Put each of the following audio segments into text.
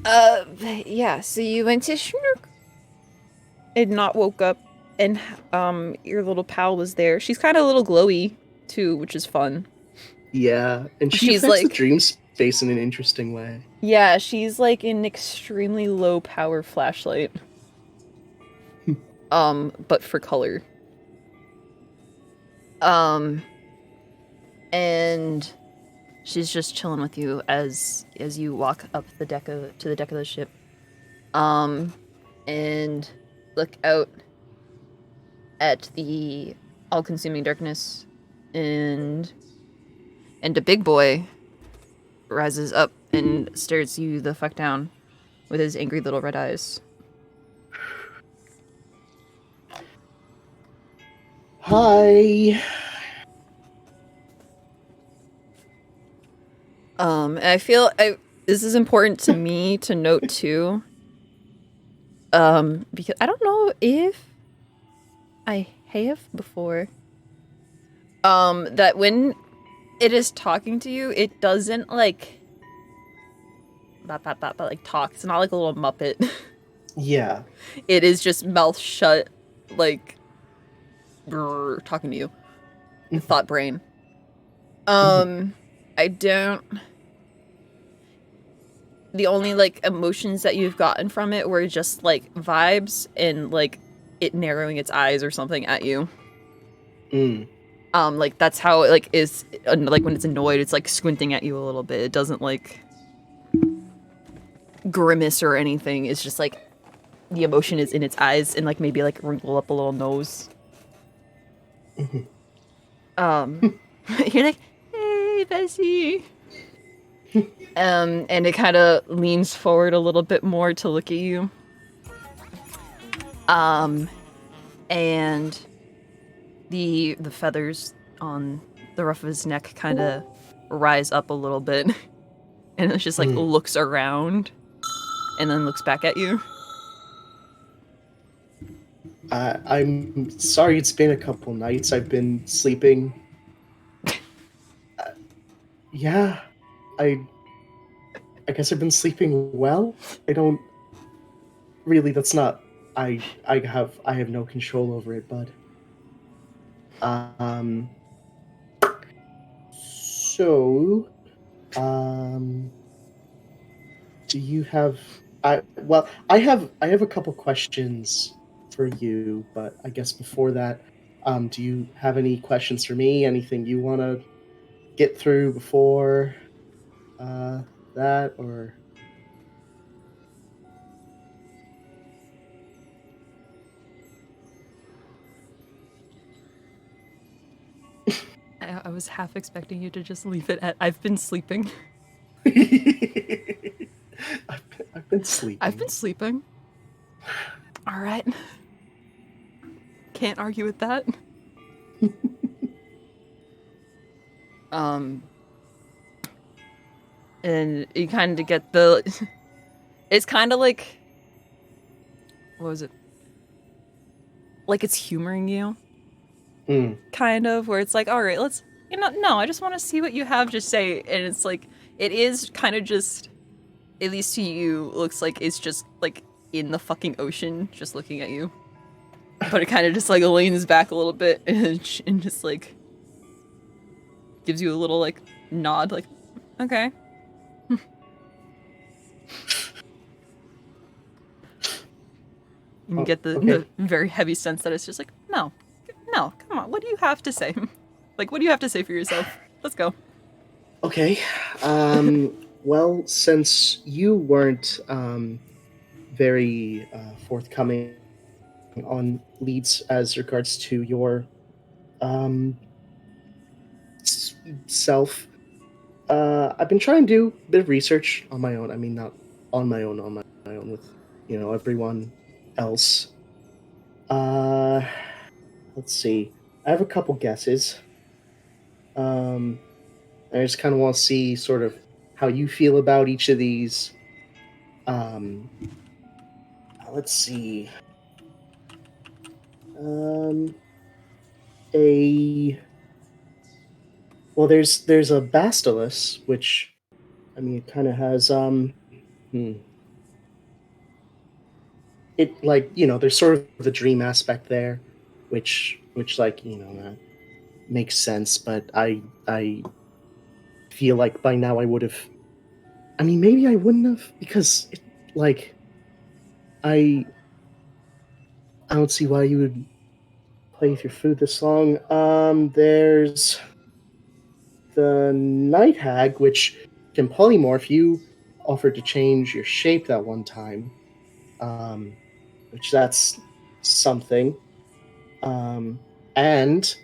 Yeah, so you went to Schnook and not woke up, and your little pal was there. She's kind of a little glowy too, which is fun. Yeah, and she She's affects the like, dream space in an interesting way. yeah, she's like an extremely low power flashlight. But for color. Um, and she's just chilling with you as you walk up the deck of to the deck of the ship. Um, and look out at the all-consuming darkness, and a big boy rises up and stares you the fuck down with his angry little red eyes. Hi. And I feel this is important to me to note too. Because I don't know if I have before. That when it is talking to you, it doesn't like like talk. It's not like a little muppet. Yeah. It is just mouth shut, like talking to you. Mhm, Thought brain. mhm. I don't. The only like emotions that you've gotten from it were just like vibes and like it narrowing its eyes or something at you. Mm. Like that's how it like is like when it's annoyed, it's like squinting at you a little bit. It doesn't like grimace or anything. It's just like the emotion is in its eyes and like maybe like wrinkle up a little nose. Mhm. Um, you're like, hey, Bessie. And it kind of leans forward a little bit more to look at you. Um, and the feathers on the ruff of his neck kind of rise up a little bit, and it just like Mm. looks around and then looks back at you. I'm sorry it's been a couple nights. I've been sleeping. Uh, yeah, I I guess I've been sleeping well. I don't really. That's not. I have no control over it, bud. Um. So, um, do you have? I have a couple questions for you, but I guess before that, do you have any questions for me? Anything you want to get through before uh, that, or I was half expecting you to just leave it at I've been sleeping. I've been I've sleeping. been sleeping. All right. Can't argue with that. Um, and you kind of get the. It's kind of like what was it? Like it's humoring you, Mm. kind of, where it's like, all right, let's. No, I just want to see what you have to say, and it's like it is kind of just, at least to you, looks like it's just like in the fucking ocean, just looking at you. But it kind of just like leans back a little bit and just like gives you a little like nod, like, okay. And you Oh, get okay. the very heavy sense that it's just like, no, no, come on, what do you have to say? Like, what do you have to say for yourself? Let's go. Okay. Well, since you weren't very forthcoming on leads as regards to your um, self, I've been trying to do a bit of research on my own. I mean, not on my own with everyone else. Uh, let's see. I have a couple guesses. Um, I just kind of want to see sort of how you feel about each of these. Um, let's see. Um, a well, there's a basilisk, which I mean, it kind of has. Hmm. it like, there's sort of the dream aspect there, which like, that makes sense, but I feel like by now I would have. I mean, maybe I wouldn't have, because like I I don't see why you would play with your food this long. There's the night hag, which can polymorph. You offered to change your shape that one time, which that's something. Um, and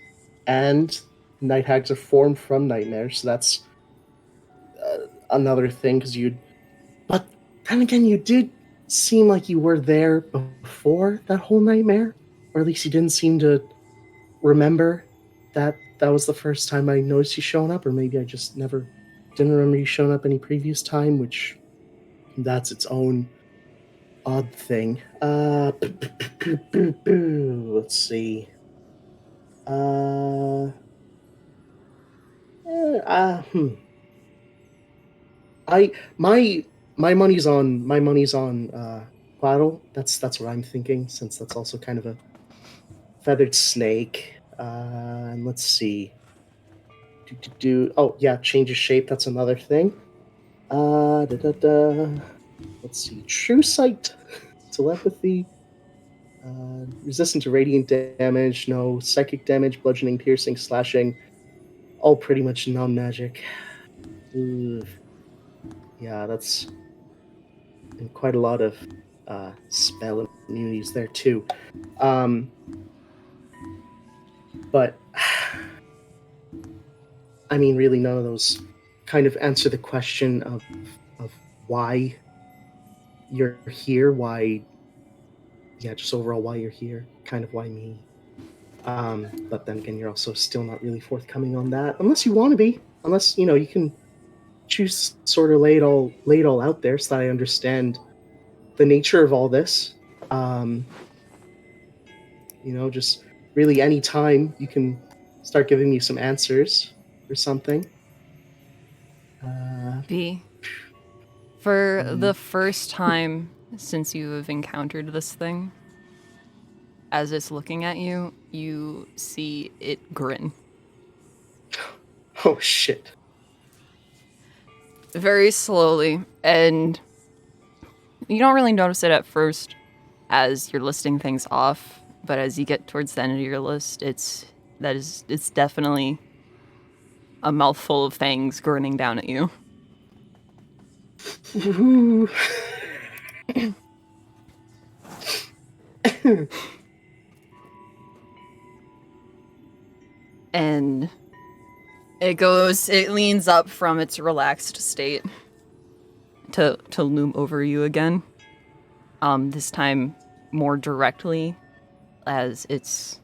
and night hags are formed from nightmares, so that's another thing. Because you, but then again, you did seem like you were there before that whole nightmare, or at least you didn't seem to remember that was the first time I noticed you showing up, or maybe I just never didn't remember you showing up any previous time, which that's its own odd thing. Let's see. Uh, hmm. I my money's on Quaddle. That's what I'm thinking, since that's also kind of a feathered snake. And let's see. Oh yeah, change of shape. That's another thing. Da, da, da. Let's see. True sight, telepathy, resistant to radiant damage. No psychic damage, bludgeoning, piercing, slashing. All pretty much non-magic. Yeah, that's and quite a lot of spell immunities there too. But I mean, really, none of those kind of answer the question of why you're here, why, yeah, just overall why you're here, kind of why me. But then again, you're also still not really forthcoming on that, unless you want to be. Unless you can choose sort of lay it all out there, so that I understand the nature of all this. Just really any time you can start giving me some answers or something. B. For the first time since you have encountered this thing, as it's looking at you, you see it grin. Oh shit. Very slowly, and you don't really notice it at first as you're listing things off, but as you get towards the end of your list, it's definitely a mouthful of fangs grinning down at you. And it leans up from its relaxed state to loom over you again. This time more directly, as it's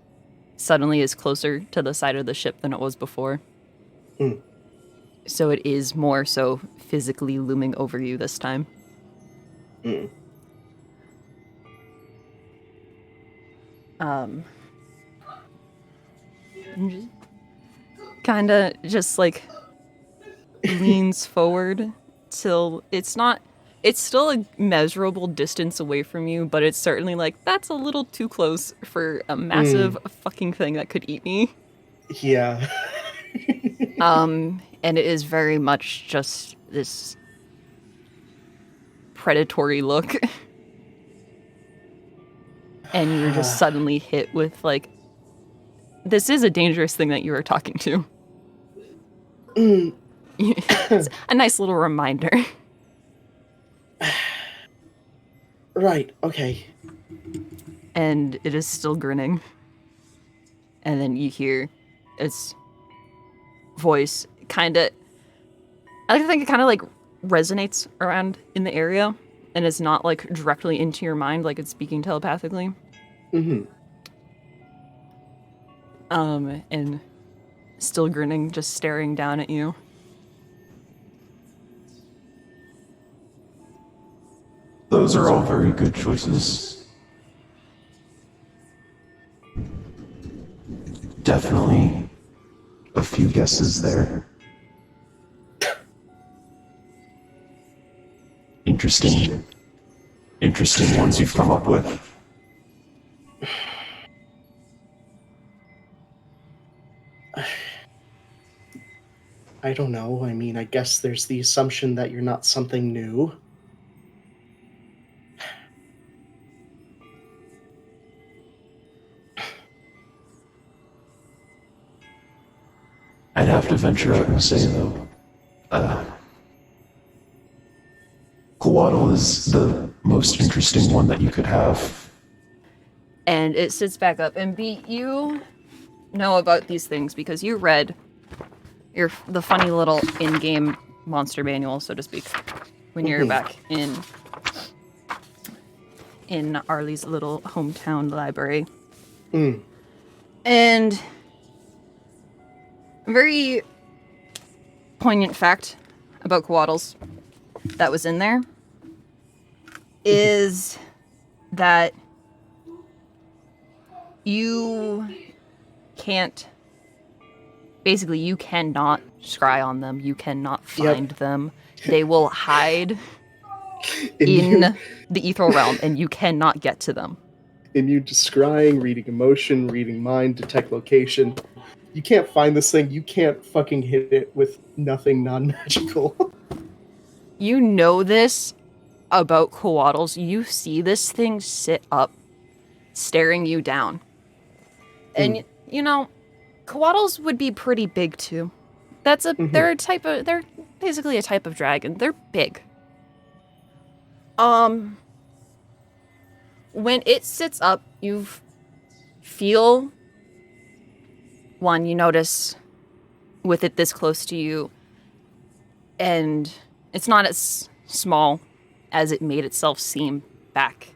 suddenly is closer to the side of the ship than it was before. Mm. So it is more so physically looming over you this time. Mm. Kind of just like leans forward till it's still a measurable distance away from you, but it's certainly like, that's a little too close for a massive fucking thing that could eat me. Yeah. And it is very much just this predatory look. And you're just suddenly hit with like, this is a dangerous thing that you are talking to. It's a nice little reminder. Right, okay. And it is still grinning. And then you hear its voice I think it kind of like resonates around in the area, and it's not like directly into your mind like it's speaking telepathically. And still grinning, just staring down at you. Those are all very good choices. Definitely a few guesses there. Interesting. interesting ones you've come up with? I don't know. I mean, I guess there's the assumption that you're not something new. I'd have to venture out and say, though, Coatl is the most interesting one that you could have. And it sits back up. And B, you know about these things because you read the funny little in-game monster manual, so to speak, when you're back in Arly's little hometown library. And a very poignant fact about Coatls that was in there is that you cannot scry on them. You cannot find them. They will hide in the ethereal realm, and you cannot get to them. In you descrying, reading emotion, reading mind, detect location. You can't find this thing. You can't fucking hit it with nothing non-magical. You know this about Coatls. You see this thing sit up, staring you down. And, you know, Coatls would be pretty big, too. They're basically a type of dragon. They're big. When it sits up, you feel, you notice with it this close to you, and it's not as small as it made itself seem back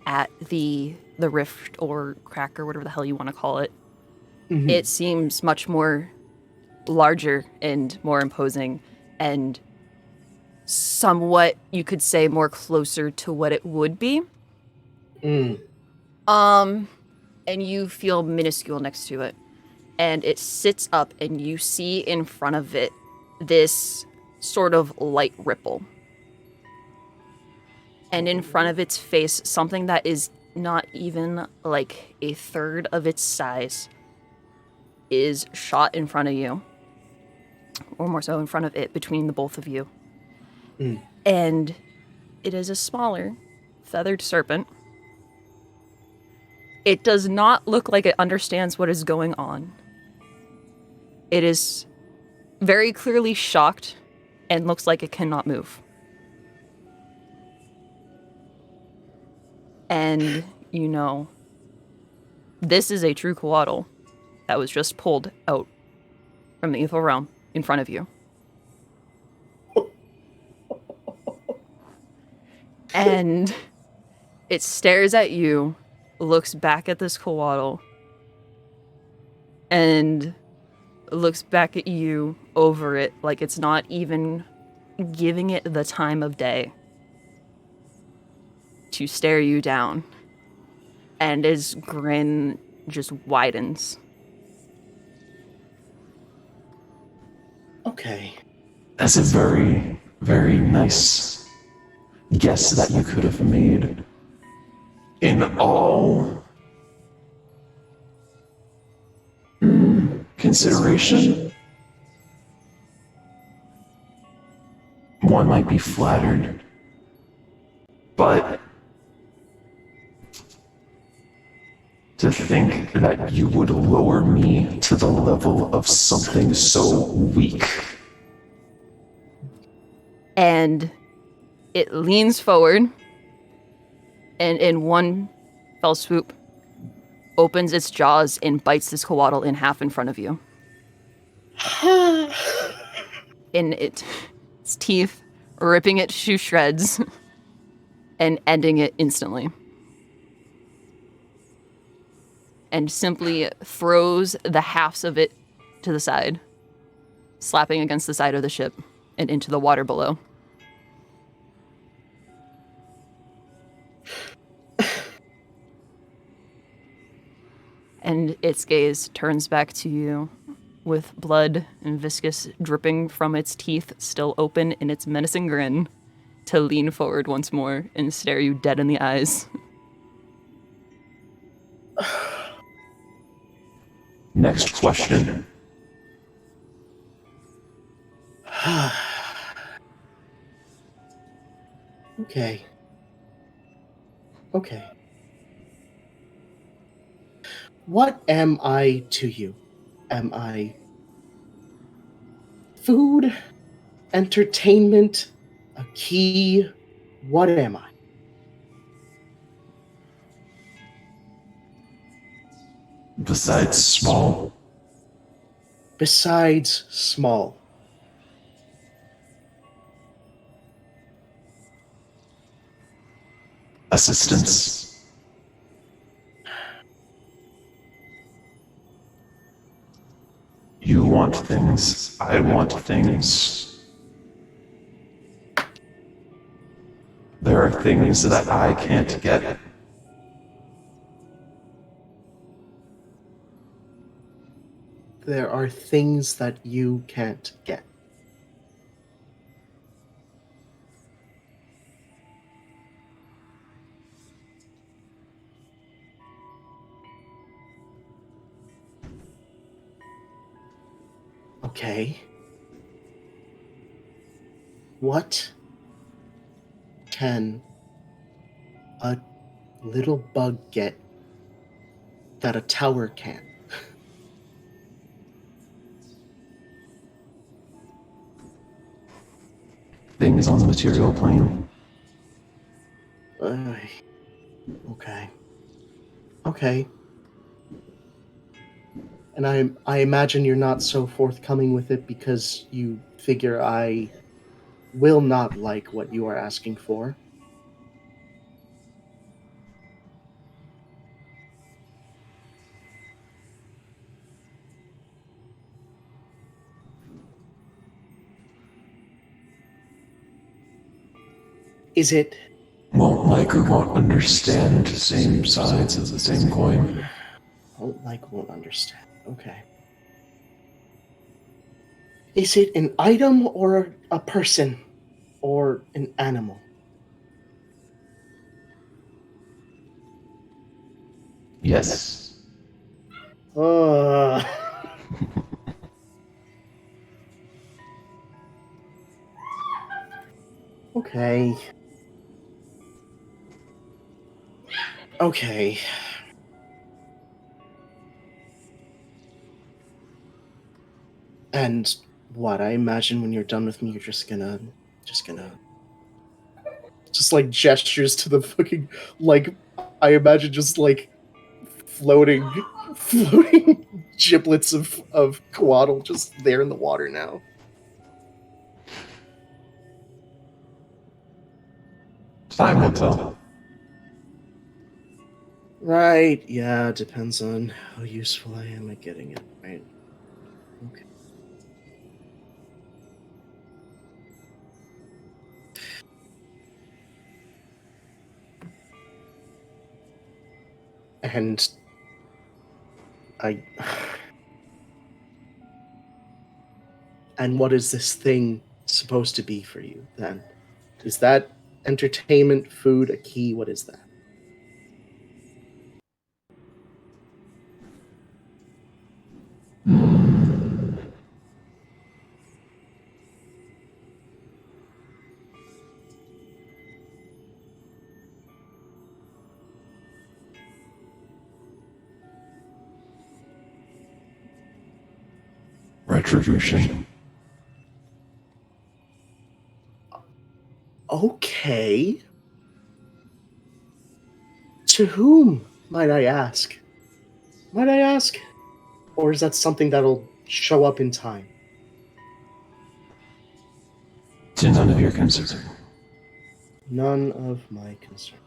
at the rift or crack or whatever the hell you want to call it. It seems much more larger and more imposing and somewhat, you could say, more closer to what it would be. And you feel minuscule next to it. And it sits up and you see in front of it this sort of light ripple. And in front of its face, something that is not even like a third of its size is shot in front of you. Or more so in front of it, between the both of you. And it is a smaller, feathered serpent. It does not look like it understands what is going on. It is very clearly shocked and looks like it cannot move. And, you know, this is a true Coatl that was just pulled out from the ethereal realm in front of you. And it stares at you, looks back at this Coatl, and looks back at you over it like it's not even giving it the time of day to stare you down. And his grin just widens. Okay. That's a very, very nice guess that you could have made. In all consideration, one might be flattered, but to think that you would lower me to the level of something so weak. And it leans forward and in one fell swoop opens its jaws and bites this Coatl in half in front of you. In its teeth, ripping it to shreds and ending it instantly. And simply throws the halves of it to the side, slapping against the side of the ship and into the water below. And its gaze turns back to you with blood and viscous dripping from its teeth still open in its menacing grin. to lean forward once more and stare you dead in the eyes. Next question. Okay. Okay. What am I to you? Am I food? Entertainment? A key? What am I? Besides small, Besides small. assistance. You want things, I want things. There are things that I can't get. There are things that you can't get. Okay. What can a little bug get that a tower can't? Things on the material plane. Okay. Okay. And I imagine you're not so forthcoming with it because you figure I will not like what you are asking for. Is it? Won't like or won't understand same sides of the same coin. Won't like, won't understand. Okay. Is it an item or a person or an animal? Yes. Uh, okay. Okay. And what? I imagine when you're done with me, you're just gonna just like gestures to the fucking like. I imagine just like floating giblets of coatl just there in the water now. Time will tell. Right, yeah, depends on how useful I am at getting it, right? Okay. And I and what is this thing supposed to be for you then? Is that entertainment, food, a key? What is that? Retribution. Okay. To whom, might I ask? Might I ask? Or is that something that'll show up in time? To none of your concern. None of my concern.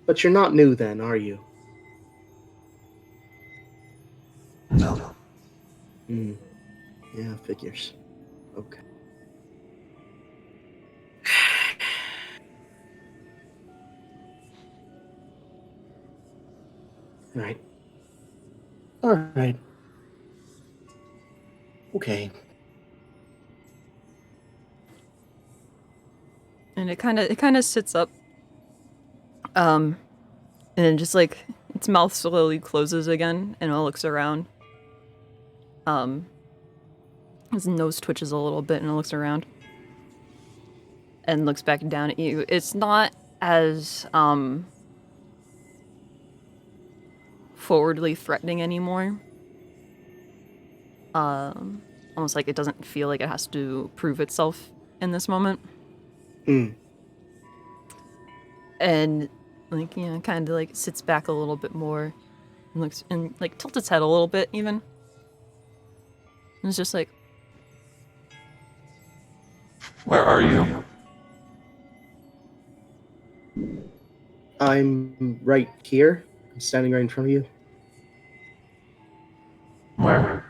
But you're not new then, are you? No. Yeah, figures. Okay. Right. All right. Okay. And it kind of sits up. And then just like its mouth slowly closes again, and it looks around. His nose twitches a little bit, and it looks around, and looks back down at you. It's not as forwardly threatening anymore. Almost like it doesn't feel like it has to prove itself in this moment. And like, yeah, kind of like sits back a little bit more and looks and like tilts its head a little bit even. And it's just like, Where are you? I'm right here. I'm standing right in front of you. Where?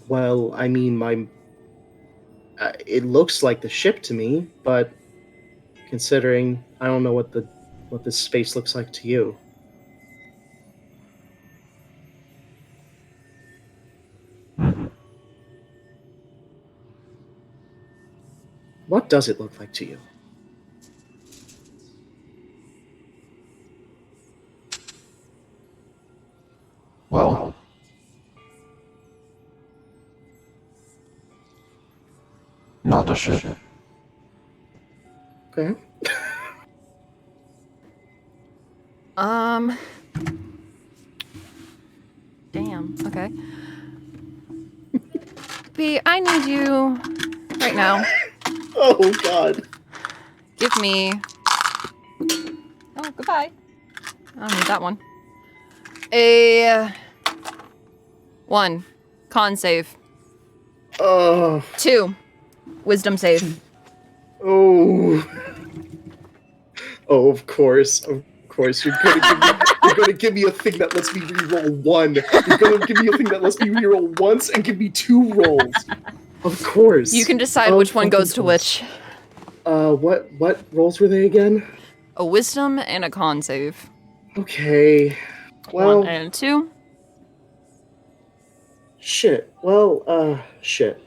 Well, I mean, it looks like the ship to me, but considering I don't know what this space looks like to you. What does it look like to you? Well, not a ship. Okay. damn, okay. B, I need you right now. Oh God. Give me. Oh, goodbye. I don't need that one. A 1 con save. Oh. 2 wisdom save. Oh. Oh, of course. Of course. You're gonna give me a thing that lets me reroll 1. You're gonna give me a thing that lets me reroll once and give me 2 rolls. Of course. You can decide which one goes to which. What rolls were they again? A wisdom and a con save. Okay. Well, 1 and 2. shit. Well, shit.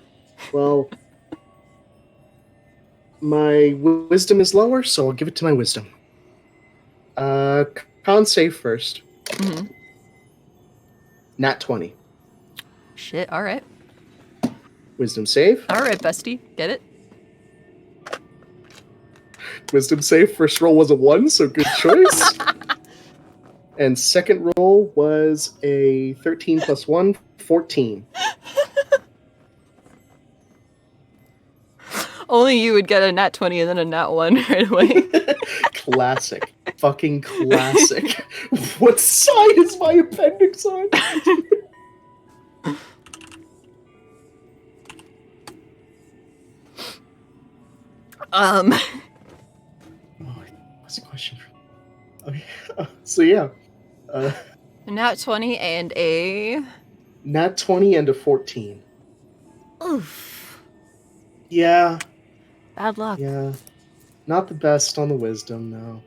Well, my wisdom is lower, so I'll give it to my wisdom. Con save first. Mm-hmm. Nat 20. Shit, alright. Wisdom save. Alright, bestie. Get it? Wisdom save. First roll was a 1, so good choice. And second roll was a 13 plus 1, 14. Only you would get a nat 20 and then a nat 1 right away. Classic. Fucking classic. What side is my appendix on? Oh, what's the question? Okay. So yeah. A nat 20 and a... Nat 20 and a 14. Oof. Yeah. Bad luck. Yeah. Not the best on the wisdom, no.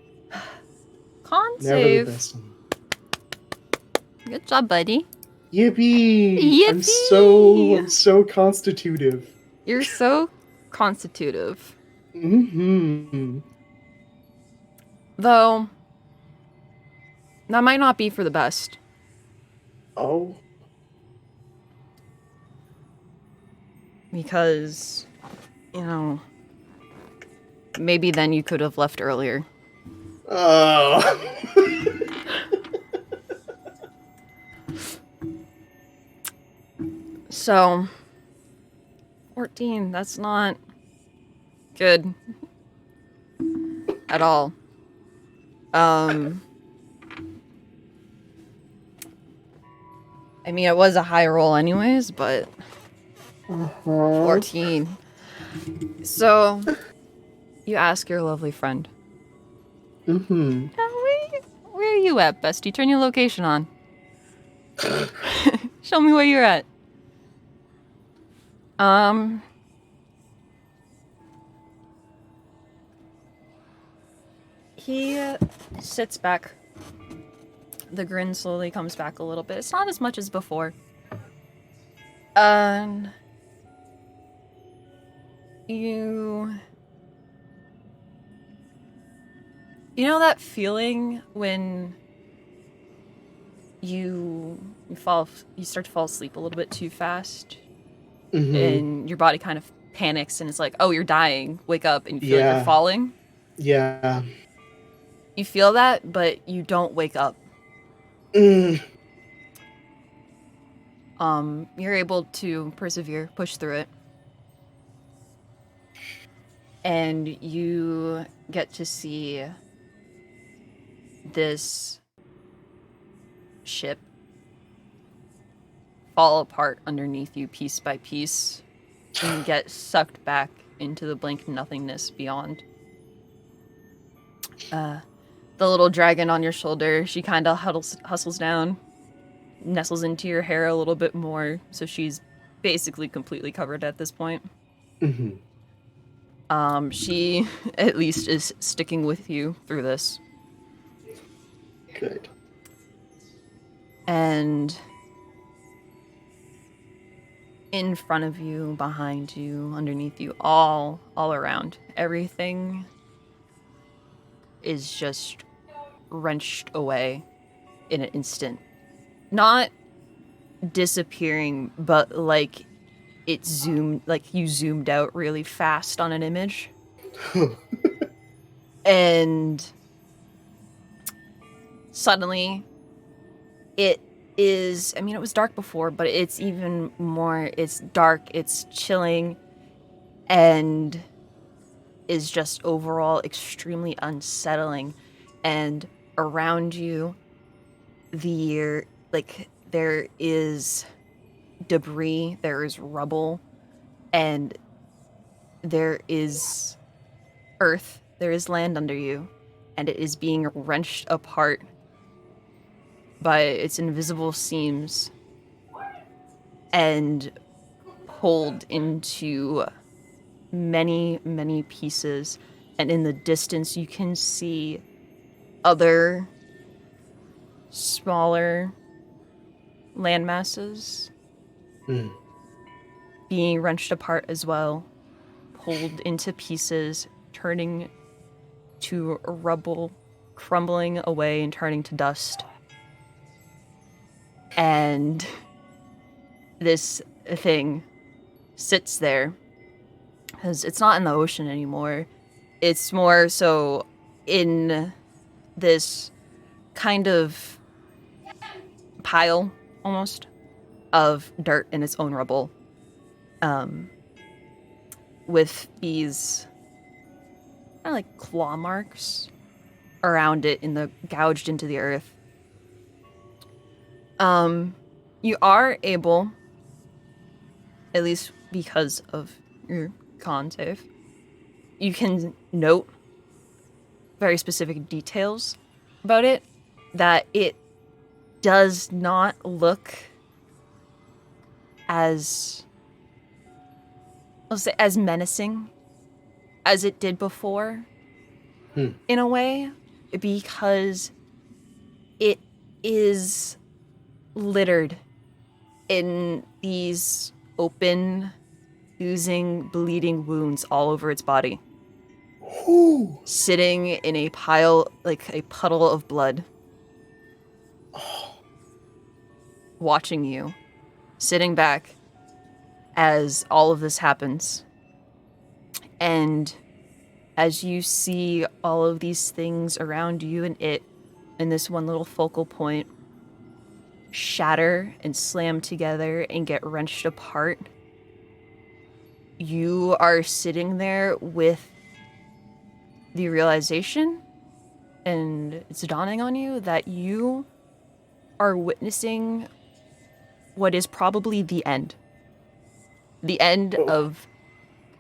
Con Never save. the best on. Good job, buddy. Yippee! Yippee! I'm so constitutive. You're so constitutive. Mm-hmm. Though, that might not be for the best. Oh. Because, you know, maybe then you could have left earlier. Oh. So, 14, that's not good at all. I mean, it was a high roll anyways, but 14. So, you ask your lovely friend. Mm-hmm. Where are you at, bestie? Turn your location on. Show me where you're at. he sits back. The grin slowly comes back a little bit. It's not as much as before. You know that feeling when you start to fall asleep a little bit too fast, and your body kind of panics, and it's like, oh, you're dying. Wake up, and you feel like you're falling. Yeah. You feel that, but you don't wake up. Mm. You're able to persevere, push through it. And you get to see this ship fall apart underneath you piece by piece and get sucked back into the blank nothingness beyond. The little dragon on your shoulder, she kind of hustles down, nestles into your hair a little bit more, so she's basically completely covered at this point. She at least is sticking with you through this. Good. And in front of you, behind you, underneath you, all around, everything is just wrenched away in an instant. Not disappearing, but like you zoomed out really fast on an image. And suddenly it was dark before, but it's even more, it's dark, it's chilling, and is just overall extremely unsettling. And around you, there is debris, there is rubble, and there is earth, there is land under you, and it is being wrenched apart by its invisible seams and pulled into many, many pieces. And in the distance, you can see other smaller landmasses being wrenched apart as well, pulled into pieces, turning to rubble, crumbling away and turning to dust. And this thing sits there, because it's not in the ocean anymore. It's more so in this kind of pile, almost, of dirt in its own rubble. With these kind of like claw marks around it gouged into the earth. You are able, at least because of your con save, you can note very specific details about it, that it does not look as menacing as it did before, in a way, because it is littered in these open, oozing, bleeding wounds all over its body. Ooh. Sitting in a pile, like a puddle of blood. Watching you, sitting back as all of this happens. And as you see all of these things around you and it, in this one little focal point, shatter and slam together and get wrenched apart, you are sitting there with the realization, and it's dawning on you that you are witnessing what is probably the end. The end of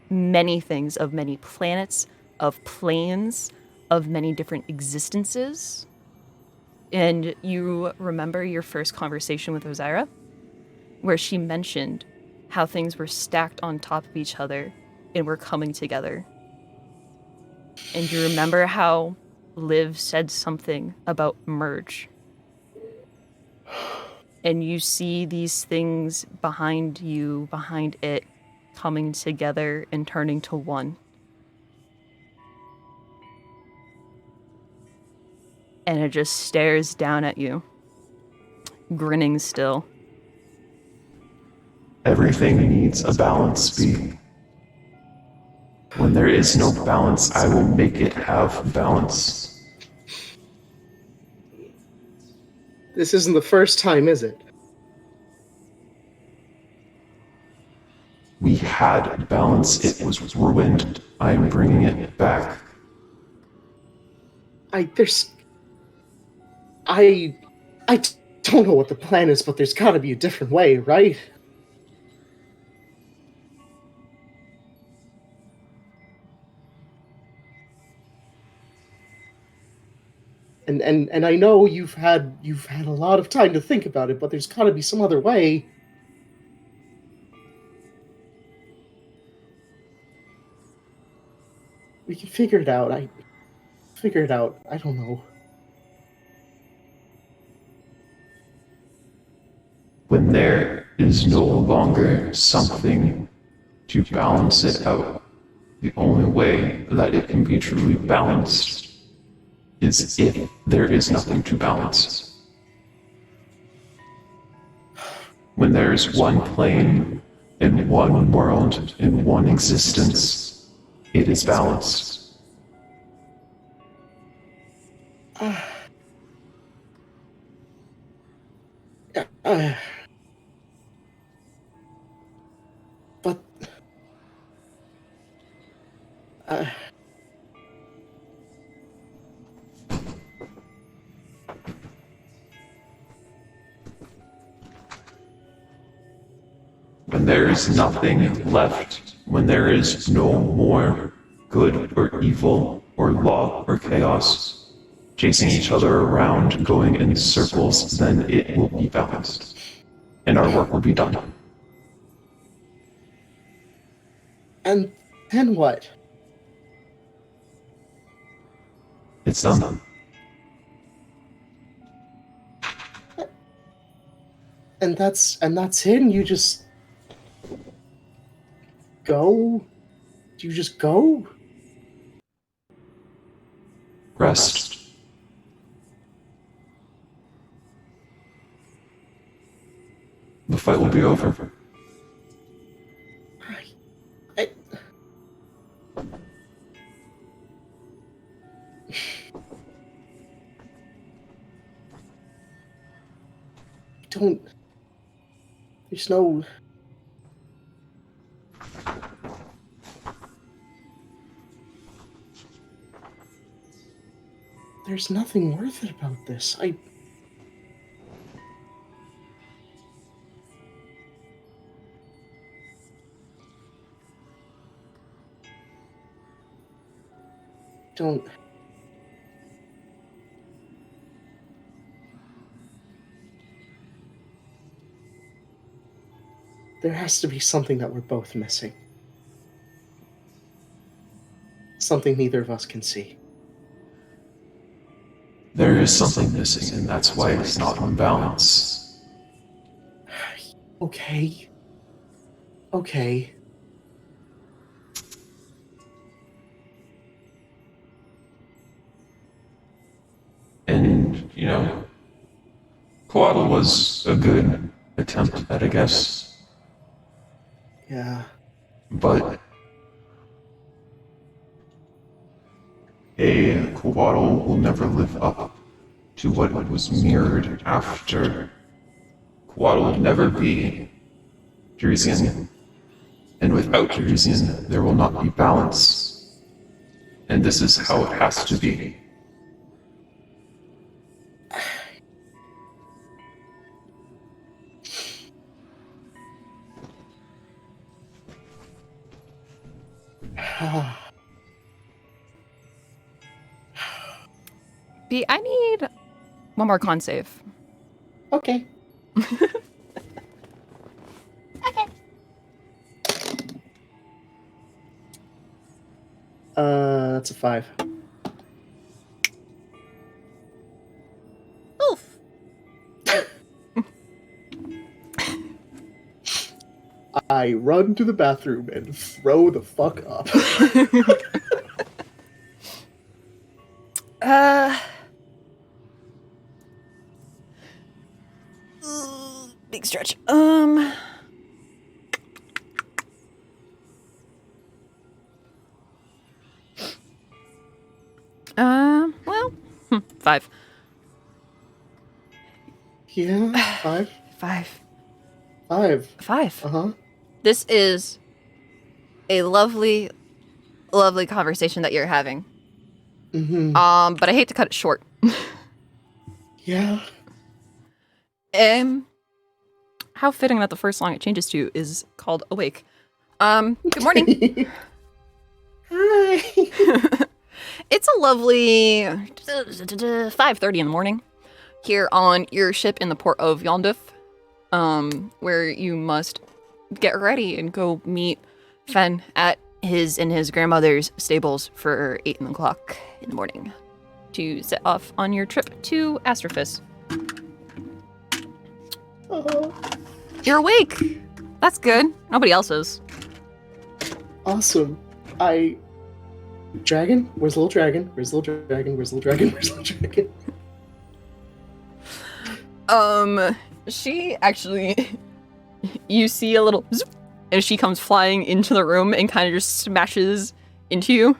many things, of many planets, of planes, of many different existences. And you remember your first conversation with Ozira, where she mentioned how things were stacked on top of each other and were coming together. And you remember how Liv said something about merge. And you see these things behind you, behind it, coming together and turning to one. And it just stares down at you, grinning still. Everything needs a balance, B. When there is no balance, I will make it have balance. This isn't the first time, is it? We had balance, it was ruined. I am bringing it back. I don't know what the plan is, but there's gotta be a different way, right? And I know you've had a lot of time to think about it, but there's gotta be some other way. We can figure it out. I don't know. When there is no longer something to balance it out, the only way that it can be truly balanced is if there is nothing to balance. When there is one plane, in one world, in one existence, it is balanced. But When there is nothing left, when there is no more good or evil or law or chaos, chasing each other around, going in circles, then it will be balanced. And our work will be done. and then what? It's done. And that's it. And you just go. Do you just go? Rest. The fight will be over. I don't. There's no. There's nothing worth it about this. I don't. There has to be something that we're both missing. Something neither of us can see. There is something missing, and that's why it's not on balance. Okay. Okay. And, you know, Coatl was a good attempt at a guess, Yeah. but a Coatl will never live up to what was mirrored after. Coatl will never be Jeresian, and without Jeresian, there will not be balance. And this is how it has to be. B, I need one more con save. Okay. That's a 5. I run to the bathroom and throw the fuck up. Big stretch. Well, 5. Yeah, 5. 5. 5. 5. Uh-huh. This is a lovely, lovely conversation that you're having. Mm-hmm. But I hate to cut it short. Yeah. How fitting that the first song it changes to is called Awake. Good morning. Hi. It's a lovely 5:30 in the morning here on your ship in the port of Yonduf, where you must get ready and go meet Fen at his grandmother's stables for 8 o'clock in the morning to set off on your trip to Astrophis. You're awake. That's good. Nobody else is. Awesome. Dragon? Where's the little dragon? Where's the little dragon? Where's the little dragon? Where's the little dragon? She actually, you see a little zoop, and she comes flying into the room and kind of just smashes into you.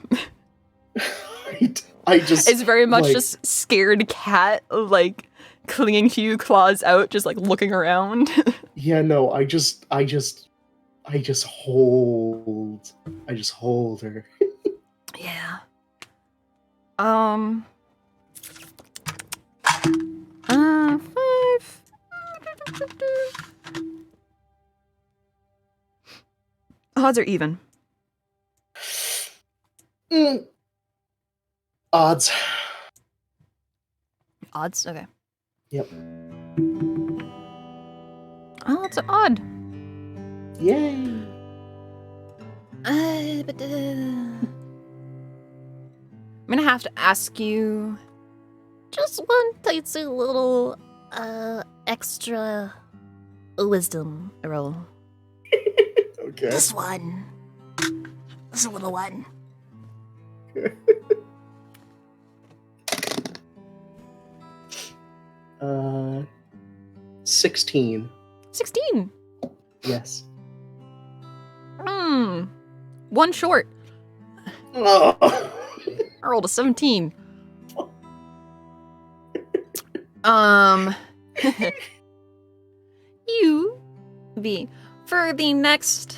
I just... It's very much like, just scared cat, like, clinging to you, claws out, just like looking around. Yeah, no, I just hold her. Yeah. 5. Odds are even. Odds. Odds? Okay. Yep. Oh, that's odd. Yay. I'm gonna have to ask you just one teensy little extra wisdom roll. Okay. Just one. Just a little one. 16. 16. Yes. One short. Oh. I rolled a 17. You be for the next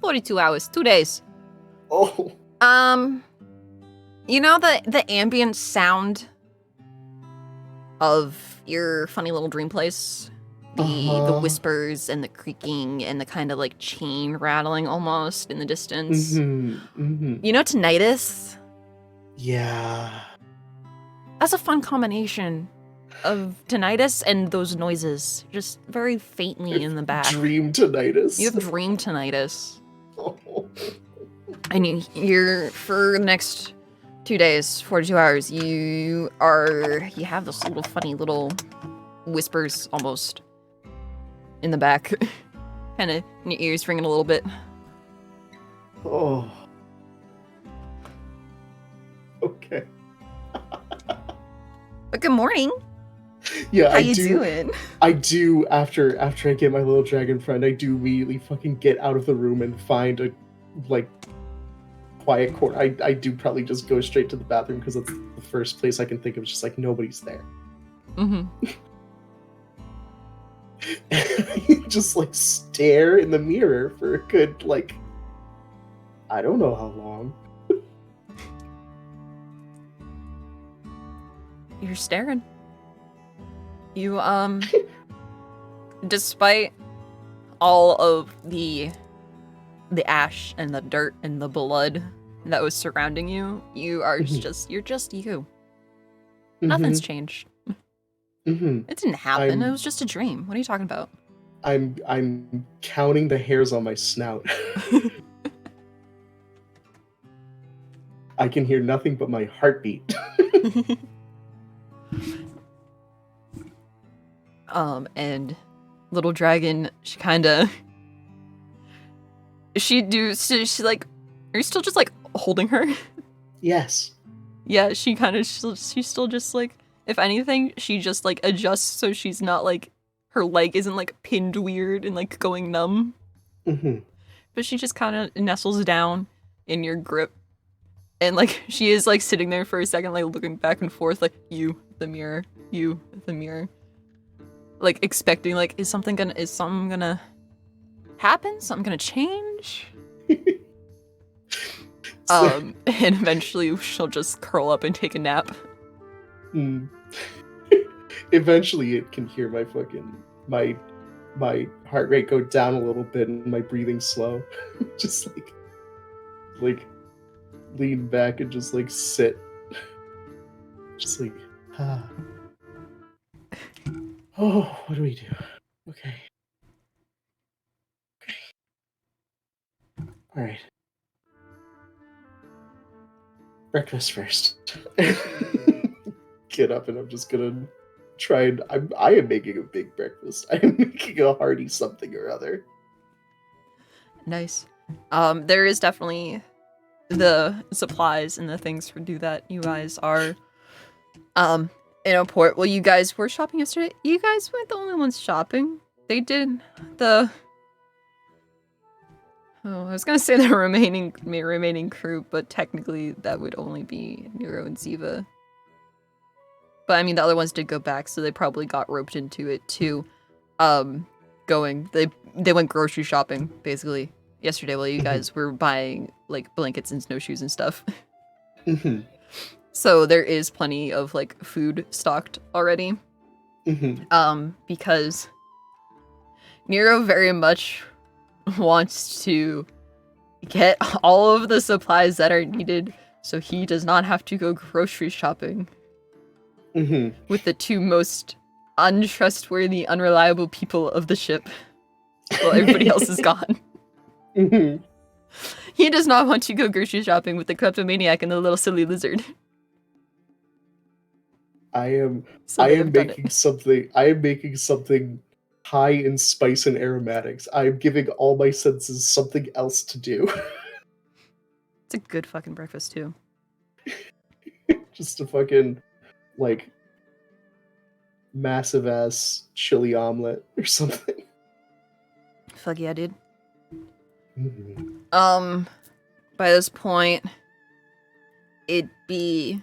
42 hours, 2 days. Oh. You know the ambient sound of your funny little dream place? The whispers and the creaking and the kind of like chain rattling almost in the distance. You know tinnitus? Yeah. That's a fun combination of tinnitus and those noises, just very faintly in the back. Dream tinnitus. You have dream tinnitus. Oh. And you're for the next 2 days, 42 hours, you have this little funny little whispers almost in the back. Kind of in your ears ringing a little bit. Oh. Okay. But good morning. Yeah, How you doing? I do, after I get my little dragon friend, I do immediately fucking get out of the room and find a, like, quiet corner. I do probably just go straight to the bathroom because that's the first place I can think of. It's just like, nobody's there. Just, like, stare in the mirror for a good, like, I don't know how long. You're staring. You, despite all of the ash and the dirt and the blood that was surrounding you, you are you're just you. Nothing's changed. It didn't happen. It was just a dream. What are you talking about? I'm counting the hairs on my snout. I can hear nothing but my heartbeat. And little dragon, she kinda... She like... Are you still just, like, holding her? Yes. Yeah, she's still just, like... If anything, she just, like, adjusts so she's not, like... Her leg isn't, like, pinned weird and, like, going numb. Mm-hmm. But she just kind of nestles down in your grip. And, like, she is, like, sitting there for a second, like, looking back and forth, like, you, the mirror, you, the mirror. Like, expecting, like, is something gonna happen? Something gonna change? And eventually she'll just curl up and take a nap. Eventually it can hear my heart rate go down a little bit and my breathing slow. Just like lean back and just like sit. Just like oh, what do we do? Okay. All right. Breakfast first. Get up and I'm just gonna try and I am making a big breakfast. I am making a hearty something or other. Nice. There is definitely the supplies and the things to do that. You guys are in a port. Well, you guys were shopping yesterday. You guys weren't the only ones shopping. They did the... Oh, I was gonna say the remaining crew, but technically that would only be Nero and Ziva. But I mean, the other ones did go back, so they probably got roped into it too. They went grocery shopping basically yesterday while you guys were buying like blankets and snowshoes and stuff. Mm-hmm. So there is plenty of like food stocked already. Mm-hmm. Because Nero very much wants to get all of the supplies that are needed so he does not have to go grocery shopping with the two most untrustworthy, unreliable people of the ship. Well, everybody else is gone. Mm-hmm. He does not want to go grocery shopping with the kleptomaniac and the little silly lizard. I am So making something high in spice and aromatics. I am giving all my senses something else to do. It's a good fucking breakfast too. Just a fucking like massive ass chili omelet or something. Fuck yeah, dude. Mm-hmm. By this point, it'd be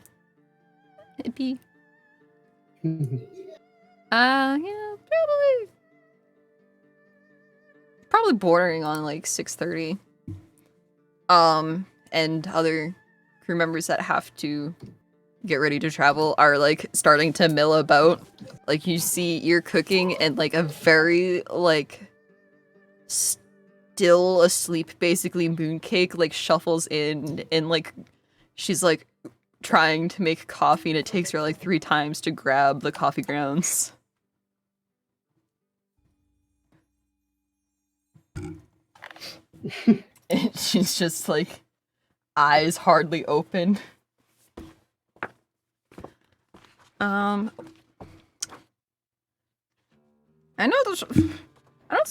yeah, probably bordering on like 6:30. And other crew members that have to get ready to travel are like starting to mill about. Like you see, you're cooking and like a very like still asleep basically mooncake like shuffles in and like she's like trying to make coffee and it takes her like 3 times to grab the coffee grounds. And she's just like eyes hardly open. I know this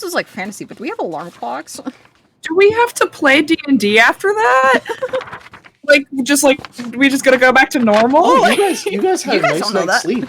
is like fantasy, but do we have alarm clocks? Do we have to play D&D after that? We just gotta go back to normal? Oh, you guys had a nice don't know night's that. sleep.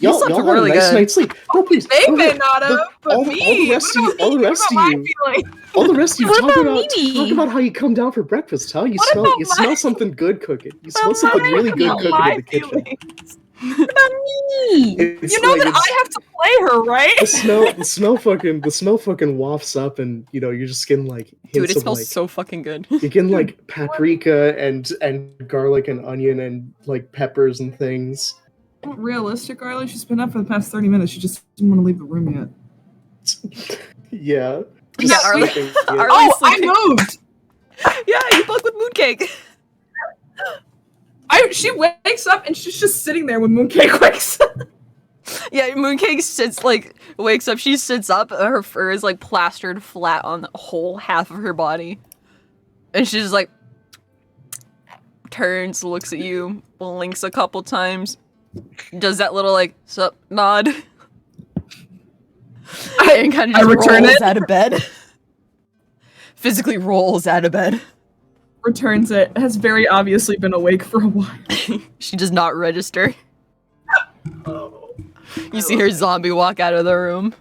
You Y'all slept had really a nice good. night's sleep. No, please. They go may ahead. not have, but all me. the rest of you, all the rest of you, What talk about about me? how you come down for breakfast. How you What smell? about You my- smell something good cooking. You smell About something my- really good about cooking my in the kitchen. feelings. What about me? It's You know like that I have to play her, right? the smell fucking wafts up, and you know you're just getting like hints Dude, it of smells like so fucking good. you're getting like paprika and garlic and onion and like peppers and things. Realistic, Arly. She's been up for the past 30 minutes. She just didn't want to leave the room yet. Yeah. Yeah, Arly. sleeping, Arly- Oh, sleeping. I moved! Yeah, you fuck with mooncake. She wakes up and she's just sitting there when Mooncake wakes up. Yeah, mooncake wakes up, she sits up, her fur is like plastered flat on the whole half of her body. And she's just like turns, looks at you, blinks a couple times, does that little like sup nod. And kind of I just return rolls it. out of bed. Physically rolls out of bed. Returns it. Has very obviously been awake for a while. She does not register. Oh, You see her zombie walk out of the room.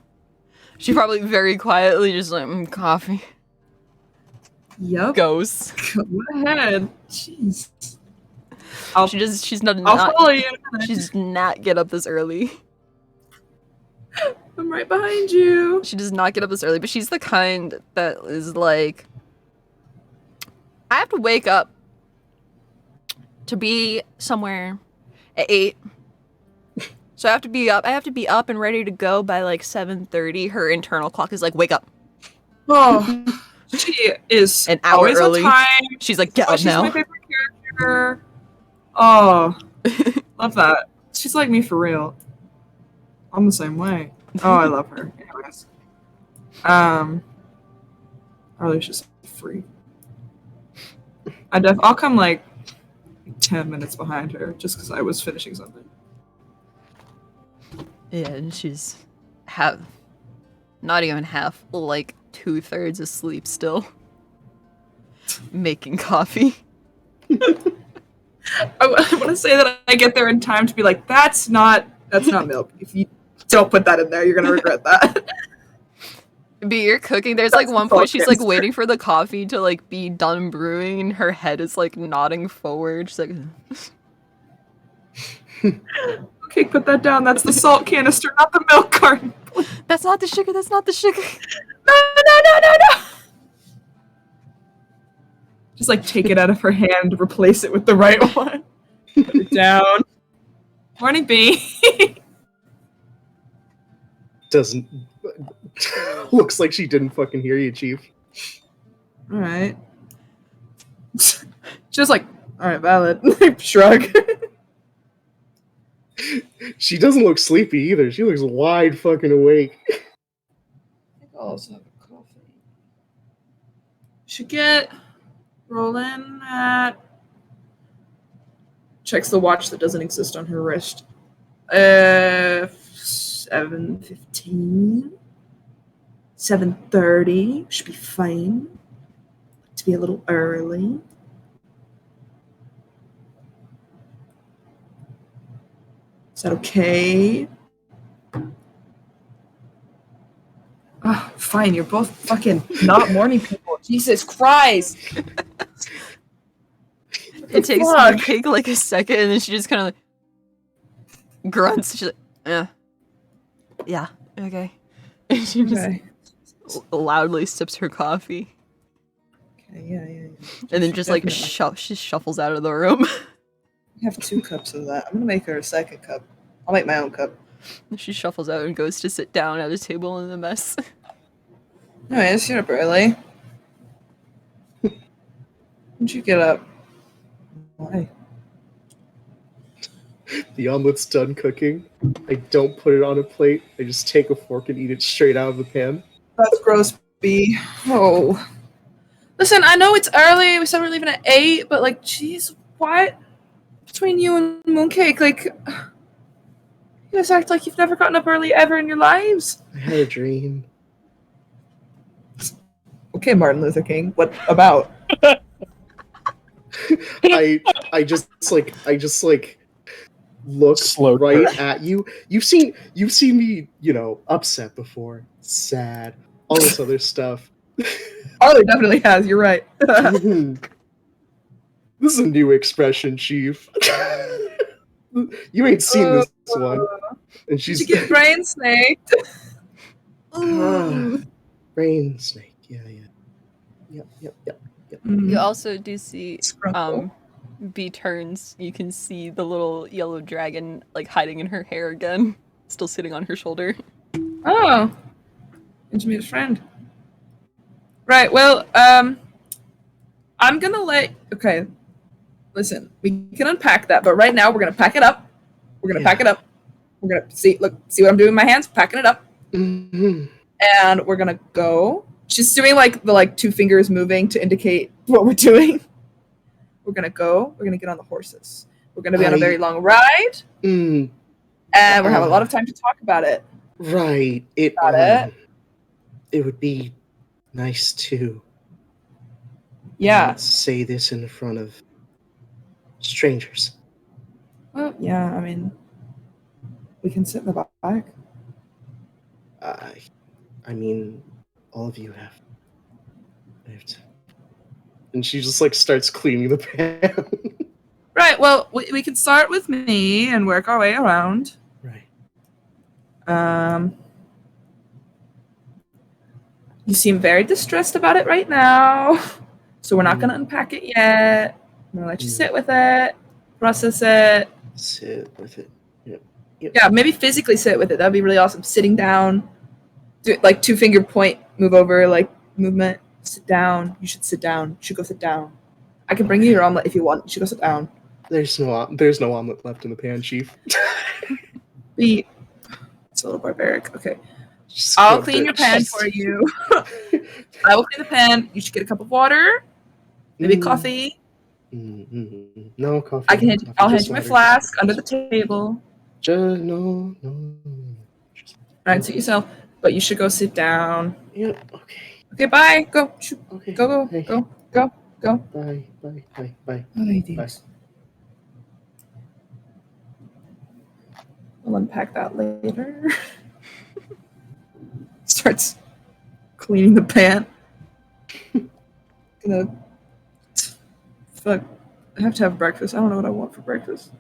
She probably very quietly just like, coffee. Yep. Goes. Go ahead. Jeez. She's not I'll follow you. she does not get up this early. I'm right behind you. She does not get up this early, but she's the kind that is like, I have to wake up to be somewhere at 8. So I have to be up and ready to go by like 7:30. Her internal clock is like, wake up. Oh, she is An hour always early. on time. She's like, get Oh, up she's now. my favorite character. Oh, love that. She's like me for real. I'm the same way. Oh, I love her. Anyways. Arly's just free. I'll come like 10 minutes behind her just because I was finishing something. Yeah, and she's not even half, like 2/3 asleep still. Making coffee. I want to say that I get there in time to be like, that's not milk. If you don't put that in there, you're gonna regret that. But you're cooking. There's like one point she's like waiting for the coffee to like be done brewing, and her head is like nodding forward. She's like, Okay, put that down. That's the salt canister, not the milk carton. "That's not the sugar. That's not the sugar." No. Just like take it out of her hand, replace it with the right one. Put it down. Morning, B. Doesn't looks like she didn't fucking hear you, Chief. All right. Just like, all right, valid. Shrug. She doesn't look sleepy either. She looks wide fucking awake. I think I'll also have a coffee. Should get rolling at. Checks the watch that doesn't exist on her wrist. 7:15. 7:30 should be fine. To be a little early. Is that okay? Oh, fine. You're both fucking not morning people. Jesus Christ. It takes Fuck. like a second, and then she just kind of like grunts. She's like, yeah, okay. And she just Okay. loudly sips her coffee, Okay, yeah. and then just like Definitely. she shuffles out of the room. I have 2 cups of that. I'm gonna make her a second cup. I'll make my own cup. She shuffles out and goes to sit down at a table in the mess. Anyways, you're up early. When'd you get up? Why? The omelet's done cooking. I don't put it on a plate. I just take a fork and eat it straight out of the pan. That's gross, B. Oh. Listen, I know it's early. We said we're leaving at 8, but like, jeez, what? Between you and Mooncake, like, you guys act like you've never gotten up early ever in your lives. I had a dream. Okay, Martin Luther King. What about? I just look Slow right burn. at you. You've seen me, upset before, sad, all this other stuff. Arly definitely has. You're right. This is a new expression, Chief. You ain't seen this one. And Did she's you get brain snaked? brain snake. Yeah. Yep. You also do see Scrunkle. B turns. You can see the little yellow dragon like hiding in her hair again, still sitting on her shoulder. Oh. Did you meet a friend? Right, well, I'm gonna okay. Listen, we can unpack that, but right now we're gonna pack it up. We're gonna pack it up. We're gonna see what I'm doing with my hands, packing it up. Mm-hmm. And we're gonna go. She's doing like the 2 fingers moving to indicate what we're doing. We're gonna go. We're gonna get on the horses. We're gonna be on a very long ride, and we're gonna have a lot of time to talk about it. Right. Got it. It would be nice to Yeah. not say this in front of strangers. Well, yeah, I mean, we can sit in the back. I mean, all of you have to. And she just like starts cleaning the pan. Right, well, we can start with me and work our way around. Right. You seem very distressed about it right now, so we're not going to unpack it yet. I'm going to let you sit with it, process it. Sit with it. Yep. Yeah, maybe physically sit with it. That'd be really awesome. Sitting down, do like 2-finger point, move over, like movement. Sit down. You should sit down. You should go sit down. I can bring you your omelet if you want. You should go sit down. There's no omelet left in the pan, Chief. It's a little barbaric. Okay. I'll clean your pan for you. I will clean the pan. You should get a cup of water, maybe coffee. No coffee. I'll hand you my flask under the table. No. Alright, suit yourself. But you should go sit down. Yep. Okay. Okay, bye. Go. Okay. Go. Hey. Go. Bye. Bye. We'll unpack that later. Starts cleaning the pan. Fuck. I have to have breakfast. I don't know what I want for breakfast.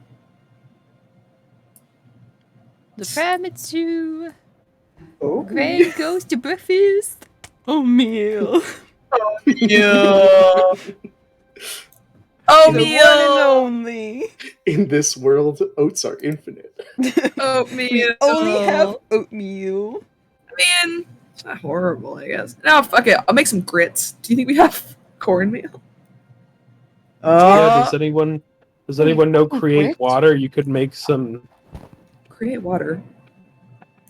The tiramisu. Oh, Gray goes to breakfast. Oatmeal. Oatmeal. The one and only. In this world, oats are infinite. Oatmeal. We only have oatmeal. I mean, it's not horrible, I guess. No, fuck it. I'll make some grits. Do you think we have cornmeal? Does anyone know create grits? water? You could make some. Create water.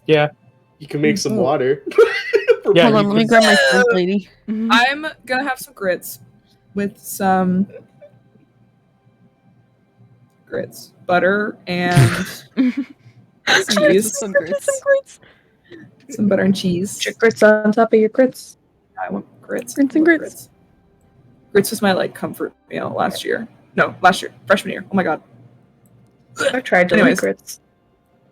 Yeah. You can make some water. Yeah, Hold on, you let me could- grab my phone, lady. I'm gonna have some grits with some butter, and cheese. Some grits. Some butter and cheese. Your grits on top of your grits. I want grits. Grits and I want grits. Grits was my comfort meal last year. No, freshman year. Oh my god. I've tried to Anyways. make grits.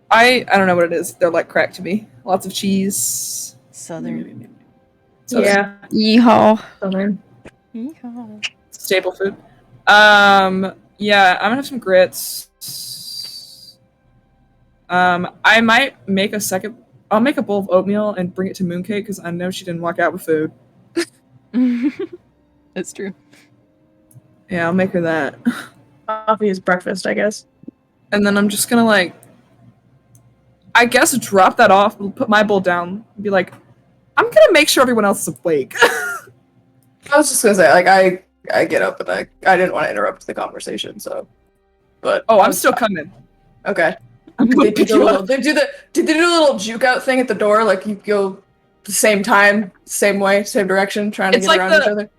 I don't know what it is. They're like crack to me. Lots of cheese. Southern. So Yeah. Yeehaw. Southern. Yeehaw. staple food. Yeah, I'm gonna have some grits. I might make I'll make a bowl of oatmeal and bring it to Mooncake because I know she didn't walk out with food. That's true. Yeah, I'll make her that. Coffee is breakfast, I guess. And then I'm just gonna I guess drop that off, put my bowl down, and be like, I'm gonna make sure everyone else is awake. I was just gonna say, I get up and I didn't want to interrupt the conversation, so. But Oh, I'm still coming. okay. I'm They gonna do pick the you little, up. they do the little juke out thing at the door, like you go the same time, same way, same direction, trying to It's get like around each other.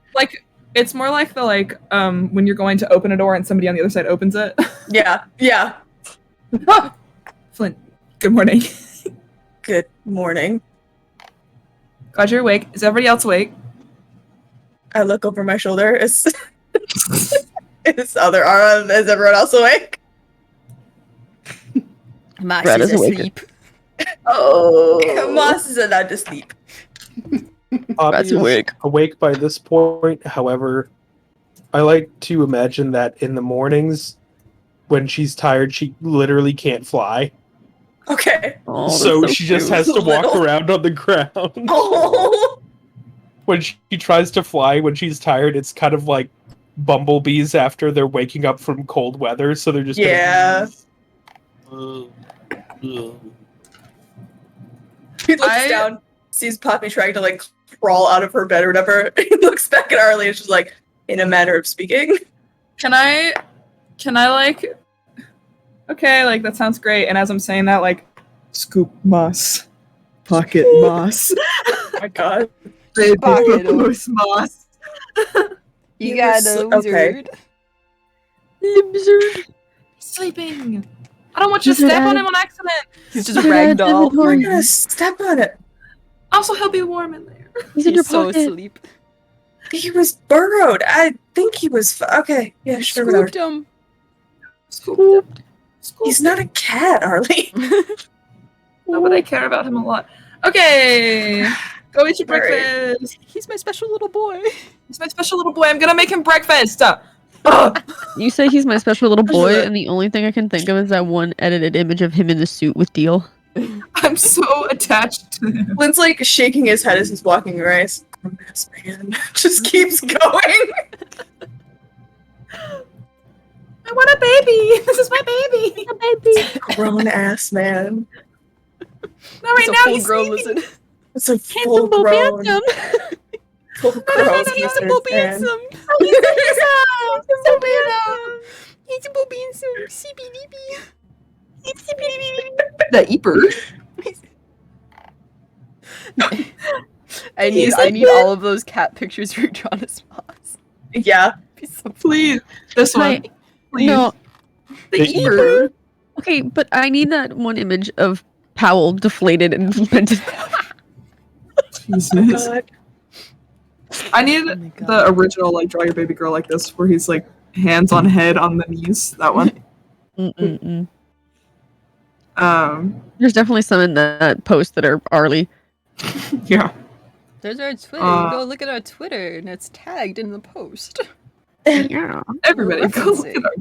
It's more like the when you're going to open a door and somebody on the other side opens it. Yeah. Flint, good morning. Good morning. Glad you're awake. Is everybody else awake? I look over my shoulder. Is everyone else awake? Max Brad is is awake. asleep. Oh, Moss is allowed to sleep. Poppy That's is awake. awake by this point. However, I like to imagine that in the mornings, when she's tired, she literally can't fly. Okay. Oh, that's so she just cute. has to walk Little. around on the ground. Oh. When she tries to fly, when she's tired, it's kind of like bumblebees after they're waking up from cold weather. So they're just Yeah. He looks down, sees Poppy trying to crawl out of her bed or whatever. He looks back at Arly and she's like, in a manner of speaking. Can I okay, that sounds great. And as I'm saying that, scoop moss. Pocket moss. Oh my god. Pocket moss. You got a Okay. lizard. Sleeping. I don't want you to step on him on accident. He's just ragdoll. We're gonna step on it. Also, he'll be warm in there. He's in your He's so pocket. asleep. He was burrowed. I think he was okay. Yeah, sure. Whatever. Scooped him. Scooped. He's not a cat, Arly. No, but I care about him a lot. Okay, go eat your Alright. breakfast. He's my special little boy. He's my special little boy. I'm gonna make him breakfast. Ugh. You say he's my special little boy, Sure. and the only thing I can think of is that one edited image of him in the suit with Deal. I'm so attached to him. Lynn's like shaking his head as he's walking away. This man just keeps going. I want a baby. This is my baby. A baby. Grown ass man. No, right It's a now full he's grown sleeping. lizard. It's a Handsome full Bo grown, Bantam. full grown He's a lizard Bo man. Handsome. He's a Bo Handsome. CBDB. The Eeper. I He's need all of those cat pictures redrawn as Moth. Yeah. Be so Please, this one. Hi. Please. No, The The Eeper. okay, but I need that one image of Powell deflated and vented. Jesus. God. I need Oh my God. the original, like, draw your baby girl like this, where he's like hands on head on the knees. That one. Mm-mm-mm. There's There's definitely some in that post that are Arly. yeah. There's our Twitter. Go look at our Twitter, and it's tagged in the post. Yeah. Everybody, go look referencing. at our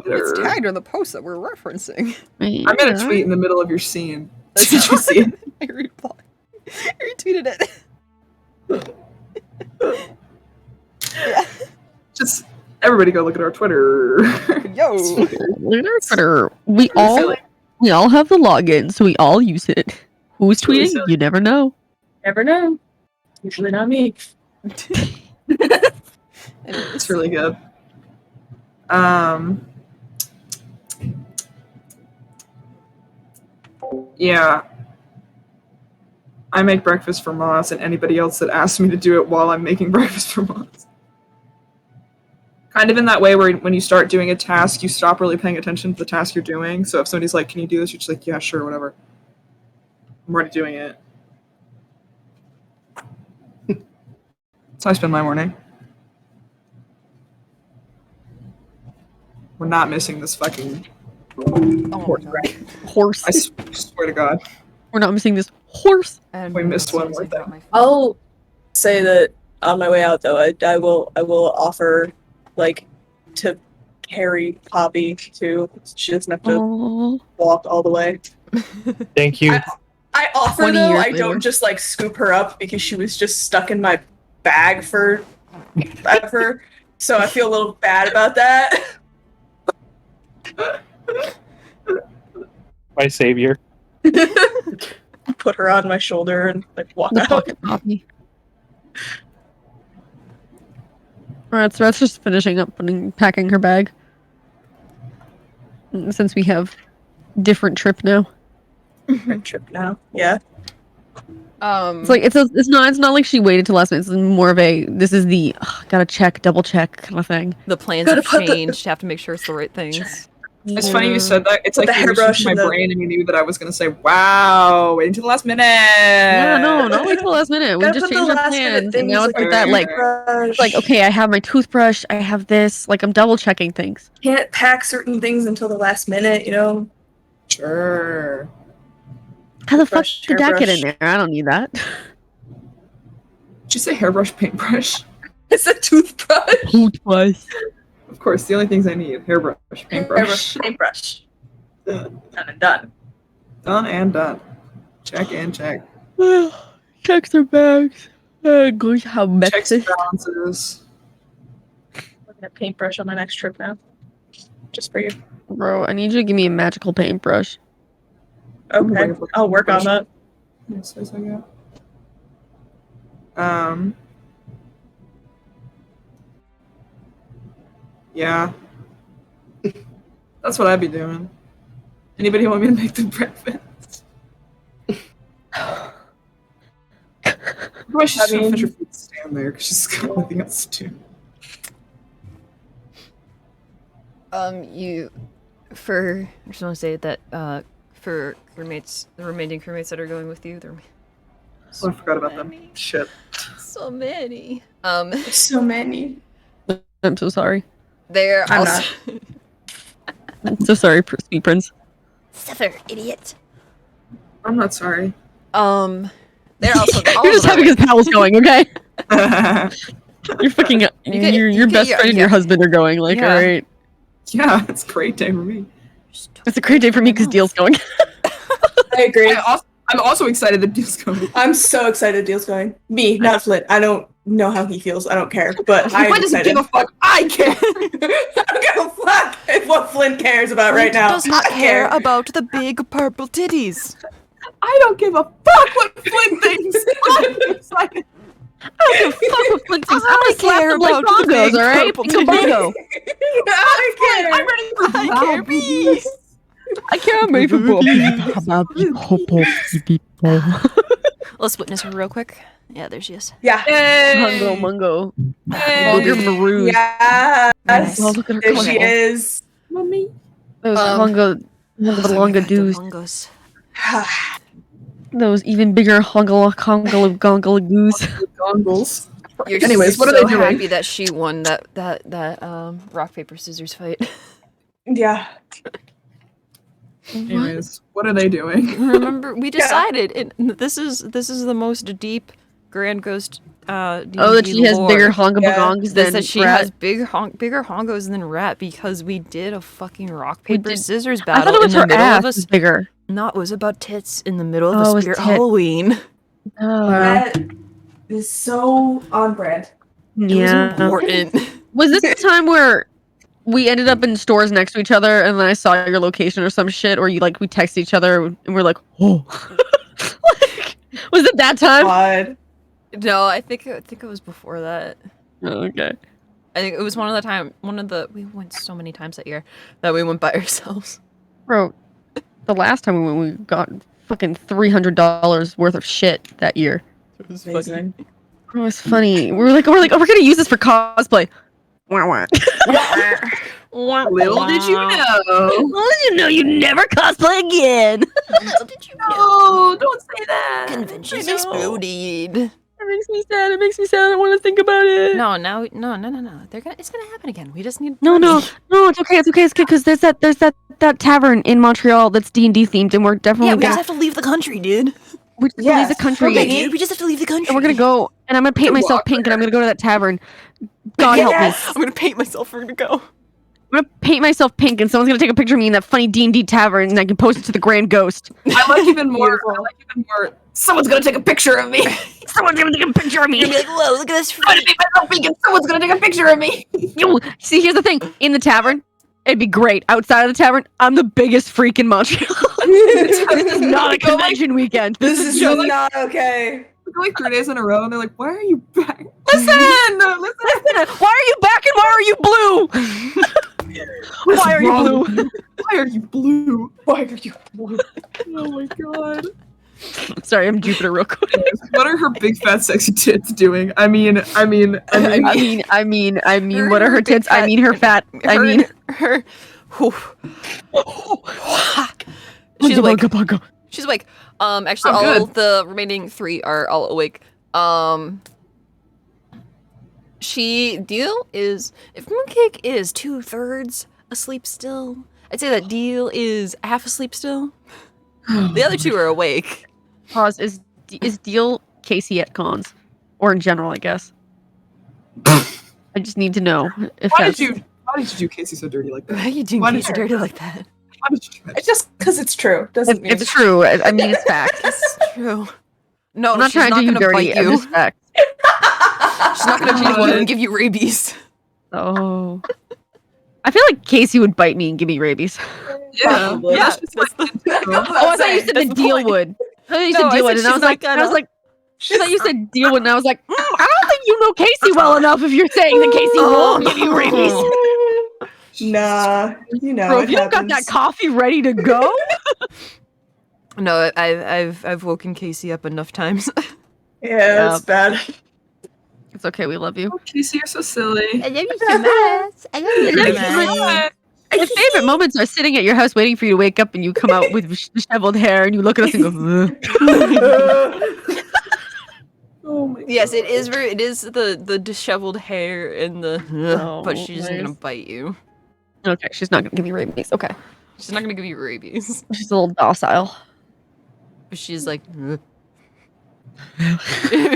Twitter. It's tagged on the post that we're referencing. I'm gonna tweet in the middle of your scene. Did you see it? I retweeted it. Yeah. Just everybody, go look at our Twitter. Yo. Look at our Twitter. We all have the login, so we all use it. Who's It's really tweeting? silly. You never know. Never know. Usually not me. It's really good. Yeah. I make breakfast for Moss and anybody else that asks me to do it while I'm making breakfast for Moss. Kind of in that way where when you start doing a task, you stop really paying attention to the task you're doing. So if somebody's like, can you do this? You're just like, yeah, sure, whatever. I'm already doing it. So I spend my morning. We're not missing this fucking Oh my God. Horse. I swear to God. We're not missing this horse. We missed one more thing. I'll say that on my way out though, I will offer like to carry Poppy too. She doesn't have to Oh. walk all the way. Thank you. I offer 20 though, years I later. don't just like scoop her up because she was just stuck in my bag for ever. So I feel a little bad about that. My savior. Put her on my shoulder and like walk The out. pocket poppy. Alright, so that's just finishing up packing her bag. Since we have different trip now. Trip now. Yeah. It's like it's not like she waited till last minute. It's more of a this is the gotta check, double check kind of thing. The plans Gotta have put the- changed. You have to make sure it's the right things. It's funny you said that. It's With like the you reached hairbrush into my and the- brain and you knew that I was going to say, wow, wait until the last minute. Yeah, no, not wait till the last minute. We Gotta just put the changed our last minute plans, and things now it's like that. Like, brush. it's like okay, I have my toothbrush, I have this. Like I'm double checking things. Can't pack certain things until the last minute, you know? Sure. How the fuck Toothbrush, did that get in hairbrush. there? I don't need that. Did you say hairbrush, paintbrush? It's a toothbrush. Toothbrush. Of course, the only things I need, hairbrush, paintbrush. Hairbrush, paintbrush. Done and done. Done and done. Check and check. Checks their bags. Gosh, how Checks messy. and balances. We're gonna paintbrush on my next trip now. Just for you. Bro, I need you to give me a magical paintbrush. Okay. I'll work on that. Yes, yes, I got. Yeah. That's what I'd be doing. Anybody want me to make the breakfast? Probably should just finish her food stand there because she's got nothing else to do. I just want to say that for crewmates, the remaining crewmates that are going with you. Oh, I forgot about them. Shit. So many. So many. I'm so sorry. They're I'm also I'm so sorry, Sweet Prince. Suffer, idiot. I'm not sorry. They're also You're just having his pals going, okay? Yeah, You're fucking. Your best friend and your husband are going. Like, Yeah. all right. it's a great day for me. It's a great day for me because Deal's going. I agree. I'm also excited that Deal's coming. I'm so excited Deal's going. Me, not Flint. I don't know how he feels. I don't care. But I'm Flint doesn't excited. give a fuck. I care. I don't give a fuck if what Flint cares about right now. Does not I care about the big purple titties. I don't give a fuck what Flint thinks. I'm excited. I don't give a fuck what Flint thinks. I'm gonna slap care them like about the bongos, big alright? purple Bingo bongo. I care. I'm ready for I care, me. I care. I'm ready for people. Let's witness her real quick. Yeah, there she is. Yeah. Mungo, mungo. Yay. Vulgar maroon. Yes. Oh, look at her There she color. is. Mommy. Those hunga longa doos. Bongos. Those even bigger hunga goose. Dongles. You're Anyways, what are so they doing? happy that she won that rock paper scissors fight. Yeah. Anyways, what are they doing? Remember, we decided this is the most deep Grand Ghost. Oh, that she has bigger honga bagongs This than that she Rat. has bigger hongos than Rat because we did a fucking rock We paper did- scissors I battle thought it was in the her middle ass of a was bigger. No, it was about tits in the middle of Oh, it a was spirit tit. Halloween. Oh, That is so on brand. It yeah. was important. Was this the time where we ended up in stores next to each other and then I saw your location or some shit, or we texted each other and we're like, oh. Like, was it that time? God. No, I think it was before that. Oh, okay. I think it was we went so many times that year that we went by ourselves. Bro, the last time we went, we got fucking $300 worth of shit that year. It was Amazing. It was funny. We're like, oh, we're gonna use this for cosplay. Wah, wah. Little did you know. Well, you know, you never cosplay again. Little did you know. Oh, don't say that. Conventions I know. exploded. It makes me sad. It makes me sad. I don't want to think about it. No. It's gonna happen again. We just need No, money. it's okay. It's okay. It's good because there's that tavern in Montreal that's D&D themed, and we're definitely Yeah, we gonna just have to leave the country, dude. we just leave the country, Okay, dude, we just have to leave the country. and we're gonna go. And I'm gonna paint myself pink, and I'm gonna go to that tavern. God help me. I'm gonna paint myself. We're gonna go. I'm gonna paint myself pink, and someone's gonna take a picture of me in that funny D&D tavern, and I can post it to the Grand Ghost. I like even more. Someone's gonna take a picture of me. Someone's gonna take a picture of me. You're gonna be like, whoa, look at this. I'm gonna make myself vegan. Someone's gonna take a picture of me. Yo, see, here's the thing. In the tavern, it'd be great. Outside of the tavern, I'm the biggest freak in Montreal. This is not a convention weekend. This is just not okay. We go like 3 days in a row, and they're like, "Why are you back? Listen. Why are you back and why are you blue? Why are you blue? Why are you blue? Why are you blue? Oh my god. Sorry, I'm Jupiter real quick. What are her big fat sexy tits doing? I mean, what are her tits? I mean her fat. Her. She's awake. She's awake. Actually, Oh, all good. the remaining 3 are all awake. Deal is, if Mooncake is 2/3 asleep still, I'd say that Deal is half asleep still. The other 2 are awake. Pause. Is Deal Casey at cons, or in general, I guess. I just need to know if Why that's. did you do Casey so dirty like Why that? are you doing Why did Casey you- dirty like that? Why did you do that? It's just because it's true. Doesn't mean It's true. I mean, it's fact. It's true. No, I'm not she's trying to do you gonna dirty. bite I'm you. just fact. She's not gonna bite you and give you rabies. Oh. I feel like Casey would bite me and give me rabies. Yeah. Probably. Yeah, That's just that's like, Oh, I thought you said that's the the deal point. would. I thought you No, said I deal said would, and I she's was not like, I thought you said deal would, and I was like, I don't think you know Casey well enough if you're saying that Casey won't give you rabies. Nah, you know. Bro, it if you got that happens. coffee ready to go, No, I've woken Casey up enough times. Yeah, it's bad. it's okay. We love you. oh, Casey, you're so silly. I love you so much. I love you so much. My favorite moments are sitting at your house waiting for you to wake up and you come out with disheveled hair and you look at us and go, "Ugh." Oh my Yes, God. it is very. It is the disheveled hair and the. But she's just gonna nice. bite you. Okay, she's not gonna give you rabies. Okay. She's not gonna give you rabies. She's a little docile. But she's like.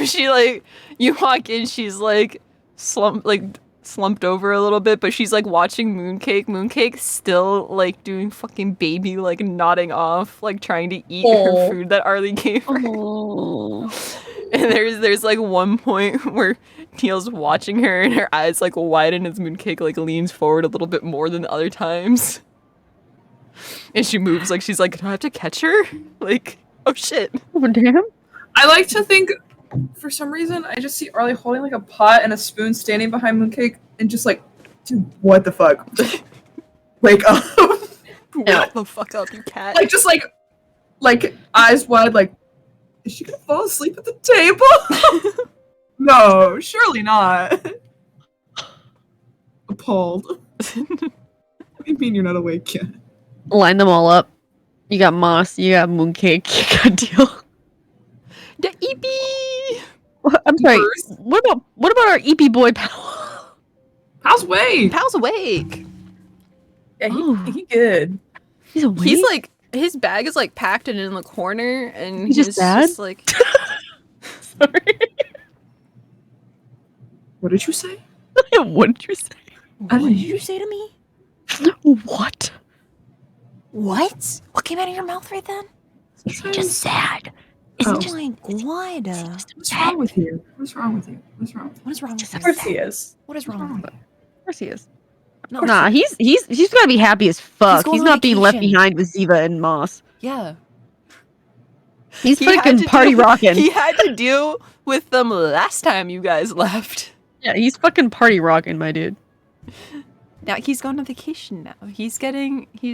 She like you walk in, she's like slumped over a little bit, but she's like watching Mooncake. Mooncake's still like doing fucking baby like nodding off, like trying to eat her food that Arly gave her. Oh. And there's like one point where Neil's watching her and her eyes like widen as Mooncake like leans forward a little bit more than the other times. And she moves like she's like, do I have to catch her? Like, oh shit. Oh, damn. I like to think, for some reason, I just see Arly holding like a pot and a spoon standing behind Mooncake and just like, dude, what the fuck? Wake up. Wake the fuck up, you cat. Like, just like eyes wide, like, is she gonna fall asleep at the table? No, surely not. Appalled. What do you mean you're not awake yet? Line them all up. You got Moss, you got Mooncake, you got Deal. The EP! I'm sorry. First. What about our EP boy pal? How's Wade? Pal's awake. Yeah, Oh. he good. He's awake. He's like, his bag is like packed and in the corner, and He's he's just sad? just like, sorry. What did you say? What did you say? What did you say to me? What? What? What came out of your mouth right then? Just sad. Oh. Oh my god. What's wrong with you? What's wrong with you? What's wrong? What is wrong with Of course you? he is. What is wrong with you? Of course he is. No, Nah, he's gotta be happy as fuck. going He's on not being left vacation. behind with Ziva and Moss. yeah. He's He had fucking to party deal- rocking. He had to deal with them last time you guys left. Yeah, he's fucking party rocking, my dude. Now he's gone on vacation now. He's getting You're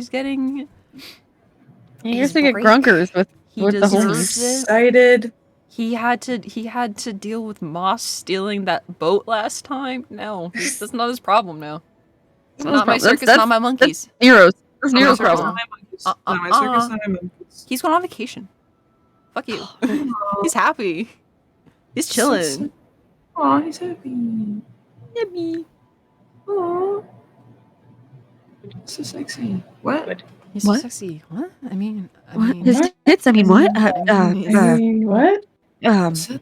His gonna get break. grunkers with he the deserves homies. it. Excited. He had to deal with Moss stealing that boat last time. No, that's not his problem now. Not Not my his problem. circus, not my monkeys. Nero's. That's Not my Nero's circus, problem. not my monkeys. Uh, Not my uh, circus, uh. not my monkeys. He's going on vacation. Fuck you. He's happy. He's chilling. Aw, he's happy. Yippee. Aw. So sexy. What? He's so What? sexy. What? I mean, What? His tits? I mean, what? What? He's Uh, sitting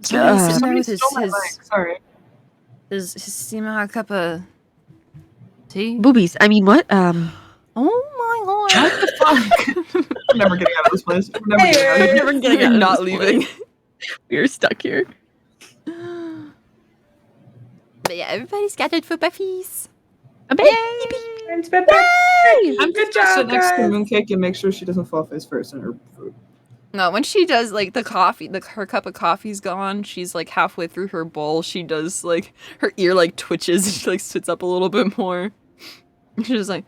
there with Somebody stole my his mic, sorry. steaming hot cup of tea. boobies. I mean, what? Oh my god. What the fuck? I'm never getting out of this place. I'm never getting out of Hey, here. Never getting You're out of not this leaving. place. We're stuck here. But yeah, everybody's gathered for Buffy's. A baby. Friends, bye-bye. I'm Good just gonna sit job, next to guys. Mooncake and make sure she doesn't fall face first in her food. No, when she does like the coffee, her cup of coffee's gone. She's like halfway through her bowl. She does like her ear like twitches and she like sits up a little bit more. She's just like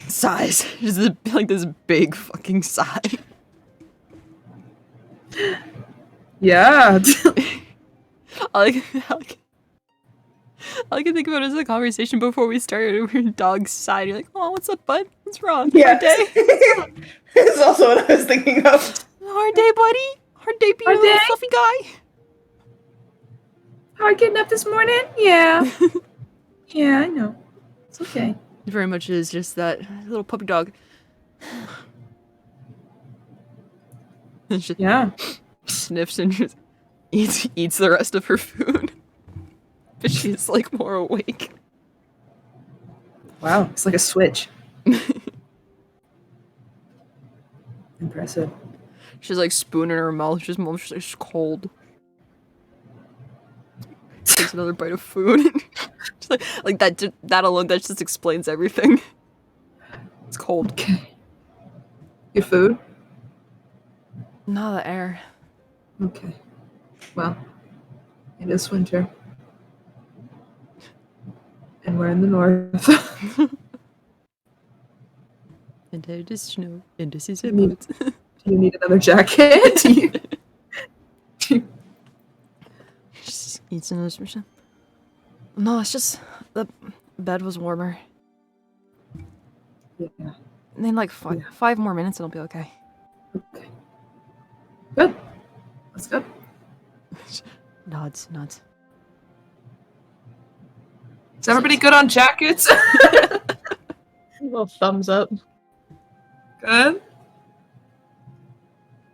sighs. Just like this big fucking sigh. Yeah. All I can think about is the conversation before we started over your dog's side. You're like, oh, what's up, bud? What's wrong? Yeah. Hard day? This is also what I was thinking of. Hard day, buddy? Hard day being Hard a little day? fluffy guy? Hard getting up this morning? Yeah. Yeah, I know. It's okay. It very much is just that little puppy dog. And she Yeah. sniffs and just eats the rest of her food. But she's like more awake. Wow. It's like a switch. Impressive. She's like spoon in her mouth. She's just cold. Takes another bite of food. Just like that alone, that just explains everything. It's cold. Okay. Your food? No, the air. Okay. Well, it is winter. And we're in the north. And there is snow. And this is a Me. boat. Do you need another jacket? Do you- Just eats another special. No, it's just the bed was warmer. Yeah. And then like Yeah. 5 more minutes, it'll be okay. Okay. Good. That's good. Nods. Is everybody good on jackets? Little thumbs up. Good.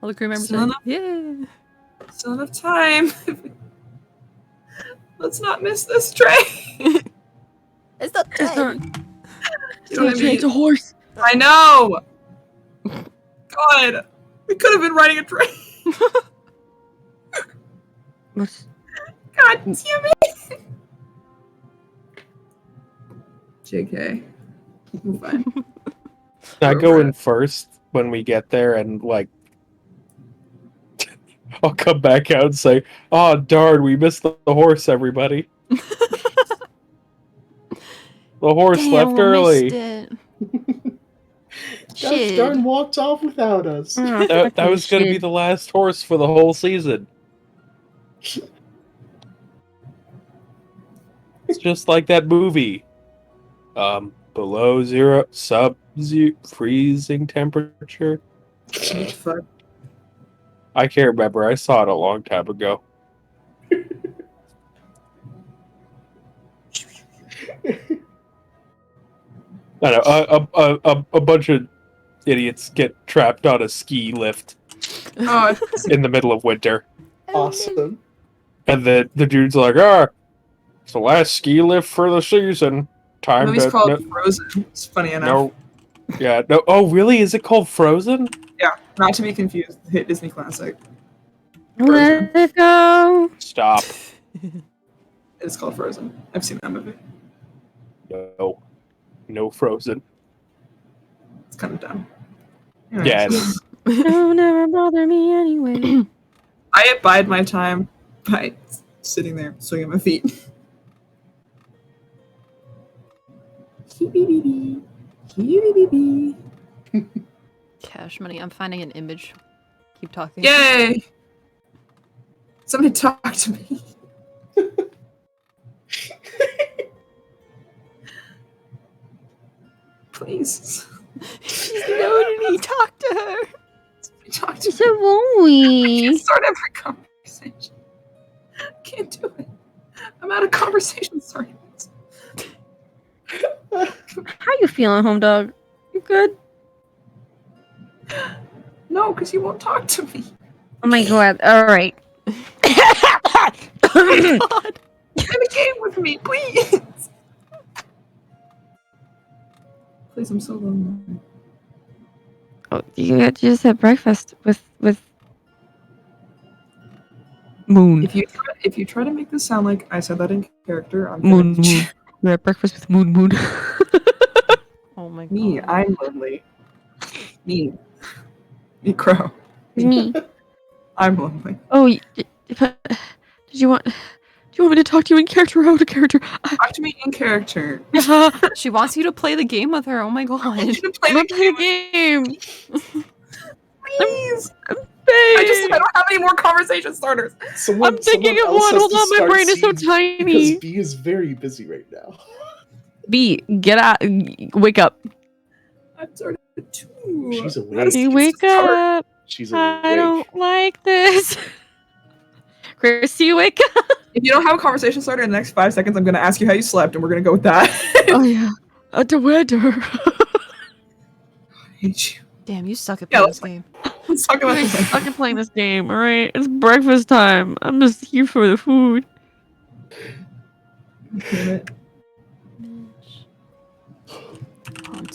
All the crew members Still say, enough? yeah. Still enough time. Let's not miss this train. It's not It's not. You know what I mean? It's a horse. I know. God, we could have been riding a train. What's- God damn it. JK. We're fine. I go in first when we get there, and like, I'll come back out and say, "Oh darn, we missed the horse, everybody. The horse Damn, left we early." missed it. Gosh Shit. darn walked off without us. Oh, That fucking was going to be shit. the last horse for the whole season. It's just like that movie. Below zero, sub-zero, freezing temperature. Fuck. I can't remember. I saw it a long time ago. I know, a bunch of idiots get trapped on a ski lift Oh, in the middle of winter. Awesome. And the dude's like, "Ah, it's the last ski lift for the season. the Time movie's to called Frozen. It's funny enough. no, yeah, no. Oh, really? Is it called Frozen? Yeah, not to be confused. with the hit Disney classic. Let it go. Stop. It's called Frozen. I've seen that movie. No Frozen. It's kind of dumb. Yeah, it is. Don't ever bother me anyway. I abide my time by sitting there swinging my feet. Cash money. I'm finding an image. Keep talking. Yay! Somebody talk to me. Please. She's loading me. Talk to her. Somebody talk to me. So won't I we? can't start every conversation. I can't do it. I'm out of conversation starting. How you feeling, home dog? You good? No, because you won't talk to me. Oh my god. All right. Play the game with me, please. Please, I'm so lonely. Oh, you just had breakfast with Moon. If you try to make this sound like I said that in character, I'm Moon. gonna Moon. You had breakfast with Moon. Oh my god. me. I'm lonely. Me Crow. Me. I'm lonely. Oh, but did you want me to talk to you in character or out of character? Talk to me in character. She wants you to play the game with her. Oh my I god. want you to play I'm the gonna play game. the game. Please. I just said I don't have any more conversation starters. Someone, I'm thinking someone of else one. has Hold to on, my start brain is so scenes tiny. Because B is very busy right now. B, get out. Wake up. I'm starting to. She's How does awake. You this wake start? up. She's awake. I don't like this. Chris, you wake up. If you don't have a conversation starter in the next 5 seconds, I'm going to ask you how you slept, and we're going to go with that. Oh yeah. At the weather. I hate you. Damn, you suck at Yeah, playing let's this game. Let's talk about I'm this. fucking playing this game, alright? It's breakfast time. I'm just here for the food.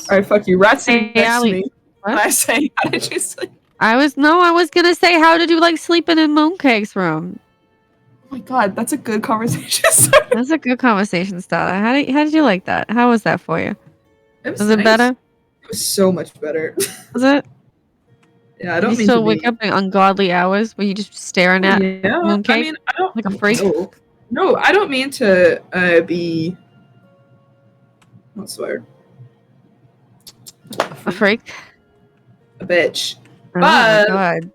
Alright, fuck you. Rat's sitting Hey, next to Arly. me. What? And I say, how did you sleep? I was gonna say, how did you like sleeping in Mooncake's room? Oh my god, that's a good conversation starter. That's a good conversation starter. How did you like that? How was that for you? Was it nice. better? It was so much better. Was it? Yeah, I Did don't you mean still to wake be... up in ungodly hours where you just staring at Yeah, mooncake I mean, I don't... like a freak? No, I don't mean to be... What's the word? A freak? A bitch. Oh my But- god.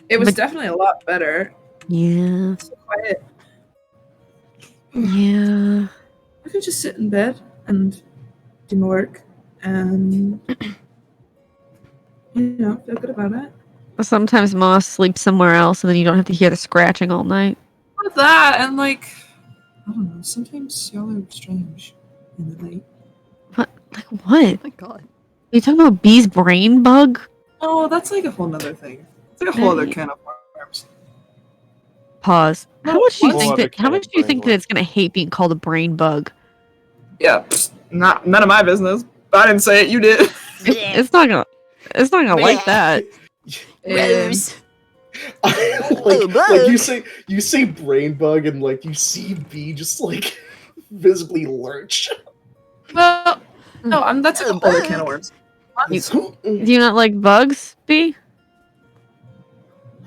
It was But- definitely a lot better. Yeah. So quiet. Yeah. I could just sit in bed and do my work. and feel good about it. Sometimes Moth sleeps somewhere else, and then you don't have to hear the scratching all night. With that, and like, I don't know. Sometimes y'all are strange in the night. What? Like what? Oh my god. Are you talking about Bee's brain bug? Oh, that's like a whole nother thing. It's like a whole other can of worms. Pause. How much do you Whole think other that? How can of much do you brain think that worms. it's gonna hate being called a brain bug? Yeah, none of my business. I didn't say it. You did. It's not gonna. It's not gonna like that. Rose. like you say brain bug and like you see B just like visibly lurch. Well, no, that's like a whole other can of worms. Do you not like bugs, B?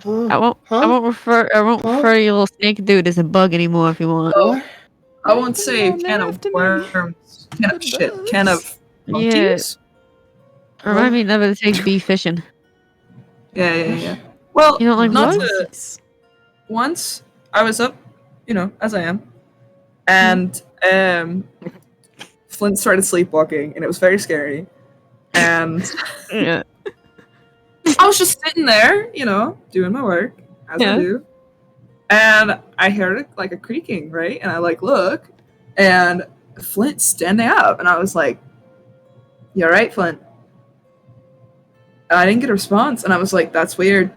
I won't. I won't refer. I won't refer your little snake dude as a bug anymore if you want. What? I won't say Don't can of after me. worms. Can of shit. Can of Yeah. monkeys. Remind me never to take B fishing. Yeah. Well, You don't like not bugs? to. Once I was up, as I am, and Flint started sleepwalking, and it was very scary. And Yeah. I was just sitting there, doing my work as Yeah. I do, and I heard like a creaking, right? And I look, and Flint's standing up, and I was like, "You all right, Flint?" And I didn't get a response, and I was like, "That's weird."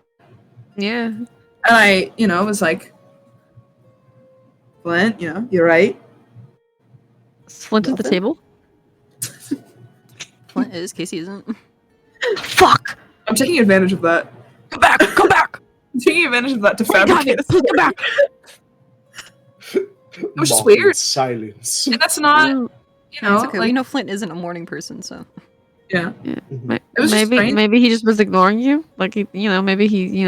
Yeah. And I, was like, "Flint, you're right." Is Flint at the Nothing? table? Flint is, Casey isn't. Fuck! I'm taking advantage of that. Come back! Come back! I'm taking advantage of that to Wait, fabricate a Come back! was just Mocking weird. silence. And that's not, It's okay. We know Flint isn't a morning person, so. yeah. Mhm. It was just strange. Maybe he just was ignoring you. Like maybe he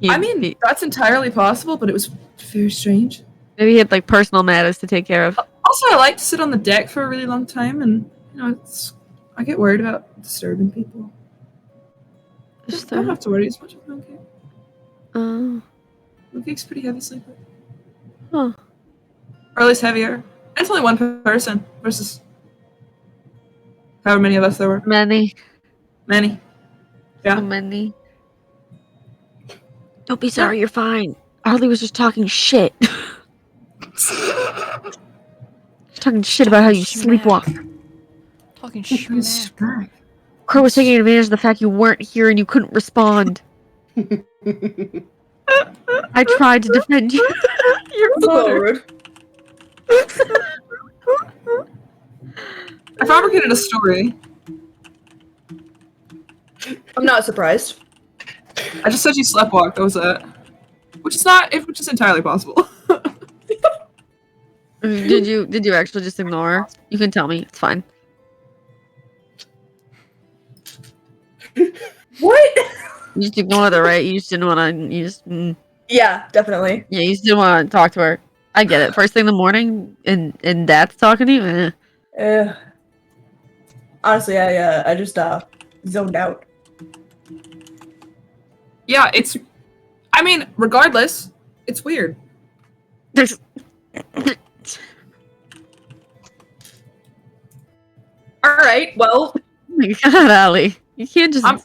I mean, that's entirely possible, but it was very strange. maybe he had like personal matters to take care of. Also, I like to sit on the deck for a really long time, and I get worried about disturbing people. Just, I don't have to worry as much about Mooncake. uh, Mooncake's a pretty heavy sleeper. huh. Or at least heavier. And it's only one person versus however many of us there were. Many. Many. Yeah. So many. Don't be sorry, you're fine. Arly was just talking shit. Talking shit about how you sleepwalk. Talking Pretty shit. smack. Crow was taking advantage of the fact you weren't here and you couldn't respond. I tried to defend you. You're Forward. I fabricated a story. I'm not surprised. I just said you sleptwalked. That was it. Which is entirely possible. Did you actually just ignore her? You can tell me. It's fine. What? You just ignored her, right? You just didn't want to. Yeah, definitely. Yeah, you just didn't want to talk to her. I get it. First thing in the morning, and Dad's talking to you. Honestly, I just zoned out. Yeah, I mean, regardless, it's weird. There's. All right. Well, Oh my God, Allie. You can't just I'm-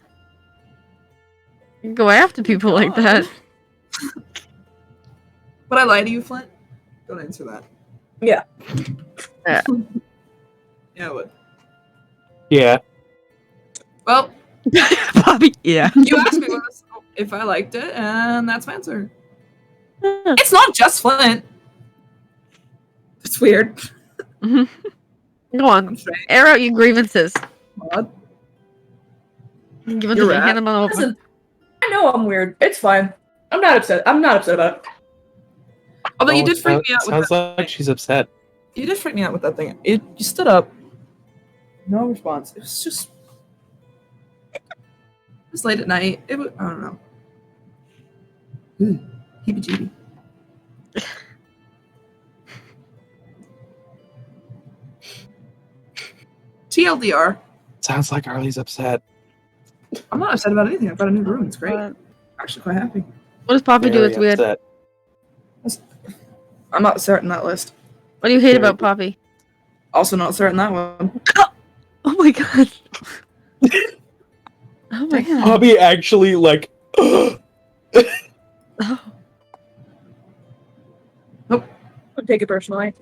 go after people like that. Would I lie to you, Flint? Don't answer that. Yeah. Yeah. Yeah, I would. Yeah. Well, Bobby, yeah. you asked me if I liked it, and that's my answer. It's not just Flint. It's weird. Go on. I'm straight. Air out your grievances. Mod. Give it You're to me. right. Hand them over. listen, I know I'm weird. It's fine. I'm not upset. I'm not upset about it. Although you Oh, did freak me out with Sounds that. like she's upset. You did freak me out with that thing. You stood up. No response. It was just. It was late at night. It was. I don't know. Heebie-jeebie. TLDR. Sounds like Arly's upset. I'm not upset about anything. I've got a new room. It's great. I'm actually quite happy. What does Poppy do? Very It's weird. upset. I'm not starting that list. What do you hate Very about good. Poppy? Also not starting that one. Oh my god. Oh my god. Poppy actually like. Oh. Don't take it personally.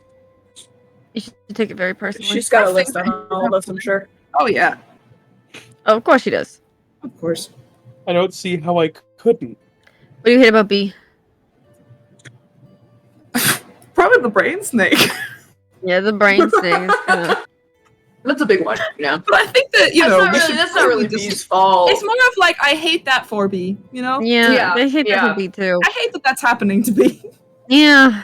You should take it very personally. She's got a list on all of us, I'm sure. Oh yeah, Oh, of course she does. of course. I don't see how I couldn't. What do you hate about B? Probably the brain snake. Yeah, the brain thing. That's a big one. Yeah. But I think that That's not really B's fault. It's more of like I hate that for B. You know. Yeah, I hate that yeah. for B too. I hate that that's happening to B. Yeah.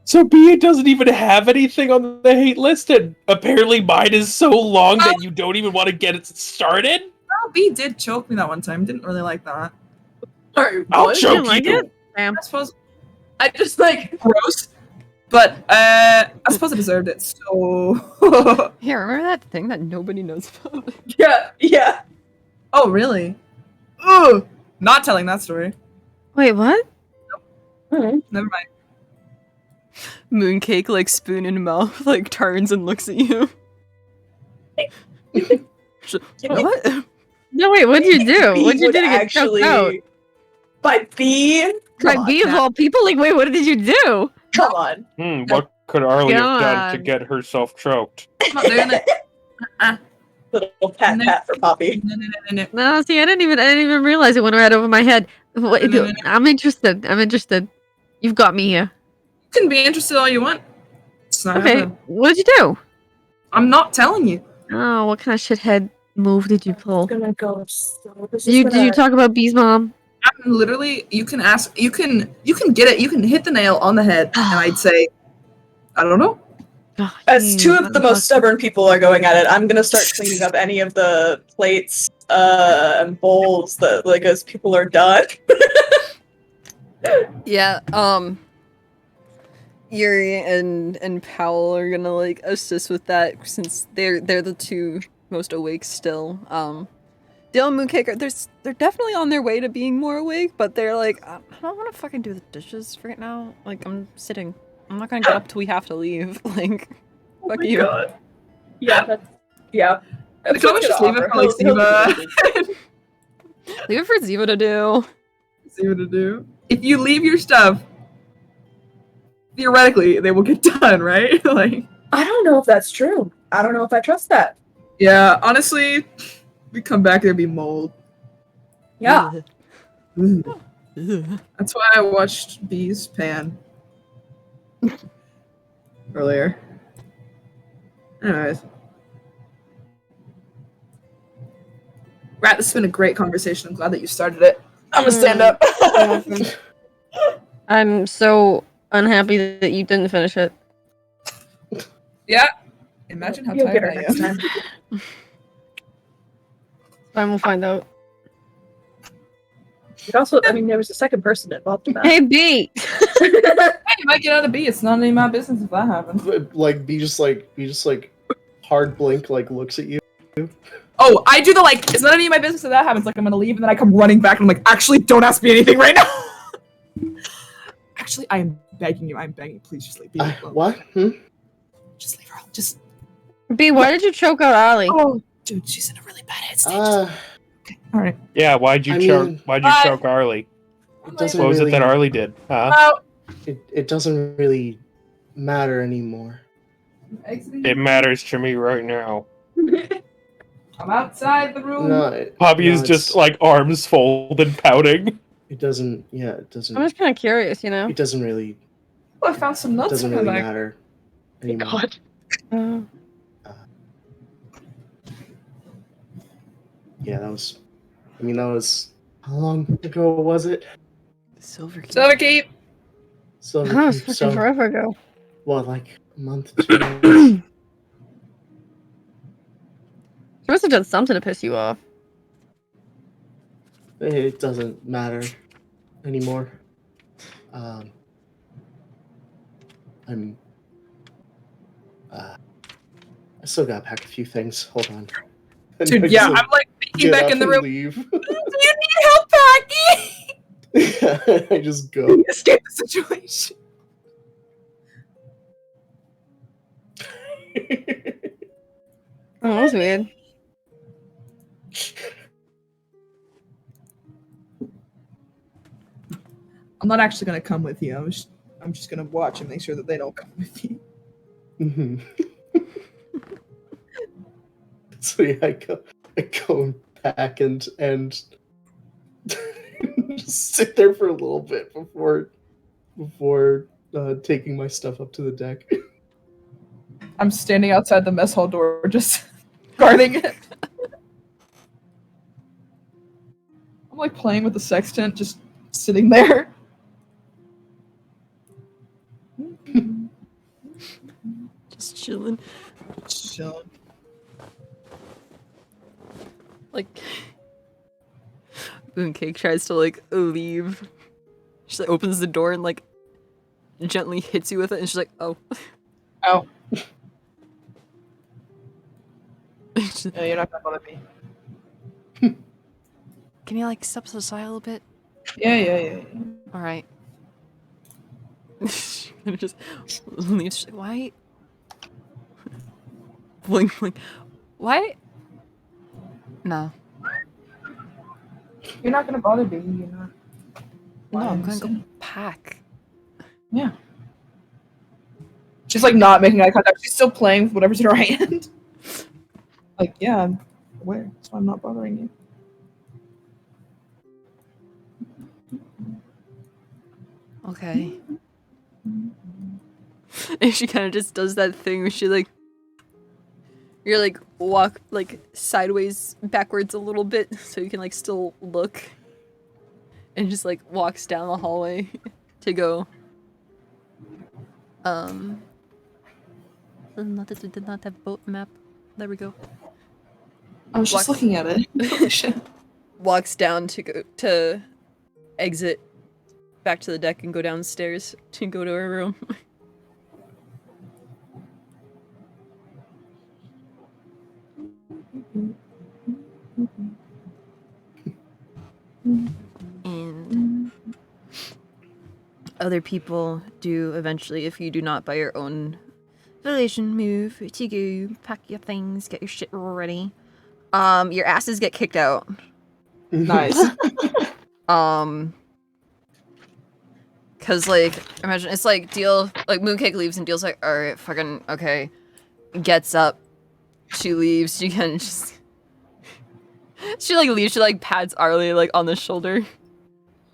So B doesn't even have anything on the hate list, and apparently mine is so long that you don't even want to get it started. Well, B did choke me that one time. Didn't really like that. Sorry, I'll what? choke like you. it? Damn. I suppose I just like gross, but I suppose I deserved it. So Here, remember that thing that nobody knows about? yeah. oh really? Ugh. Not telling that story. Wait, what? Never mind. Mooncake, like spoon in mouth, like turns and looks at you. What? No, wait, what'd you do? B What'd you would do to get choked out? By B? Like Come B of on. all people? Like, wait, what did you do? Come on. What could Arly have done to God. get herself choked? I'm not doing it. Little pat for Poppy. No. No, see, I didn't even realize it went right over my head. Wait, No. I'm interested. You've got me here. You can be interested all you want. It's not Okay, happening. what'd you do? I'm not telling you. Oh, what kind of shithead move did you pull? Gonna go so this Did you talk about B's mom? I'm literally. You can ask. You can get it. You can hit the nail on the head, and I'd say, I don't know. Oh, As two jeez, of the most stubborn people are going at it, I'm gonna start cleaning up any of the plates and bowls that, like, as people are done. Yeah, Yuri and Powell are gonna like assist with that since they're the two most awake still. Dale and Mooncake they're definitely on their way to being more awake, but they're like, I don't want to fucking do the dishes right now. Like I'm sitting. I'm not gonna get up till we have to leave. Like, fuck you. God. Yeah. I could always just leave it for like Ziva. Leave it for Ziva to do. See what to do. If you leave your stuff, theoretically they will get done, right? Like, I don't know if that's true. I don't know if I trust that. yeah. Honestly, we come back there'd be mold. Yeah. That's why I watched Bee's Pan earlier. Anyways. Rat, this has been a great conversation. I'm glad that you started it. I'm gonna stand up. I'm so unhappy that you didn't finish it. Yeah. Imagine how You'll get her tired I next am. time. Fine, we'll find out. It also, I mean, there was a second person involved in that. Hey, B! Hey, you might get out of B. It's not any of my business if that happens. Like be just like hard blink, like looks at you. Oh, I do the like, it's not any of my business if that happens. Like, I'm gonna leave and then I come running back and I'm like, actually, don't ask me anything right now. Actually, I am begging you. I'm begging you. Please just leave. Be alone. What? Just leave her. Just. B, why did you choke out Arly? Oh, dude, she's in a really bad head state. Okay, all right. Yeah, why'd you I choke? mean- Why'd you choke Arly? It doesn't What was really, it that Arly did? Huh? Out. It doesn't really matter anymore. It matters to me right now. I'm outside the room. No, Poppy is it's- just like arms folded, pouting. It doesn't. Yeah, it I'm doesn't. just kind of curious, you know? It doesn't really. Oh, I found some nuts Doesn't in my really bag. matter anymore. God. Yeah, that was. I mean, that was. How long ago was it? Silver key. Silver Keep. Silver That was Keep, fucking so forever ago. what, like a month? 2 months? She must have done something to piss you off. It doesn't matter anymore. I'm. I still gotta pack a few things. Hold on. And Dude, I yeah, just, I'm like peeking get back up in the and room. Leave. Do you need help packing? I just go. Escape the situation. Oh, that's weird. I'm not actually gonna come with you. I'm just gonna watch and make sure that they don't come with you. Mm-hmm. So yeah, I go and pack and just sit there for a little bit before taking my stuff up to the deck. I'm standing outside the mess hall door, just guarding it. I'm like playing with the sextant, just sitting there. Just chilling. Chilling. Like, Mooncake tries to like leave. She like opens the door and like gently hits you with it, and she's like, "Oh, Oh. No, you're not gonna bother me. can you like step to the side a little bit?" Yeah. All right. And just leaves. She's like, "Why?" Blink. Why? No. You're not gonna bother me. You're not. No, I'm gonna Listen. go pack. Yeah. She's like not making eye contact. She's still playing with whatever's in her hand. Like, yeah, I'm aware. That's why I'm not bothering you. Okay. And she kind of just does that thing where she like, you're like walk like sideways backwards a little bit so you can like still look, and just like walks down the hallway to go. Did not have boat map. There we go. I was just looking at it. Walks down to go to exit back to the deck and go downstairs to go to her room. And other people do eventually, if you do not by your own volition, move to go pack your things, get your shit ready. Your asses get kicked out. Nice. Cause like, imagine it's like Deal, like Mooncake leaves and Deal's like, all right, fucking okay. Gets up, she leaves. She can just, she like leaves. She like pats Arly like on the shoulder,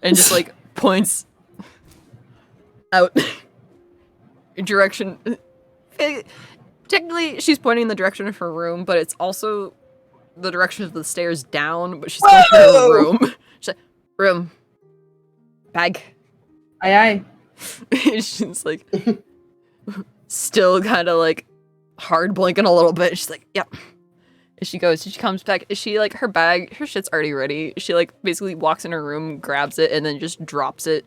and just like points out direction. Technically, she's pointing in the direction of her room, but it's also the direction of the stairs down. But she's going to her room. She's like, room, bag. Aye. She's like, still kind of like hard blinking a little bit. She's like, yep. And she goes, she comes back. Is she like, her bag, her shit's already ready. She like basically walks in her room, grabs it, and then just drops it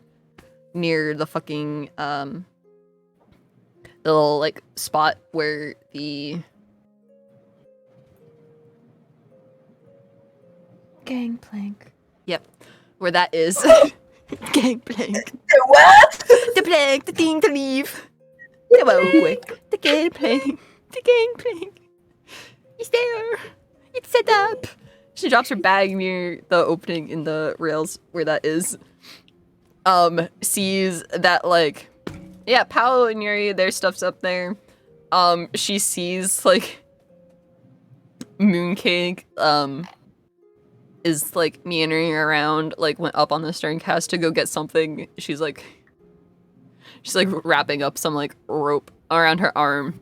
near the fucking, the little like spot where the gangplank. Yep. Where that is. Gangplank. What? The plank, the thing to leave. Come on, quick. The gangplank. The gangplank. It's there. It's set up. She drops her bag near the opening in the rails where that is. Sees that like, yeah, Paolo and Yuri, their stuff's up there. She sees like Mooncake, is like meandering around, like went up on the stern cast to go get something. She's like wrapping up some like rope around her arm,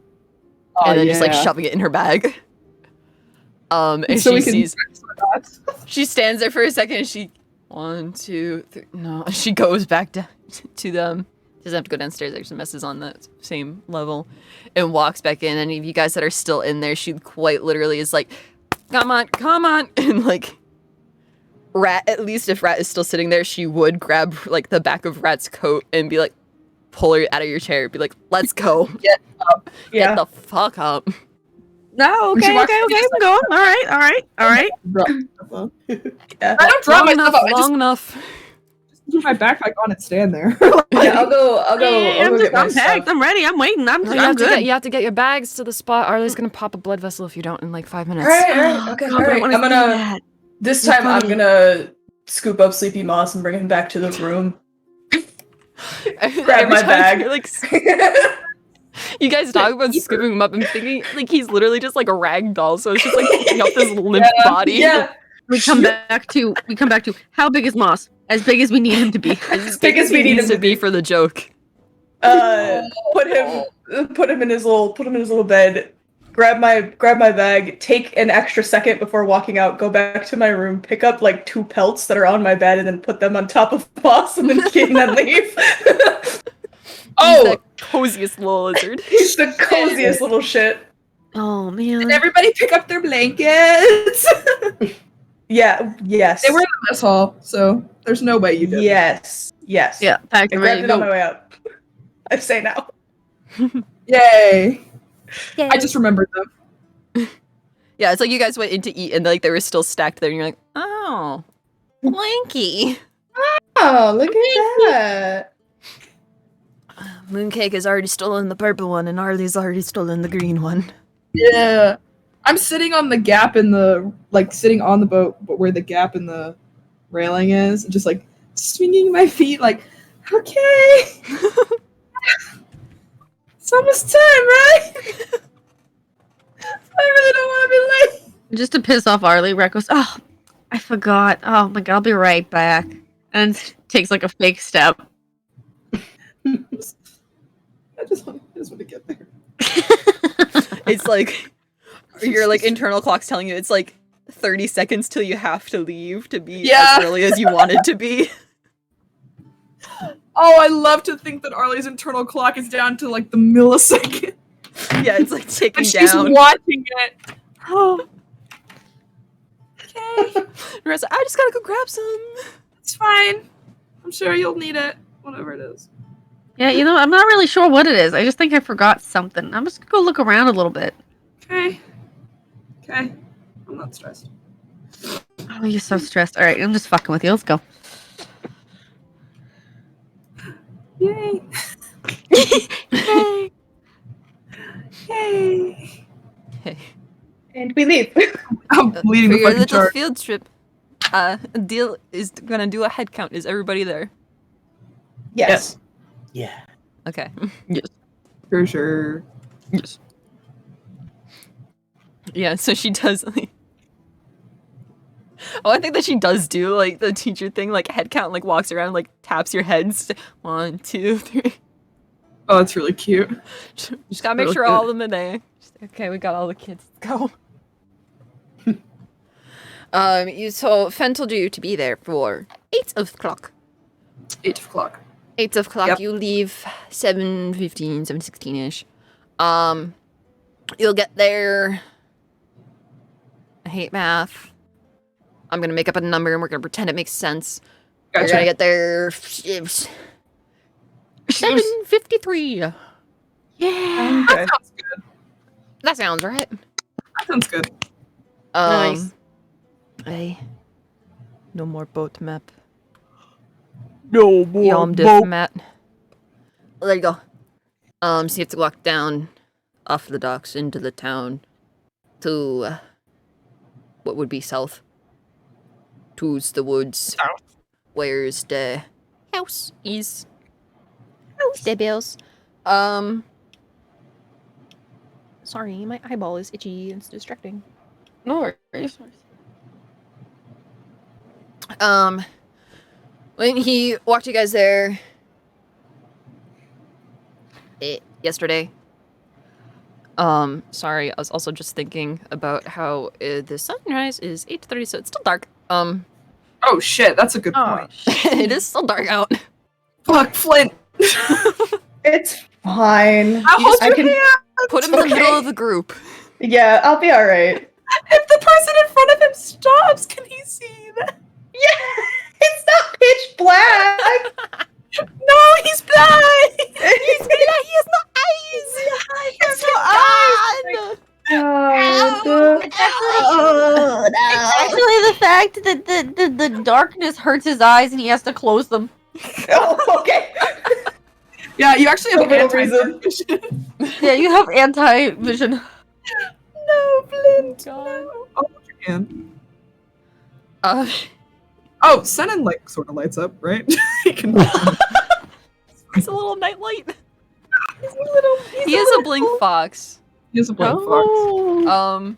and then just like shoving it in her bag. And So she sees, she stands there for a second, and she 1, 2, 3. No, she goes back down to them. She doesn't have to go downstairs. Actually, messes on the same level, and walks back in. Any of you guys that are still in there, she quite literally is like, come on, and like. Rat, at least if Rat is still sitting there, she would grab like the back of Rat's coat and be like, pull her out of your chair, be like, let's go. Get up. Yeah. Get the fuck up. No, okay, I'm going. All right. Drop stuff up. Yeah. I don't drop Long myself enough, up. I long enough. put my backpack on and stand there. Yeah, I'll go. I'm Get my packed. stuff. I'm ready. I'm waiting. I'm You good. have to get your bags to the spot. Arly's gonna pop a blood vessel if you don't in like 5 minutes. All right. Okay. God, All but I right. wanna I'm see gonna. that. This It's time, I'm funny. gonna scoop up Sleepy Moss and bring him back to the room. Every Grab my time bag. you're, like, you guys talk about scooping him up and thinking like he's literally just like a rag doll, so it's just like picking up this limp body. Yeah. We come back to how big is Moss? As big as we need him to be. As big as we need needs him to be for the joke. Put him in his little bed. Grab my bag. Take an extra second before walking out. Go back to my room. Pick up like 2 pelts that are on my bed, and then put them on top of Moss, and then leave. He's the coziest little lizard. He's the coziest little shit. Oh man. Did everybody pick up their blankets? Yeah. Yes. They were in the mess hall, so there's no way you did. Yes. Yeah, packed I and ready grabbed to it on go. my way out. I say now. Yay. I just remembered them. Yeah, it's like you guys went in to eat and like they were still stacked there, and you're like, oh, blanky. Oh, look at that. Mooncake has already stolen the purple one, and Arly's already stolen the green one. Yeah. I'm sitting on the gap in the sitting on the boat, but where the gap in the railing is, and just like swinging my feet, like, okay. It's almost time, right? I really don't want to be late. Just to piss off Arly, Rhett goes, "Oh, I forgot. Oh my god, I'll be right back." And takes like a fake step. I just want to get there. It's like your like internal clock's telling you it's like 30 seconds till you have to leave to be as early as you wanted to be. Oh, I love to think that Arly's internal clock is down to like the millisecond. Yeah, it's like ticking And she's down. watching it. Oh. Okay. The rest, I just gotta go grab some. It's fine. I'm sure you'll need it. Whatever it is. Yeah, you know, I'm not really sure what it is. I just think I forgot something. I'm just gonna go look around a little bit. Okay. Okay. I'm not stressed. Oh, you're so stressed. All right, I'm just fucking with you. Let's go. Yay. Yay. Yay. Hey. And we leave. I'm leading For the your fucking little chart. field trip, Deal is gonna do a head count. Is everybody there? Yes. Yeah. Okay. For sure. Yes. Yeah, so she does like oh, I think that she does do like the teacher thing, like head count, like walks around, like taps your heads. 1, 2, 3. Oh, that's really cute. Just gotta make Really sure good. all of them are there. Okay, we got all the kids. Let's go. So Fen told you to be there for 8 o'clock. 8 o'clock. 8 o'clock. Yep. You leave 7:15, 7:16ish. You'll get there. I hate math. I'm gonna make up a number and we're gonna pretend it makes sense. You're gonna Gotcha. get there 7:53. Yeah. Okay. Sounds good. That sounds right. That sounds good. Nice. Hey. No more boat map. No more Yom diff boat. mat. There you go. So you have to walk down off the docks into the town to what would be south. To's the woods. South. Where's the house is. The bills. Sorry, my eyeball is itchy and it's distracting. No worries. When he walked you guys there yesterday. Sorry, I was also just thinking about how the sunrise is 8:30, so it's still dark. Oh shit, that's a good point. It is still dark out. Fuck, Flint. It's fine. I'll You hold just your can- hand. Put him in the Okay. middle of the group. Yeah, I'll be alright. If the person in front of him stops, can he see that? Yeah, it's not pitch black. No, he's blind. He has no eyes. He has no eyes. It's actually the fact that the darkness hurts his eyes and he has to close them. Oh, okay. Yeah, you actually have No real anti-vision. Yeah, you have anti-vision. No, Flint. God. No. Oh, you can. Uh, Oh, Senin like sort of lights up, right? He can. it's a little nightlight. He's He is a blink fox. He is a blink fox. Oh. Um,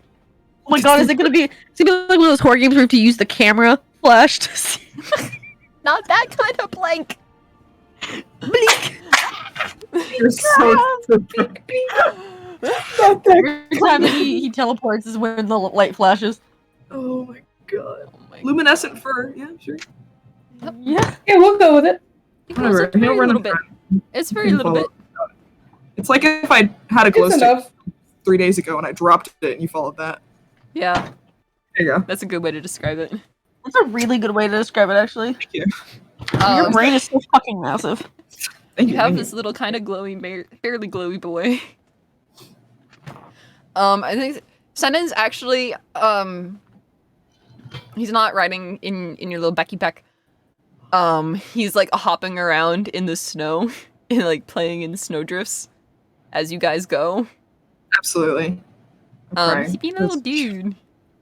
Oh my god, is it gonna be? It's gonna be like one of those horror games where you have to use the camera flash to see. not that kind of blank. Blink. You're so not that. Every time he teleports is when the light flashes. Oh my god. Oh my Luminescent fur. Yeah, sure. Yeah. Yeah, we'll go with it. It Whatever. goes a very He'll run little in bit. front. It's very little bit. It's like if I had a glow It's stick enough. 3 days ago and I dropped it and you followed that. Yeah, There you go. that's a good way to describe it. That's a really good way to describe it, actually. Thank you. Your brain is so fucking massive. Thank You you. have thank this little kind of glowy, fairly glowy boy. I think Senin's actually he's not riding in your little Becky Peck. He's like hopping around in the snow and like playing in snowdrifts as you guys go. Absolutely. I'm crying. He's being a little dude,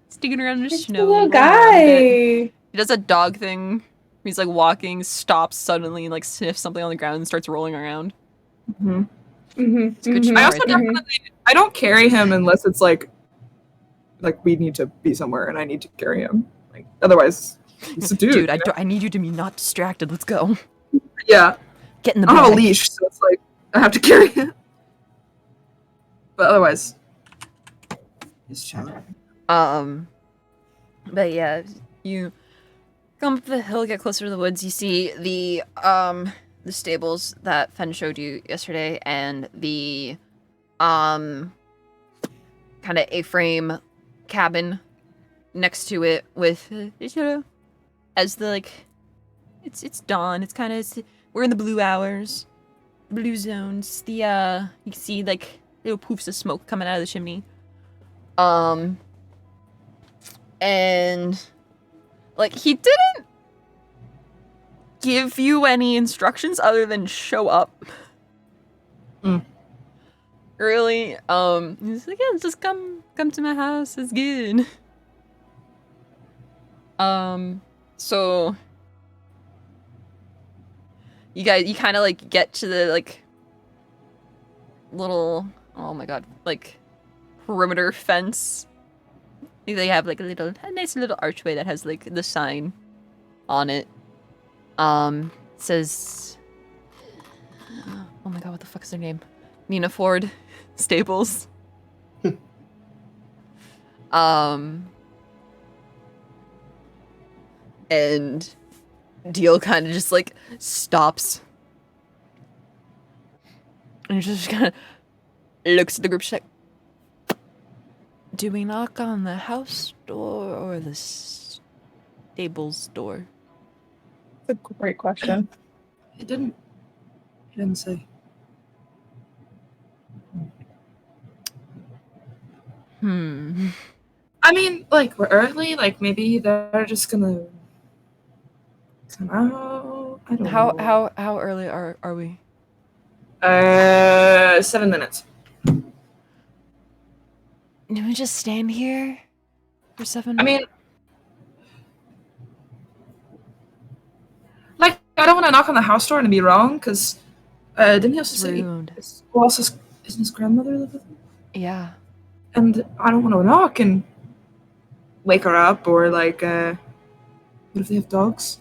sticking around in the It's snow. a little rolling around a bit. guy. He does a dog thing. He's like walking, stops suddenly, and like sniffs something on the ground and starts rolling around. Mhm. It's good Mhm. I Right also there. definitely I don't carry him unless it's like we need to be somewhere and I need to carry him. Like otherwise, he's a dude. Dude, you know? I need you to be not distracted. Let's go. Yeah. Get in the I don't have a bag. leash, so it's like I have to carry him. But otherwise, he's chilling. But yeah, you come up the hill, get closer to the woods. You see the stables that Fen showed you yesterday, and the kind of A-frame cabin next to it with as the like it's dawn. It's kind of we're in the blue hours, blue zones. The you can see like little poofs of smoke coming out of the chimney. And like he didn't give you any instructions other than show up. Really? He's like, yeah, just come to my house. It's good. So you kind of like get to the like little, oh my god, like perimeter fence. They have like a nice little archway that has like the sign on it. Says, oh my god, what the fuck is their name? Nina Ford Stables. And Deal kind of just like stops and just kind of looks at the group. She's like, do we knock on the house door or the stables door? That's a great question. He didn't say. I mean, like we're early. Like maybe they're just gonna come out. I don't know. How early are we? 7 minutes. Can we just stand here for 7 I minutes? mean, like I don't want to knock on the house door and be wrong, because didn't he also say Rude. who else isn't his grandmother live with him? Yeah. And I don't want to knock and wake her up, or like, what if they have dogs?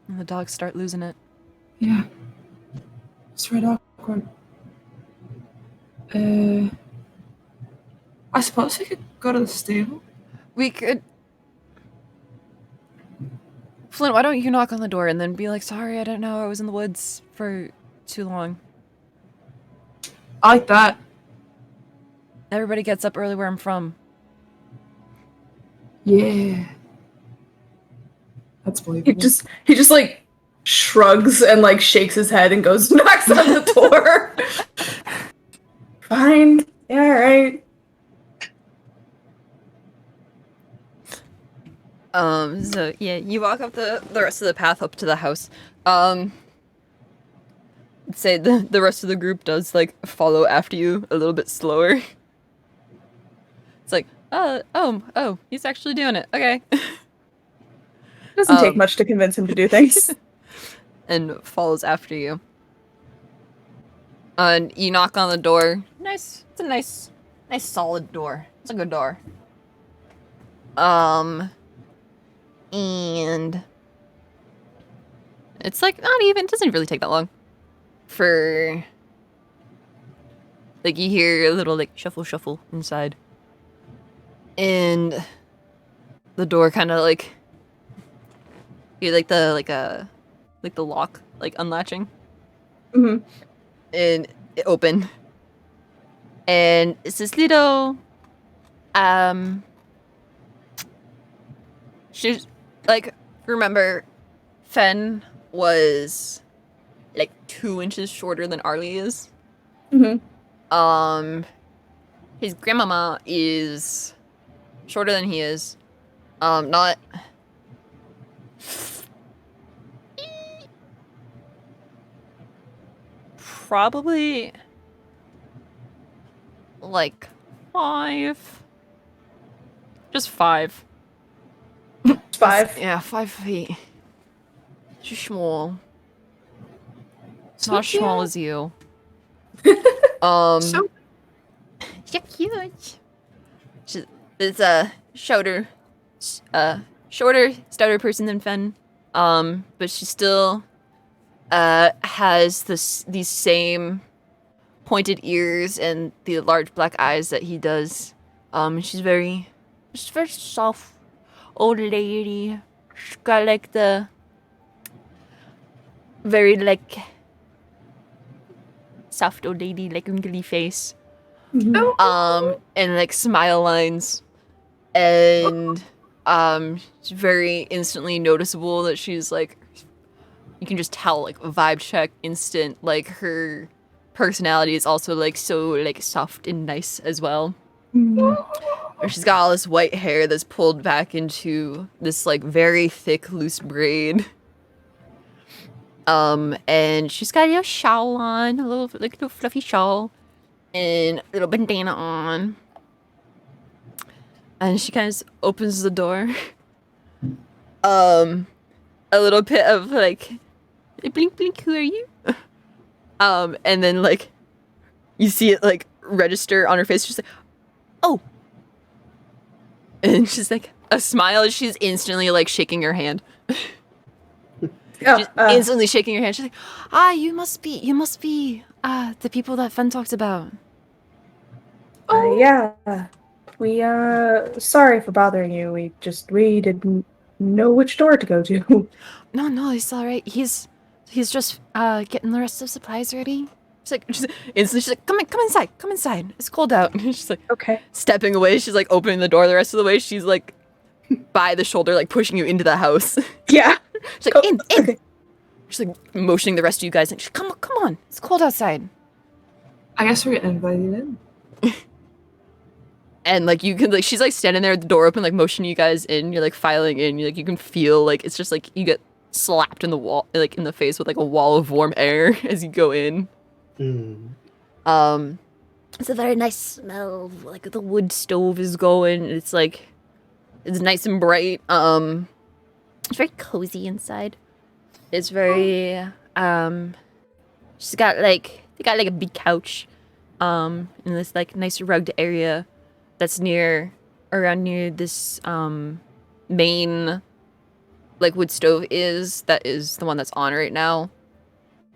And the dogs start losing it. Yeah. It's right awkward. I suppose we could go to the stable. We could. Flint, why don't you knock on the door and then be like, sorry, I didn't know I was in the woods for too long. I like that. Everybody gets up early where I'm from. Yeah. That's believable. He just like shrugs and like shakes his head and goes knocks on the door. Fine. Yeah, all right. So yeah, you walk up the rest of the path up to the house. Say the rest of the group does like follow after you a little bit slower. It's like, oh, he's actually doing it. Okay. Doesn't take much to convince him to do things. And follows after you. And you knock on the door. Nice. It's a nice solid door. It's a good door. And it's like not even. It doesn't really take that long. For like you hear a little like shuffle inside, and the door kind of like you like the lock like unlatching, Mm-hmm. and it open, and it's this little she's like, remember Fen was like 2 inches shorter than Arly is. Mm-hmm. His grandmama is shorter than he is. Not probably like 5. Just 5. 5. Yeah, 5 feet. She's small. It's not as small as you. So You're cute. It's a shorter, stouter person than Fen. But she still has these same pointed ears and the large black eyes that he does. She's very soft old lady. She's got like the very like soft old lady, like wrinkly face. And like smile lines, and it's very instantly noticeable that she's like, you can just tell like vibe check instant, like her personality is also like so like soft and nice as well. And she's got all this white hair that's pulled back into this like very thick loose braid. And she's got a little shawl on, a little fluffy shawl, and a little bandana on. And she kind of opens the door. A little bit of like, blink, blink, who are you? And then like, you see it like register on her face. She's like, oh. And she's like, a smile. She's instantly like shaking her hand. She's instantly shaking her hand. She's like, you must be the people that Fen talked about. Yeah. We sorry for bothering you. We didn't know which door to go to. No, it's all right. He's just getting the rest of the supplies ready. She's like, come inside. It's cold out. She's like, Okay. stepping away. She's like opening the door the rest of the way. She's like by the shoulder, like pushing you into the house. Yeah. She's like, in. Okay. She's like motioning the rest of you guys. Like, come on. It's cold outside. I guess we're getting invited in. And like you can like, she's like standing there at the door open, like motioning you guys in. You're like filing in. You like, you can feel like it's just like you get slapped in the wall, like in the face with like a wall of warm air as you go in. It's a very nice smell. Like the wood stove is going. It's like, it's nice and bright. It's very cozy inside. It's very they got like a big couch in this like nice rugged area that's near this main like wood stove that is the one that's on right now.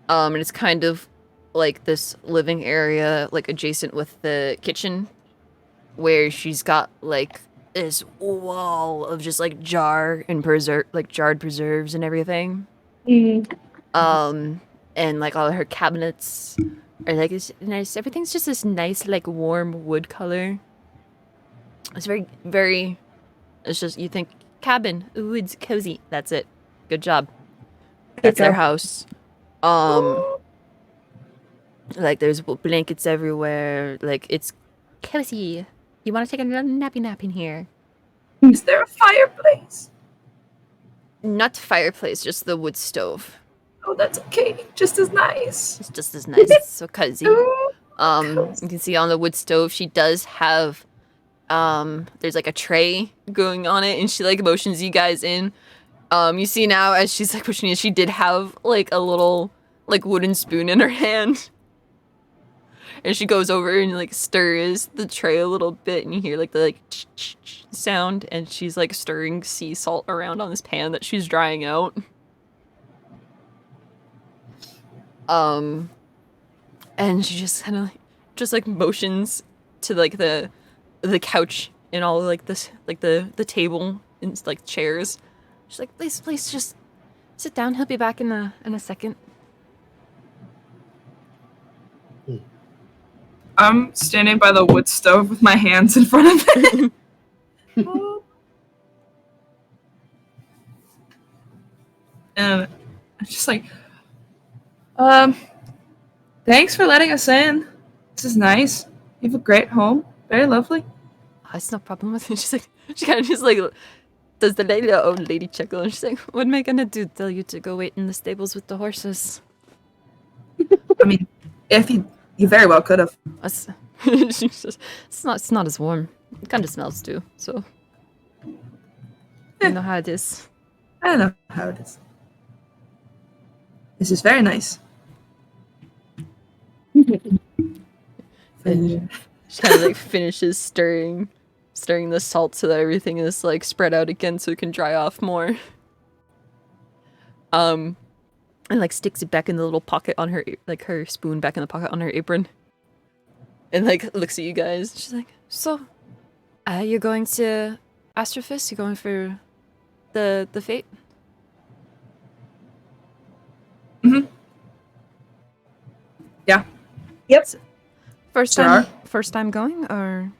And it's kind of like this living area like adjacent with the kitchen, where she's got like this wall of just like jarred preserves and everything. And like all of her cabinets are like this nice, everything's just this nice like warm wood color. It's very, very, it's just, you think cabin, ooh, it's cozy. That's it. Good job. That's their house. Like there's blankets everywhere. Like it's cozy. You want to take a little nappy nap in here? Is there a fireplace? Not fireplace, just the wood stove. Oh, that's okay. Just as nice. It's just as nice. It's so cozy. Cozy. You can see on the wood stove she does have there's like a tray going on it, and she like motions you guys in. You see now as she's like pushing you, she did have like a little like wooden spoon in her hand. And she goes over and like stirs the tray a little bit, and you hear like the like sound, and she's like stirring sea salt around on this pan that she's drying out. And she just kind of like motions to like the couch and all like this like the table and like chairs. She's like, please just sit down. He'll be back in a second. I'm standing by the wood stove with my hands in front of it. And I'm just like, thanks for letting us in. This is nice. You have a great home. Very lovely. Oh, it's no problem with it. She's like, she kind of just like, does the old lady chuckle, and she's like, what am I gonna do? Tell you to go wait in the stables with the horses? I mean, if you very well could have. She's just, it's not as warm. It kind of smells too, so. You know how it is. I don't know how it is. This is very nice. And she kind of like finishes stirring the salt so that everything is like spread out again so it can dry off more. And like sticks it back in the little pocket on her, like her spoon back in the pocket on her apron. And like looks at you guys. She's like, so, you're going to Astrophis? You're going for the fate? Mm-hmm. Yeah. Yep. First time going, or?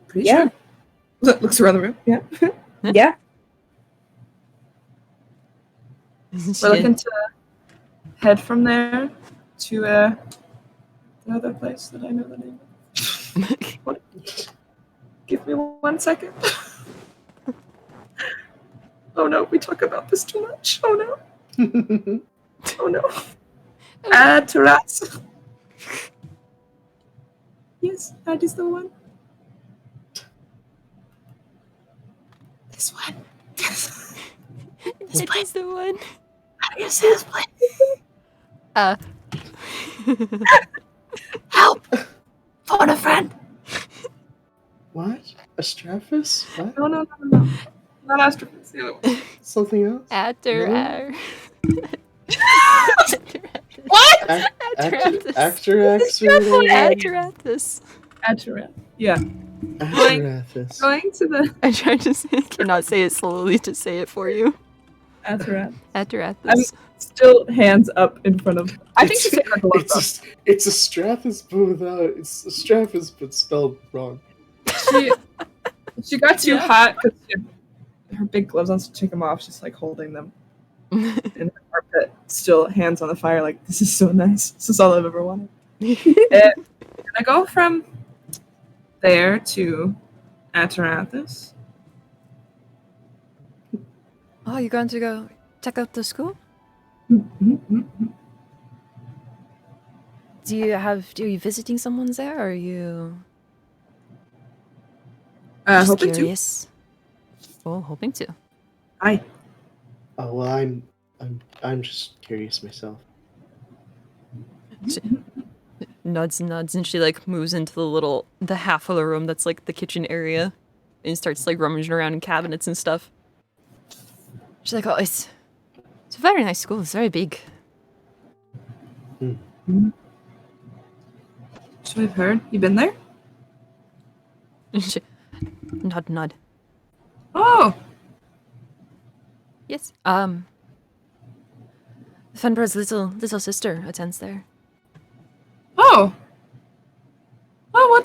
Pretty sure. Looks around the room. Yeah. Yeah. We're looking to head from there to another place that I know the name of. What? Give me 1 second. Oh no, we talk about this too much. Oh no. Oh no. Terrace. Yes, that is the one. This one. That is the one. How do you say this place? Help! Phone a friend. What? Astraphis? What? No. Not Astrophis, the other one. Something else? What? Actorax? Atarath. Yeah. Actorathis. Going to the I tried to say, I cannot say it slowly to say it for you. Atarath. Atarathis. I'm still hands up in front of. I think she's taking her gloves off. It's Astrathis, but without it's Astrathis, but spelled wrong. She got too hot because her big gloves on, so take them off. She's like holding them in her carpet, still hands on the fire. Like, this is so nice. This is all I've ever wanted. And I go from there to Atarathis. Oh, you're going to go check out the school? Are you visiting someone there, or are you just Hoping curious? Oh, hoping to. Hi. Oh well, I'm just curious myself. She nods, and she like moves into the half of the room that's like the kitchen area, and starts like rummaging around in cabinets and stuff. She's like, oh, it's a very nice school. It's very big. So I've heard. You been there? She, nod. Oh. Yes. Fenbra's little sister attends there. Oh. Oh,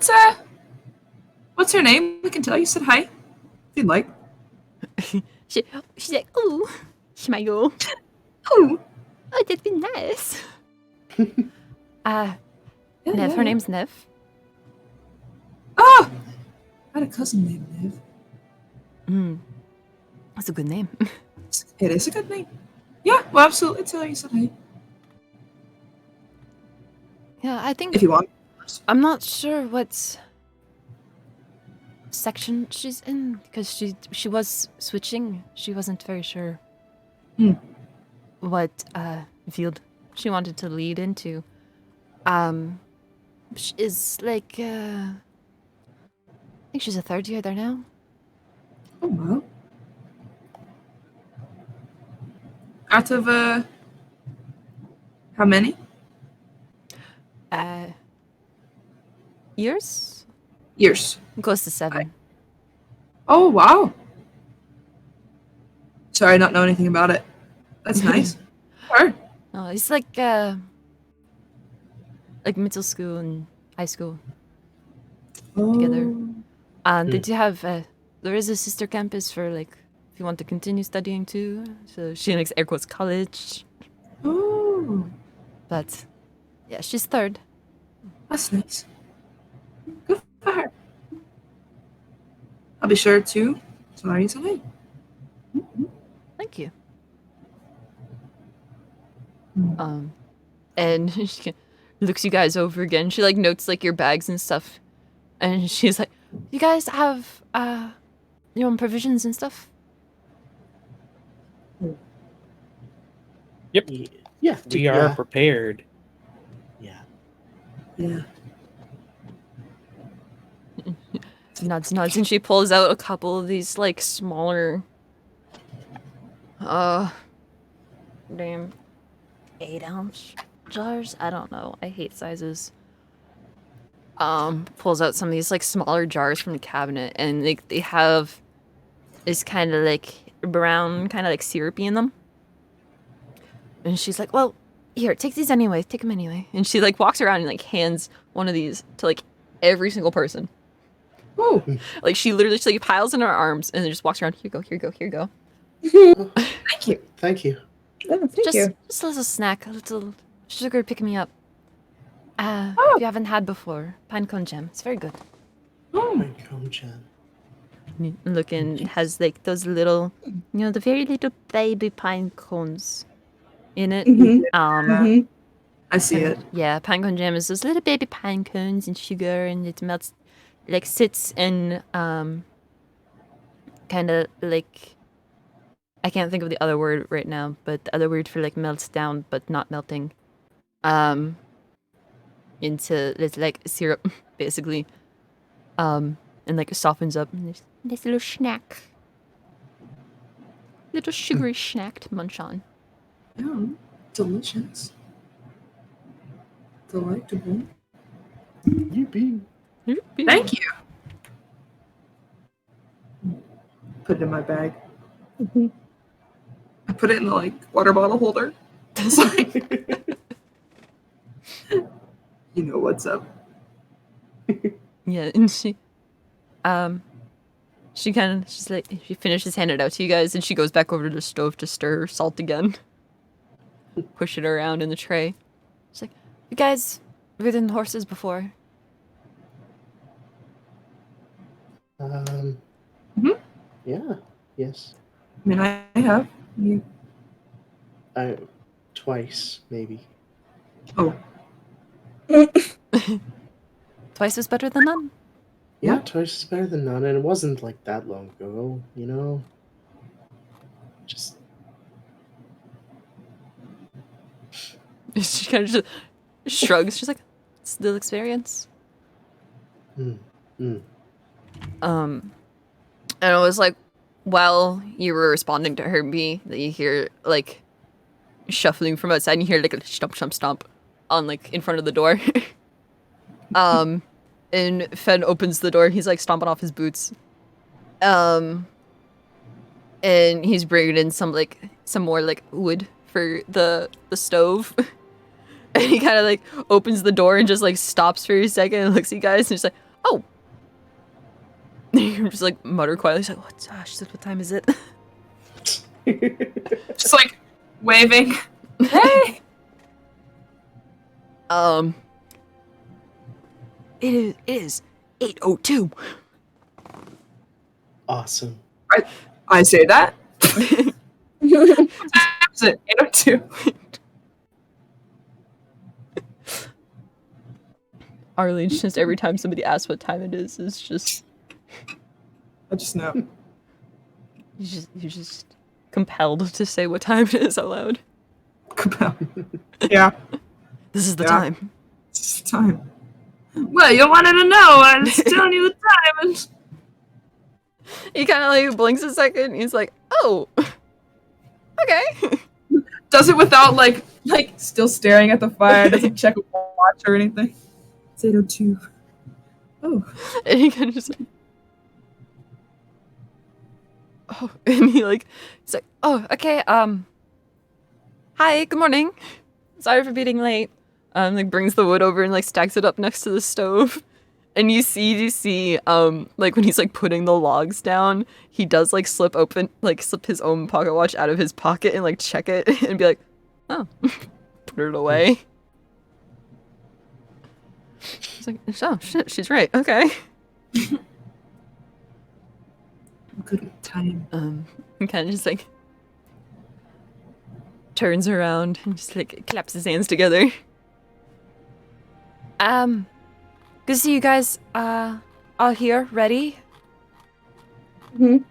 what's her name? We can tell you said hi. If you'd like. She's like, oh, smile. Oh, that'd be nice. Nev, her name's Nev. Oh! I had a cousin named Nev. That's a good name. It is a good name. Yeah, well, absolutely. Tell her you said hey. Yeah, I think If you want. I'm not sure what section she's in because she was switching. She wasn't very sure what field she wanted to lead into. She is like I think she's a third year there now. Oh, well. Out of, how many? Years? Years. Close to 7. Oh, wow. Sorry, I don't know anything about it. That's nice. Sure. No, it's like middle school and high school together. And they do have there is a sister campus for like if you want to continue studying too. So she likes air quotes college. Oh, But yeah, she's third. that's nice. Good for her. I'll be sure to tell her you said hey. Thank you. And she looks you guys over again. She like notes like your bags and stuff. And she's like, "You guys have your own provisions and stuff?" Yep. Yeah, We are prepared. Yeah. Yeah. Nods, and she pulls out a couple of these like smaller 8-ounce jars. I don't know. I hate sizes. Pulls out some of these like smaller jars from the cabinet, and they have this kind of like brown, kind of like syrupy in them. And she's like, "Well, here, take these anyway. Take them anyway." And she like walks around and like hands one of these to like every single person. Oh, Like she literally just like piles in her arms and then just walks around. Here you go. Here you go. Here you go. thank you. Thank you. Oh, thank Just you. a little snack, a little sugar pick me up. If you haven't had before, pine cone jam. It's very good. Oh, My cone jam. Looking, it has like those little, the very little baby pine cones in it. I see it. Yeah, pine cone jam is those little baby pine cones and sugar, and it melts, like sits in, kind of like, I can't think of the other word right now, but the other word for like melts down but not melting, into this like syrup, basically, and like softens up. And there's this little snack, little sugary snack to munch on. Yeah, delicious. Delightful. Yippee. Thank you. Put it in my bag. I put it in the like water bottle holder. It's like, you know what's up. Yeah, and she she finishes handing it out to you guys, and she goes back over to the stove to stir salt again. Push it around in the tray. She's like, "You guys ridden horses before?" Yeah. Yes. I mean, I have. You. Twice, maybe. Oh, Twice is better than none. Yeah, twice is better than none, and it wasn't like that long ago, you know? Just She kind of just shrugs. She's like, "Still experience." And it was like, while you were responding to her bee, that you hear like shuffling from outside, and you hear like a stomp, stomp, stomp on like in front of the door. And Fen opens the door. He's like stomping off his boots. And he's bringing in some more like wood for the stove. And he kind of like opens the door and just like stops for a second and looks at you guys and just like, "Oh." You're just like mutter quietly. He's like, "What? She said, what time is it?" just like waving. Hey. It is 8:02. awesome. I say that, Is it 8:02? Arly, just every time somebody asks what time it is, it's just I just know. you're just compelled to say what time it is out loud. Yeah, This is the Yeah. time. it's time. Well, you wanted to know. I'm just telling you the time. And He kind of like blinks a second. And he's like, "Oh, okay." does it without like still staring at the fire. Doesn't check a watch or anything. It's 8:02. Oh, And he kind of just like, oh, and he's like, "Oh, okay. Hi, good morning. Sorry for being late." Like brings the wood over and like stacks it up next to the stove. And you see, like when he's like putting the logs down, he does like slip his own pocket watch out of his pocket and like check it and be like, "Oh," put it away. He's like, "Oh shit, she's right. Okay." good time. And kind of just like turns around and just like claps his hands together. Good to see you guys all here, ready? Mhm.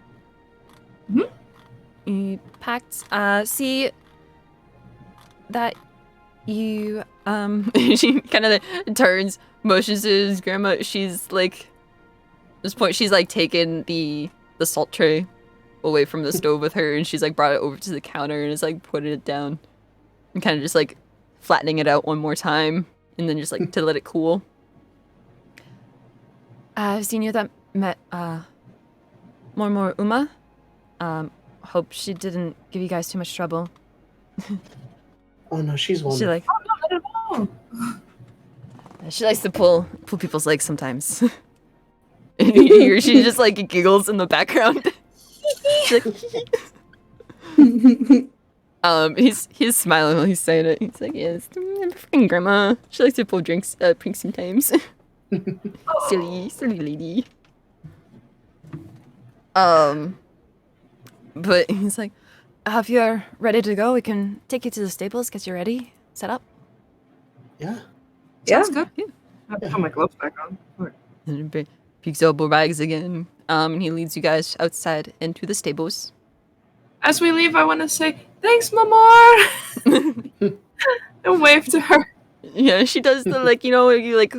You packed. See that you she kind of turns, motions to his grandma. She's like, at this point she's like taken the salt tray away from the stove with her, and she's like brought it over to the counter and is like putting it down and kind of just like flattening it out one more time and then just like to let it cool. I've seen you that met more Uma. Hope she didn't give you guys too much trouble. Oh no, she's She wonderful. like I don't know. she likes to pull people's legs sometimes. And you hear she just like giggles in the background. She's like, he's smiling while he's saying it. He's like, "Yes, I'm freaking grandma. She likes to pull pranks sometimes." silly lady. But he's like, "If you're ready to go, we can take you to the stables, get you ready, set up." Yeah. Yeah. Sounds good. I have to put my gloves back on. Fuck. And he picks up bags again. And he leads you guys outside into the stables. As we leave, I want to say thanks, Mamor, and wave to her. Yeah, she does the like, you know, you like,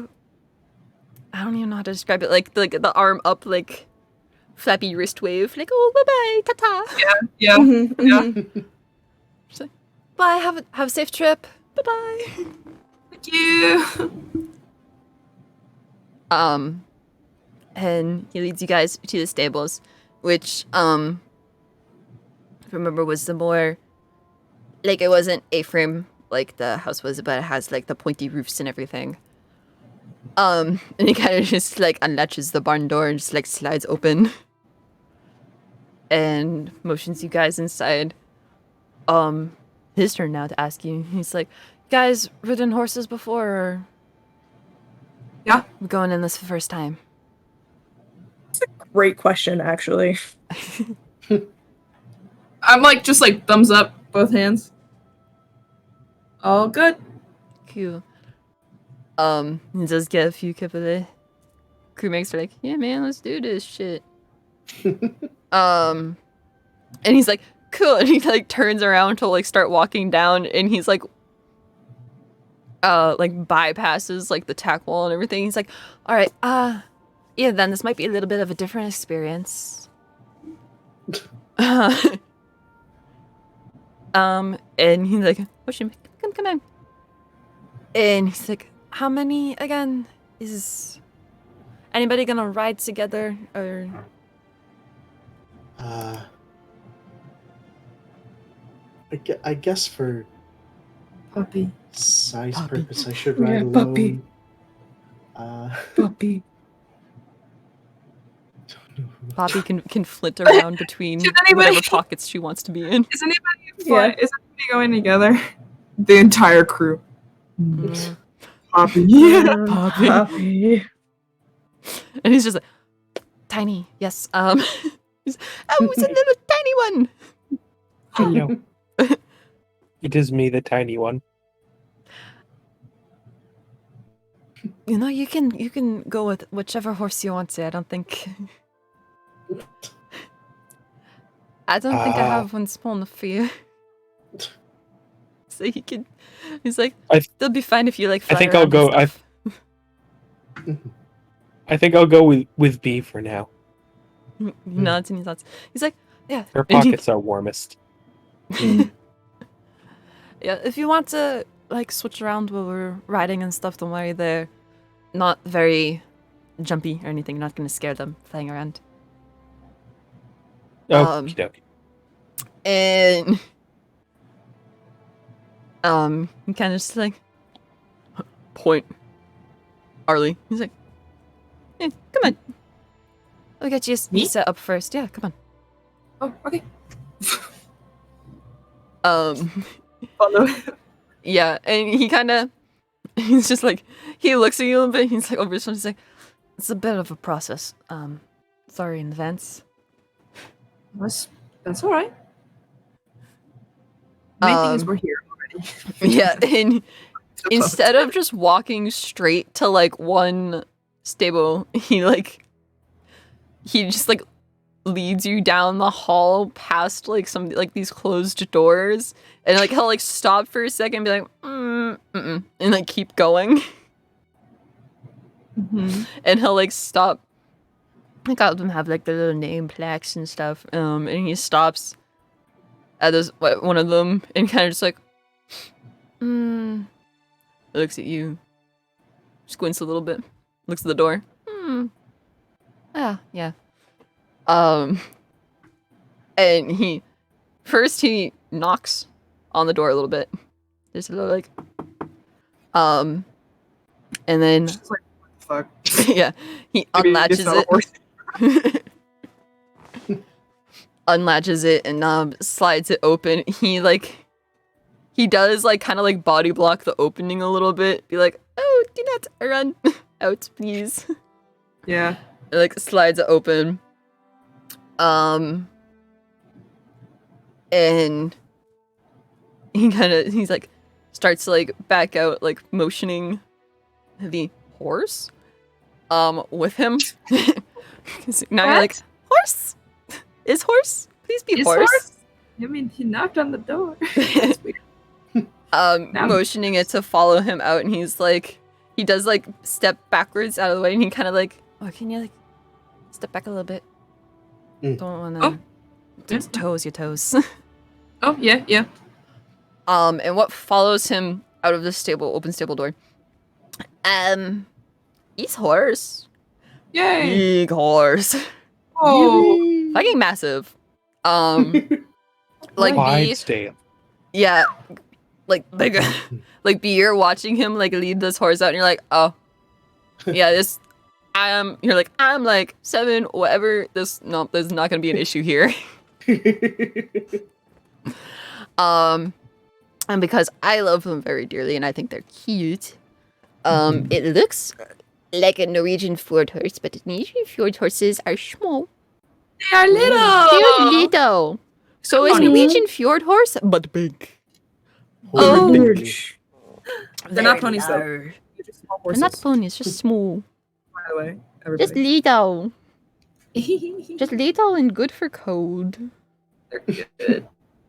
I don't even know how to describe it, like the arm up, like flappy wrist wave, like, "Oh, bye bye, ta ta." Yeah. Mhm. She's like, "Bye, have a safe trip. Bye bye." Thank you. And he leads you guys to the stables, which if I remember was the more, like, it wasn't A-frame like the house was, but it has like the pointy roofs and everything. And he kind of just like unlatches the barn door and just like slides open and motions you guys inside. His turn now to ask you. He's like, "Guys, ridden horses before, or Yeah. we're going in this for the first time?" Great question, actually. I'm like just like thumbs up, both hands. All good. Cool. He does get a few couple of crewmates are like, "Yeah, man, let's do this shit." And he's like, "Cool," and he like turns around to like start walking down, and he's like bypasses like the tack wall and everything. He's like, "All right, yeah, then this might be a little bit of a different experience." And he's like, "Push him, come in." And he's like, "How many again? Is anybody gonna ride together or?" I guess for Puppy. size Puppy. purpose, I should Yeah, ride alone. puppy. Puppy. Bobby can flit around between Did anybody- whatever pockets she wants to be in. Is anybody Yeah. Is anybody going together? The entire crew. Mm. Puppy. Yeah. Puppy. Puppy. And he's just like, "Tiny, yes." He's, "Oh, it's a little tiny one." Hello. It is me, the tiny one. You know, you can go with whichever horse you want to. I don't think I have one small enough for you. So he can. He's like, they'll be fine if you like. Fly I think I'll around go. and stuff. I think I'll go with B for now. He nods and he nods. He's like, yeah. Her pockets are warmest. Yeah, if you want to like switch around while we're riding and stuff, don't worry. They're not very jumpy or anything. You're not gonna scare them flying around. Okie dokie. And he kind of just like point Arly. He's like, "Hey, come on. I'll get you set up first. Yeah, come Oh, okay. on." Follow. Yeah, and he's just like, he looks at you a little bit. He's like over his shoulder. He's like, it's a bit of a process. Sorry in advance. That's all right. Main thing is we're here already. Yeah, and instead of just walking straight to like one stable, he just like leads you down the hall past like some like these closed doors, and like he'll like stop for a second and be like and like keep going. And he'll like stop. Like all of them have like the little name plaques and stuff, and he stops at one of them and kind of just like looks at you, squints a little bit, looks at the door. Yeah. And he knocks on the door a little bit. There's a little like, and then Just like, what the fuck? yeah, he Maybe unlatches it's not a it. horse. Unlatches it and slides it open. He does like kind of like body block the opening a little bit. Be like, oh, do not run out, please. Yeah. And, like slides it open. And he's like starts to like back out, like motioning the horse with him. 'Cause now you're like, horse? Is horse? Please be Is horse. I mean, he knocked on the door. That's weird. Now- Motioning it to follow him out, and he's like, he does like step backwards out of the way, and he kind of like, oh, can you like step back a little bit? Don't want to toes your toes. Oh, yeah. And what follows him out of the open stable door? He's horse. Yay! Big horse. Oh, Fucking massive. Like Wide stale. yeah, like like you're watching him like lead this horse out, and you're like, oh, yeah, you're like, I'm like 7, whatever. There's not gonna be an issue here. And because I love them very dearly, and I think they're cute. It looks like a Norwegian fjord horse, but Norwegian fjord horses are small. they are little. They're little. So is Norwegian fjord horse, but big. Oh. Big. They're not ponies though. They're They're just small horses. not ponies, just small. By the way, Just everybody. little. Just little and good for code. They're good.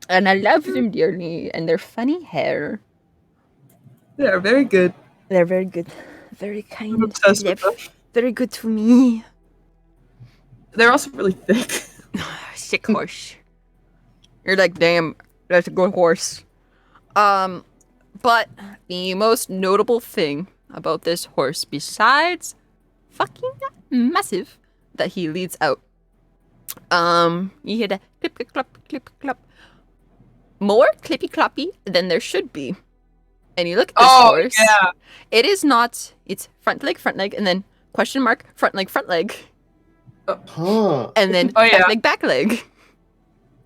And I love them dearly, and their funny hair. They are very good. They're very good. Very kind. I'm obsessed They're with them. very good to me. They're also really thick. Sick horse. You're like, damn, that's a good horse. But the most notable thing about this horse, besides fucking massive, that he leads out, you hear the clip, clip, clop, clip, clop. More clippy cloppy than there should be. And you look at this horse. Yeah. It is not. It's front leg, and then question mark, front leg, Huh. and then Oh, yeah. back leg.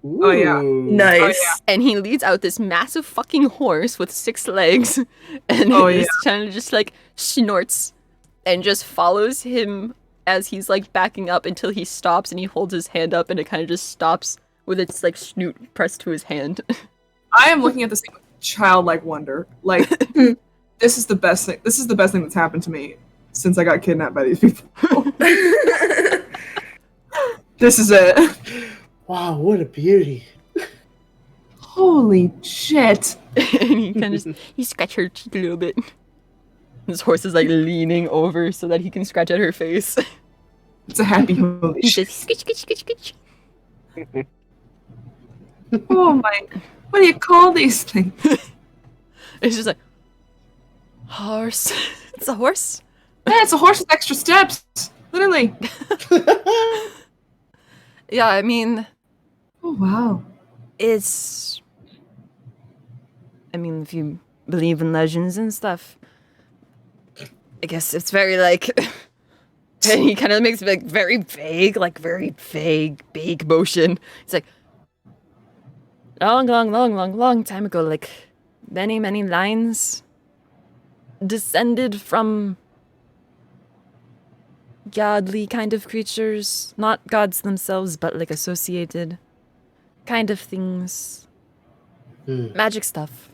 Oh, yeah. Ooh. Nice. Oh, yeah. And he leads out this massive fucking horse with 6 legs, and Oh, he's yeah. kind of just like snorts and just follows him as he's like backing up until he stops, and he holds his hand up, and it kind of just stops with its like snoot pressed to his hand. I am looking at this thing with childlike wonder. Like, this is the best thing. This is the best thing that's happened to me since I got kidnapped by these people. This is it. Wow, what a beauty. Holy shit. And he kind of he scratched her cheek a little bit. His horse is like leaning over so that he can scratch at her face. It's a happy holy He shit. says, skitch, skitch, skitch, skitch. Oh my. What do you call these things? It's just like, horse. It's a horse. Yeah, it's a horse with extra steps. Literally. Yeah, I mean, Oh wow. it's. I mean, if you believe in legends and stuff, I guess it's very like. And he kind of makes like very vague big motion. It's like long time ago, like many lines descended from godly kind of creatures, not gods themselves, but like associated kind of things. Magic stuff.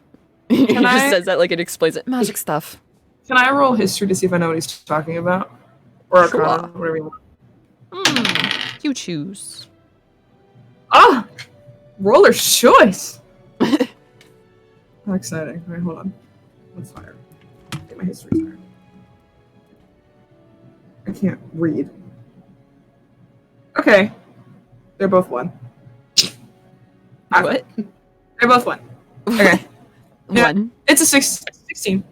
He Can just I- says that like it explains it. Magic stuff. Can I roll history to see if I know what he's talking about? Or Sure. Arcana, whatever you want. You choose. Ah! Roller's choice! How exciting. Alright, hold on. Let's fire. Get my history started. I can't read. Okay. They're both one. What? They're both one. Okay. Yeah. One. It's a 16.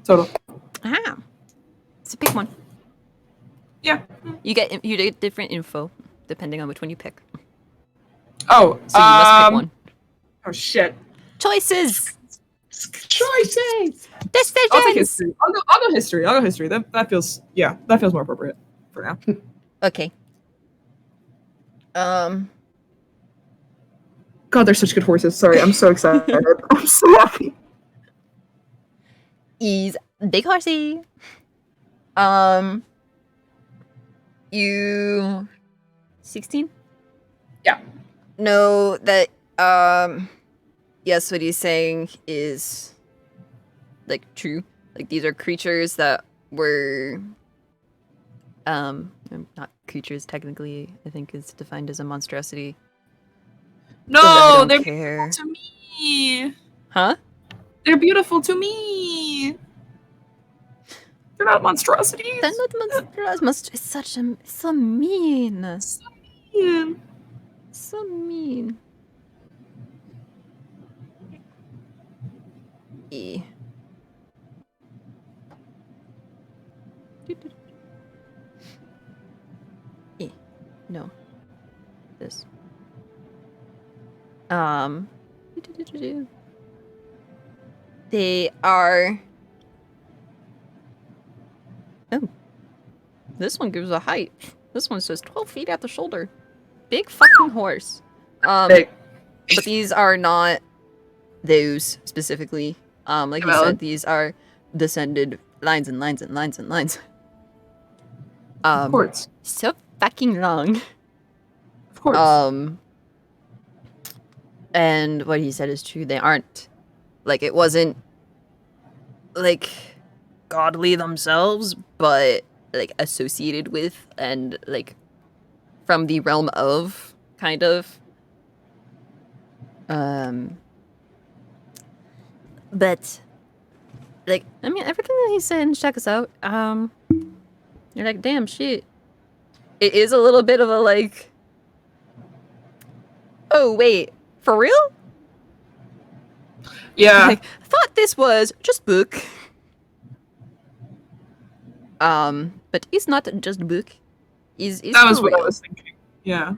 Total. Ah. It's a big one. Yeah. You get different info depending on which one you pick. Oh, So you must pick one. Oh shit. Choices. Choices! I'll take Decisions. history. I'll go history. I'll go history. That feels more appropriate for now. Okay. God, they're such good horses. Sorry, I'm so excited. I'm so happy. He's big horsey. You 16? Yeah. Know that yes, what he's saying is like true. Like these are creatures that were not creatures technically, I think is defined as a monstrosity. No, don't they're care. beautiful to me. Huh? They're beautiful to me. They're not monstrosities. They're not monstrous. It's such a so mean. Yeah. So mean. E. E. No. This. They are. Oh. This one gives a height. This one says 12 feet at the shoulder. Big fucking horse. Big. But these are not those specifically. Like you Valid. said, these are descended lines and lines and lines and lines. Of course. So fucking long. Of course. And what he said is true. They aren't like it wasn't like godly themselves, but like associated with and like from the realm of kind of. But like I mean everything that he's saying, check us out. You're like, damn shit. It is a little bit of a like. Oh wait, for real? yeah. Like, I thought this was just book. But it's not just book. It's That was for what I real. was thinking. Yeah.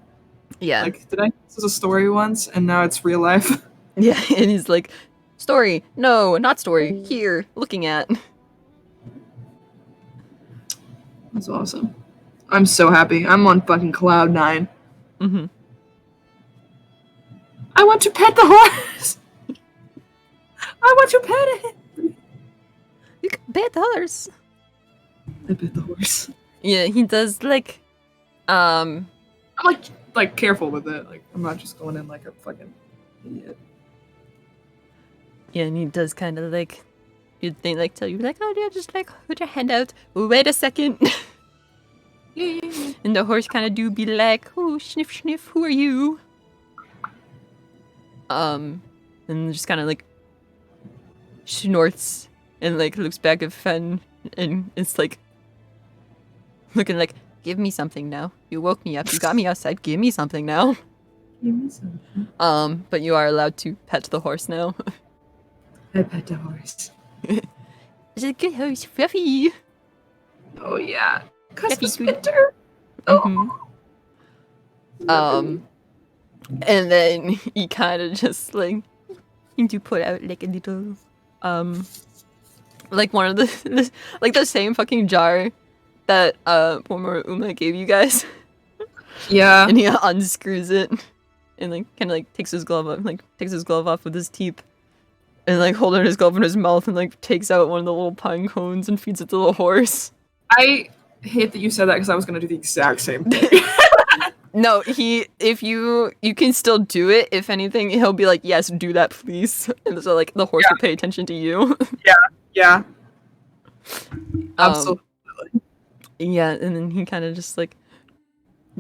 Yeah. Like, did I this was a story once and now it's real life? Yeah, and he's like, story. No, not story. Here, looking at. That's awesome. I'm so happy. I'm on fucking cloud 9. Mm-hmm. I want to pet the horse. I want to pet it. You can bet others. I pet the horse. Yeah, he does like I'm like, like careful with it. Like I'm not just going in like a fucking idiot. Yeah, and he does kind of like, you'd think like tell you like, oh yeah, just like put your hand out. Wait a second. And the horse kind of do be like, oh sniff sniff, who are you? And just kind of like snorts and like looks back at Fen and it's like looking like, give me something now. You woke me up. You got me outside. Give me something now. Give me something. But you are allowed to pet the horse now. I pet the horse. It's a good horse, Fluffy. Oh yeah. Christmas Fluffy. winter. Mhm. And then he kind of just like seemed to put out like a little like one of the like the same fucking jar that former Uma gave you guys. Yeah. And he unscrews it and like kind of like takes his glove off with his teeth and like holding his glove in his mouth and like takes out one of the little pine cones and feeds it to the horse. I hate that you said that because I was gonna do the exact same thing. No, if you can still do it. If anything, he'll be like, yes, do that, please. And so like the horse will pay attention to you. Yeah. Absolutely. Yeah, and then he kind of just like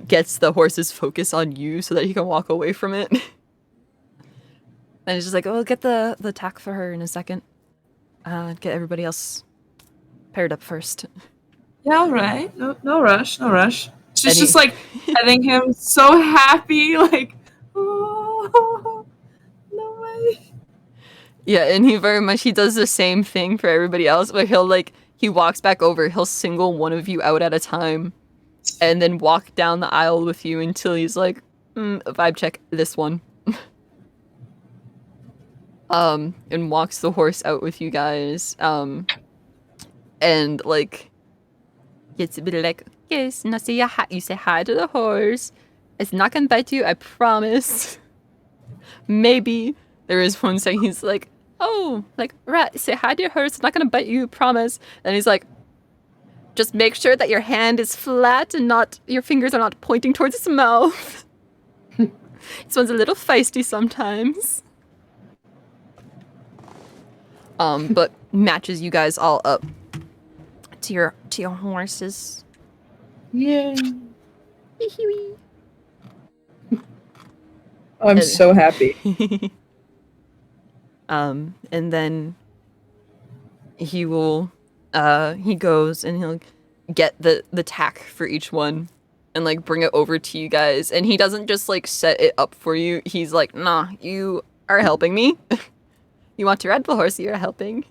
gets the horse's focus on you so that he can walk away from it. And he's just like, oh, I'll get the tack for her in a second. Get everybody else paired up first. Yeah, all right. No rush. She's And just like petting him, so happy, like, oh, no way. Yeah, and he does the same thing for everybody else, but he walks back over, he'll single one of you out at a time, and then walk down the aisle with you until he's like, vibe check this one. And walks the horse out with you guys, and like gets a bit like, yes, now you say hi to the horse. It's not gonna bite you, I promise. Maybe there is one saying he's like, oh, like, rat, say hi to your horse, it's not gonna bite you, promise. And he's like, just make sure that your hand is flat and your fingers are not pointing towards its mouth. This one's a little feisty sometimes. But matches you guys all up to your horses. Yay. I'm so happy. And then he will he goes and he'll get the tack for each one and like bring it over to you guys, and he doesn't just like set it up for you. He's like, nah, you are helping me. You want to ride the horse, you're helping.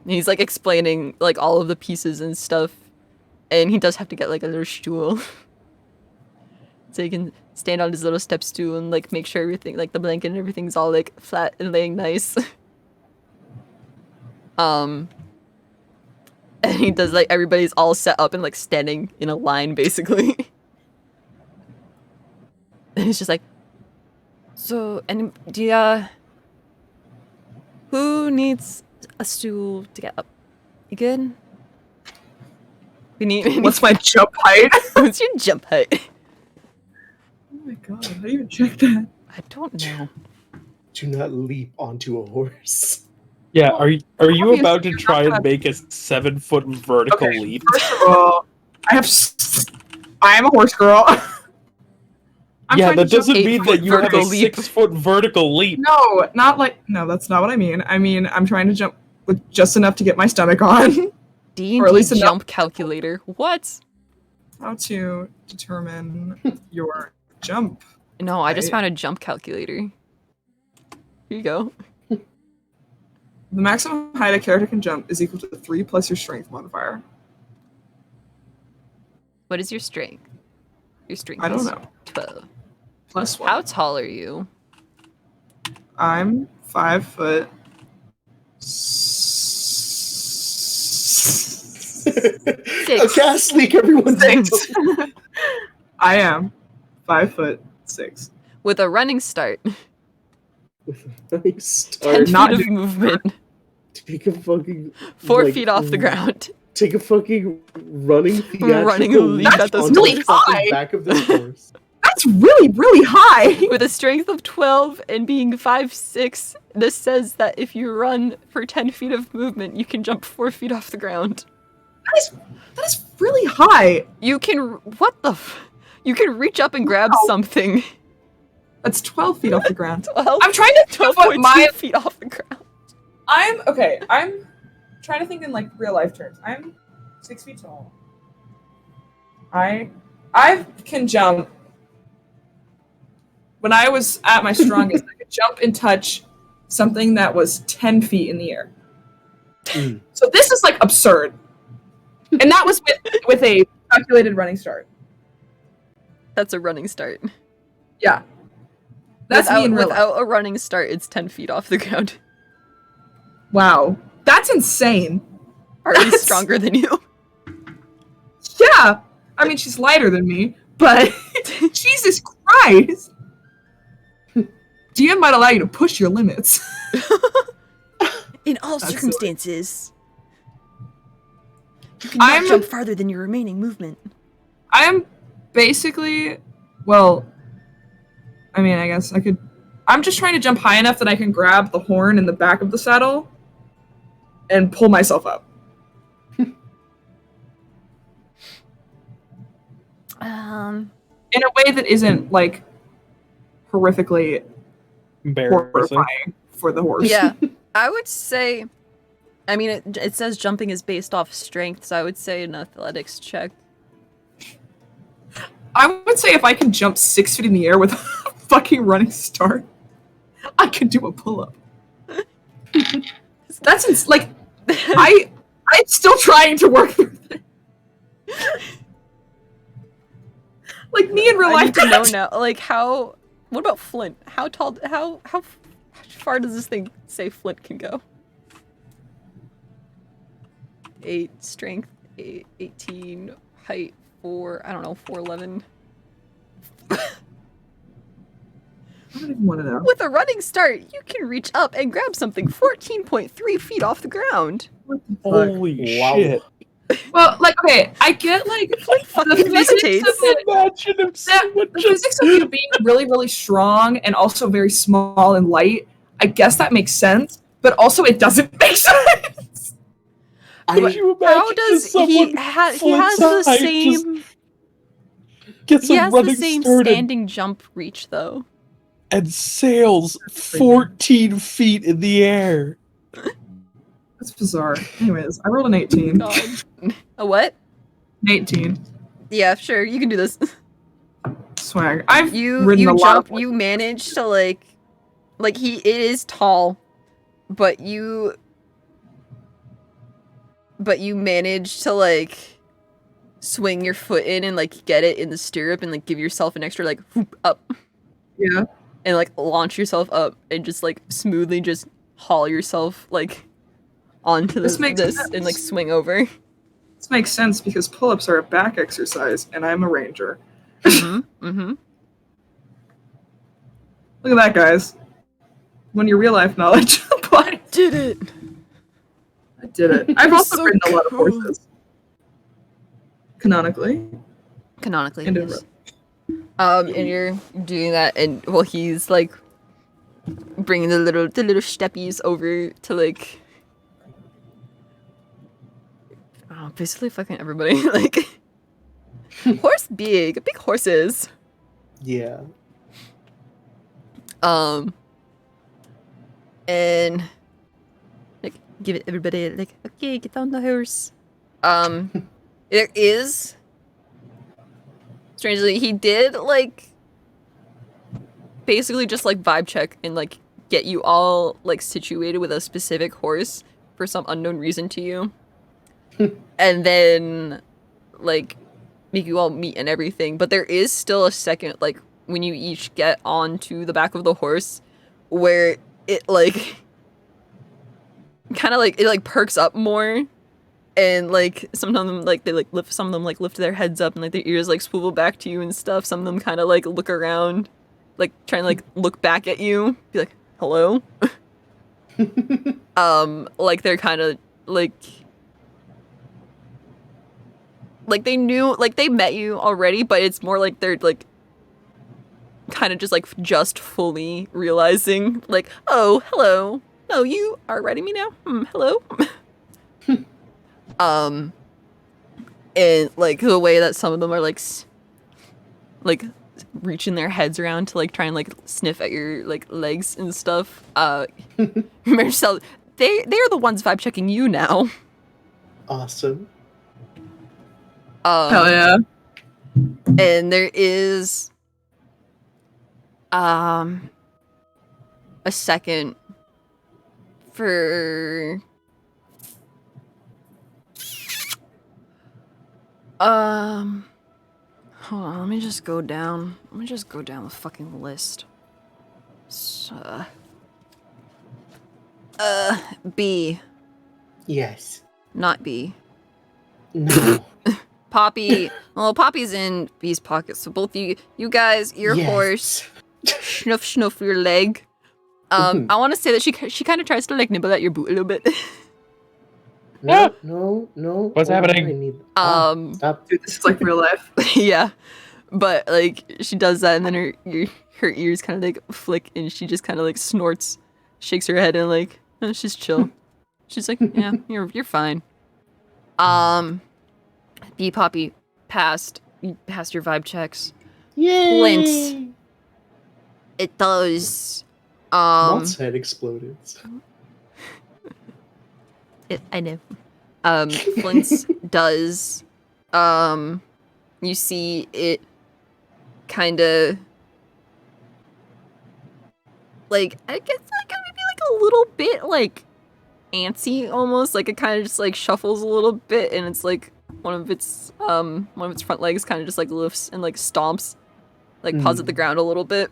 He's like explaining like all of the pieces and stuff, and he does have to get like a little stool so he can stand on his little step stool and like make sure everything, like the blanket and everything's all like flat and laying nice. And he does like everybody's all set up and like standing in a line basically. And he's just like, so, and do you who needs a stool to get up? You good? What's my jump height? What's your jump height? Oh my god, how do you even check that? I don't know. Do not leap onto a horse. Yeah, are you Obviously, about to you're try not and gonna- make a 7-foot vertical Okay, leap? first of all, I am a horse girl. I'm Yeah, trying that to jump- doesn't mean 8-foot that you have a vertical leap. 6-foot vertical leap. No, that's not what I mean. I mean, I'm trying to jump with just enough to get my stomach on. D&D Or at least enough- jump calculator. What? How to determine your jump. No, I just Right. found a jump calculator. Here you go. The maximum height a character can jump is equal to 3 plus your strength modifier. What is your strength? Your strength I don't is know. 12. Plus 1. How tall are you? I'm 5 foot. A gas leak, everyone. Six. I am 5'6". With a running start. With a running 10 start. feet not of doing- movement. Take a fucking 4 like, feet off the ground. Take a fucking running theatrical Running leap at this onto really the fucking high. back of this horse. That's That's really, really high. With a strength of 12 and being 5'6", this says that if you run for 10 feet of movement, you can jump 4 feet off the ground. That is really high. You can you can reach up and grab something. That's 12 feet off the ground. 12, I'm trying to think of what 12.2 feet off the ground. I'm trying to think in like real life terms. I'm 6 feet tall. I can jump. When I was at my strongest, I could jump and touch something that was 10 feet in the air. So this is like absurd. And that was with a calculated running start. That's a running start. Yeah. That's me in real life. Without a running start, it's 10 feet off the ground. Wow. That's insane. Arly's stronger than you. Yeah. I mean, she's lighter than me, but Jesus Christ. DM might allow you to push your limits. In all That's circumstances. You cannot jump farther than your remaining movement. I am basically, well, I mean, I guess I could. I'm just trying to jump high enough that I can grab the horn in the back of the saddle and pull myself up. In a way that isn't like horrifically horrifying for the horse. Yeah, I would say. I mean, it says jumping is based off strength, so I would say an athletics check. I would say if I can jump 6 feet in the air with a fucking running start, I could do a pull-up. That's like, I'm still trying to work through it. Like me in real life. I need to know now. Like how? What about Flint? How tall? How far does this thing say Flint can go? 8 strength, 18 height, 4. I don't know, 4'11. I don't even want to know. With a running start, you can reach up and grab something 14.3 feet off the ground. Holy shit. Well, like, okay, I get, like, the physics of it. Imagine if someone The physics of you being really, really strong and also very small and light, I guess that makes sense, but also it doesn't make sense. Could you imagine How does he has the same gets he a has running the same start standing jump reach though? and sails 14 feet in the air? That's bizarre. Anyways, I rolled an 18. God. A what? An 18. Yeah, sure, you can do this. Swag. I've You ridden a lot jump, of you manage to like it is tall, but you manage to like swing your foot in and like get it in the stirrup and like give yourself an extra like whoop up. Yeah. And like launch yourself up and just like smoothly just haul yourself like onto this and like swing over. This makes sense because pull-ups are a back exercise and I'm a ranger. Mm-hmm. Look at that, guys. When your real life knowledge applies. Did it. I did it. I've also so ridden a lot of cool. horses. Canonically. Canonically. And in Yes. And you're doing that, and well, he's like bringing the little steppies over to like, basically fucking everybody. Like, horse big horses. Yeah. And like give it everybody like, okay, get on the horse. There is. Strangely, he did, like, basically just, like, vibe check and, like, get you all, like, situated with a specific horse for some unknown reason to you. And then, like, make you all meet and everything. But there is still a second, like, when you each get onto the back of the horse where it, like, kind of, like, it, like, perks up more. And, like, some of them, like, they, like, lift their heads up and, like, their ears, like, swivel back to you and stuff. Some of them kind of, like, look around, like, trying to, like, look back at you. Be like, hello? Like, they're kind of, like, they knew, like, they met you already, but it's more like they're, like, kind of just like just fully realizing like, oh, hello. Oh, you are writing me now? Hello? And like the way that some of them are like reaching their heads around to like try and like sniff at your like legs and stuff. Marcel, they're the ones vibe checking you now. Awesome. Hell yeah. And there is a second for hold on, let me just go down the fucking list. So, B, Yes. not B. No. Poppy, well, Poppy's in B's pocket, so both you guys, your Yes. horse, schnuff your leg. I want to say that she kind of tries to like nibble at your boot a little bit. No. What's Hold on, happening? I need... stop. Dude, this is like real life. Yeah, but like she does that, and then her ears kind of like flick, and she just kind of like snorts, shakes her head, and like she's chill. She's like, yeah, you're fine. B Poppy passed your vibe checks. Yay! Flint. It does. Moth's head exploded. I know. Flint's does. You see it kind of like, I guess like maybe like a little bit like antsy almost, like it kind of just like shuffles a little bit, and it's like one of its front legs kind of just like lifts and like stomps, like paws at the ground a little bit.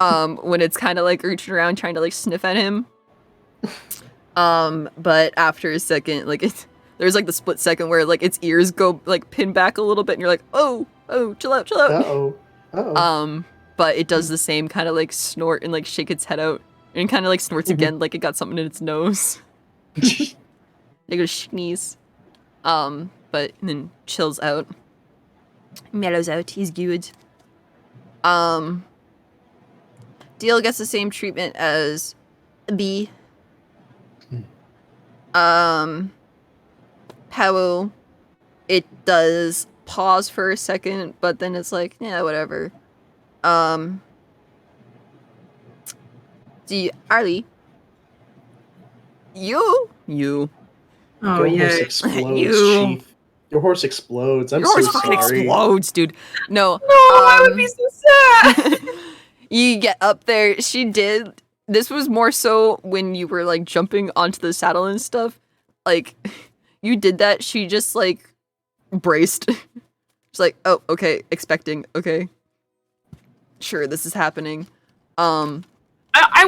When it's kind of like reaching around trying to like sniff at him. But after a second, like there's like the split second where like its ears go like pin back a little bit, and you're like, oh, chill out. Uh-oh. But it does the same kind of like snort and like shake its head out, and kind of like snorts again, like it got something in its nose. Like a sneeze. But then chills out, mellows out. He's good. Deal gets the same treatment as B. Powell, it does pause for a second, but then it's like, yeah, whatever. Arly, you. Your Oh horse yeah. explodes, You. Chief. Your horse explodes. I'm Your horse so fucking sorry. explodes, dude. No. No, I would be so sad. You get up there. She did. This was more so when you were like jumping onto the saddle and stuff. Like, you did that. She just like braced. She's like, oh, okay, expecting. Okay, sure, this is happening. I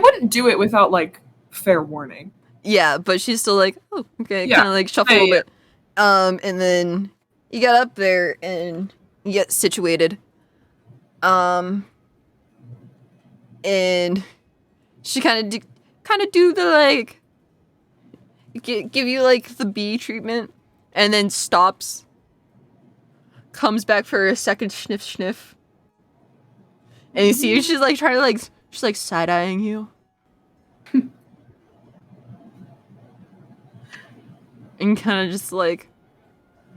wouldn't do it without like fair warning. Yeah, but she's still like, oh, okay, Yeah. kind of like shuffle a little bit. And then you get up there and you get situated. And she kind of do the like give you like the bee treatment, and then stops. Comes back for a second sniff, and you see she's like trying to like she's like side eyeing you. And kind of just like,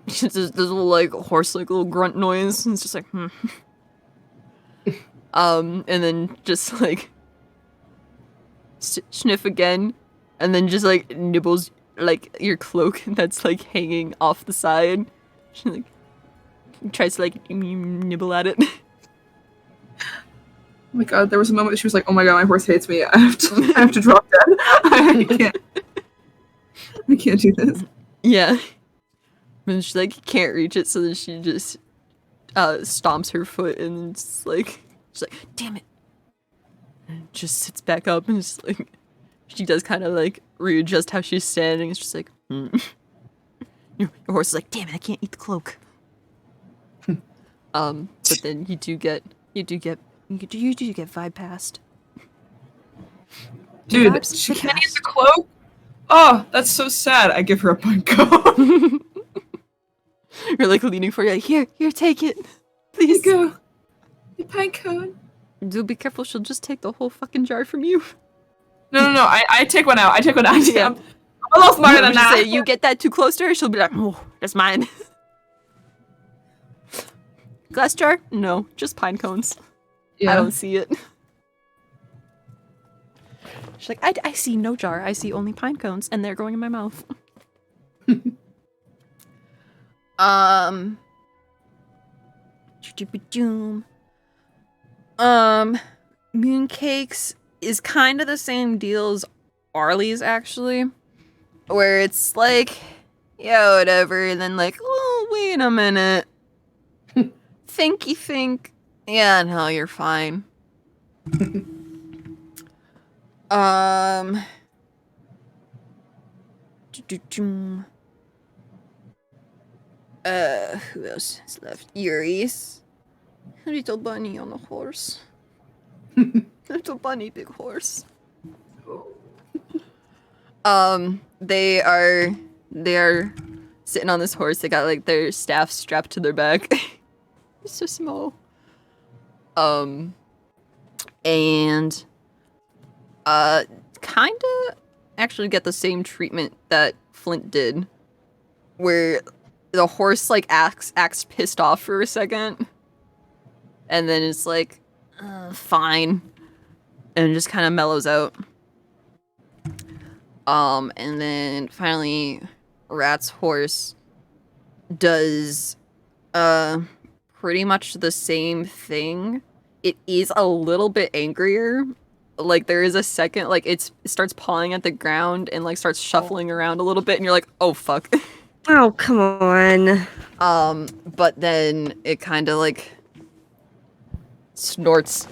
she does this little like horse like little grunt noise, and it's just like, and then just like sniff again, and then just like nibbles like your cloak that's like hanging off the side. She like tries to like nibble at it. Oh my god, there was a moment that she was like, "Oh my god, my horse hates me. I have to drop dead. I can't do this." Yeah. And she like can't reach it, so then she just stomps her foot, and it's like she's like, damn it. And just sits back up, and just like she does kind of like readjust how she's standing. It's just like, your horse is like, damn it, I can't eat the cloak. But then you do get vibe passed. Dude, Vibes she the can't eat best. the cloak? Oh, that's so sad. I give her a pine cone. You're like leaning for you, like, here, take it. Here you Please. go. Your pine cone. Do be careful, she'll just take the whole fucking jar from you. No. I take one out. Yeah. I'm a little smarter than that. Say, you get that too close to her, she'll be like, oh, that's mine. Glass jar? No, just pine cones. I don't see it. She's like, I see no jar. I see only pine cones, and they're going in my mouth. Mooncakes is kind of the same deal as Arly's, actually. Where it's like, yeah, whatever, and then like, oh, wait a minute. Think. Yeah, no, you're fine. Who else is left? Yuri's. Little bunny on the horse. Little bunny, big horse. They are sitting on this horse. They got like their staff strapped to their back. It's so small. And kinda actually get the same treatment that Flint did, where the horse like acts pissed off for a second, and then it's like, fine, and just kind of mellows out. And then finally, Rat's horse does pretty much the same thing. It is a little bit angrier. Like, there is a second, like, it starts pawing at the ground and, like, starts shuffling around a little bit, and you're like, oh, fuck. Oh, come on. But then it kind of, like, snorts.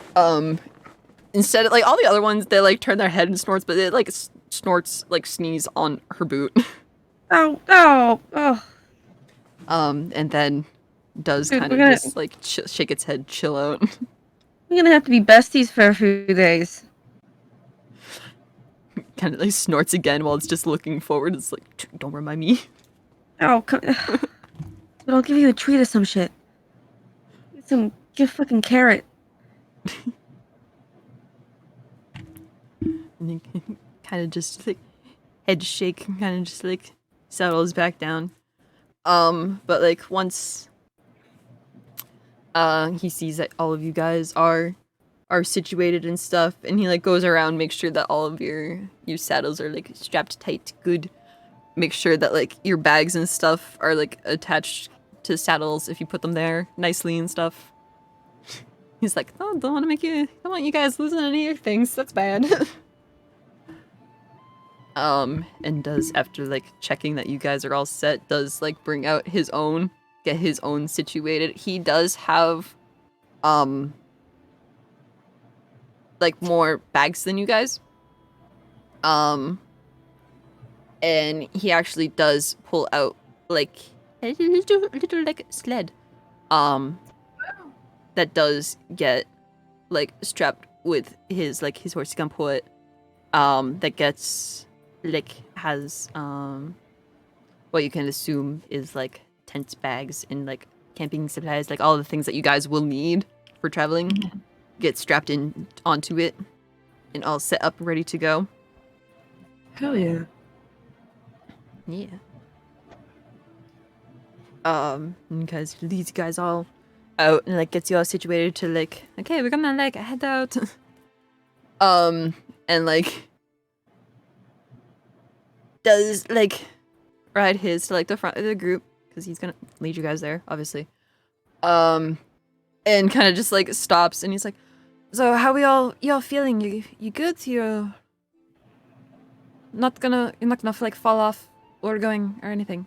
Instead of, like, all the other ones, they, like, turn their head and snorts, but it, like, snorts, like, sneeze on her boot. Oh. And then does Dude, kind of we're gonna- just, like, shake its head, chill out. We're gonna have to be besties for a few days. Kind of, like, snorts again while it's just looking forward. It's like, don't remind me. Oh, come. But I'll give you a treat or some shit. Give fucking carrot. And you kind of just, like, head shake, kind of just, like, settles back down. But, like, once he sees that all of you guys are situated and stuff, and he, like, goes around, makes sure that all of your saddles are, like, strapped tight, good. Make sure that, like, your bags and stuff are, like, attached to saddles if you put them there nicely and stuff. He's like, oh, don't want you guys losing any of your things, that's bad. And does, after, like, checking that you guys are all set, does, like, bring out get his own situated. He does have, like, more bags than you guys. And he actually does pull out, like, a little like, sled. That does get, like, strapped with his horse. He can pull it. That gets, like, has, what you can assume is, like, tent bags and, like, camping supplies, like, all the things that you guys will need for traveling, get strapped in onto it, and all set up, ready to go. Hell yeah. Yeah. Because leads you guys all out and, like, gets you all situated to, like, okay, we're gonna, like, head out. And, like, does, like, ride his to, like, the front of the group, because he's gonna lead you guys there, obviously. And kind of just, like, stops, and he's like, so how y'all feeling? You good? You're not gonna, like, fall off or going or anything?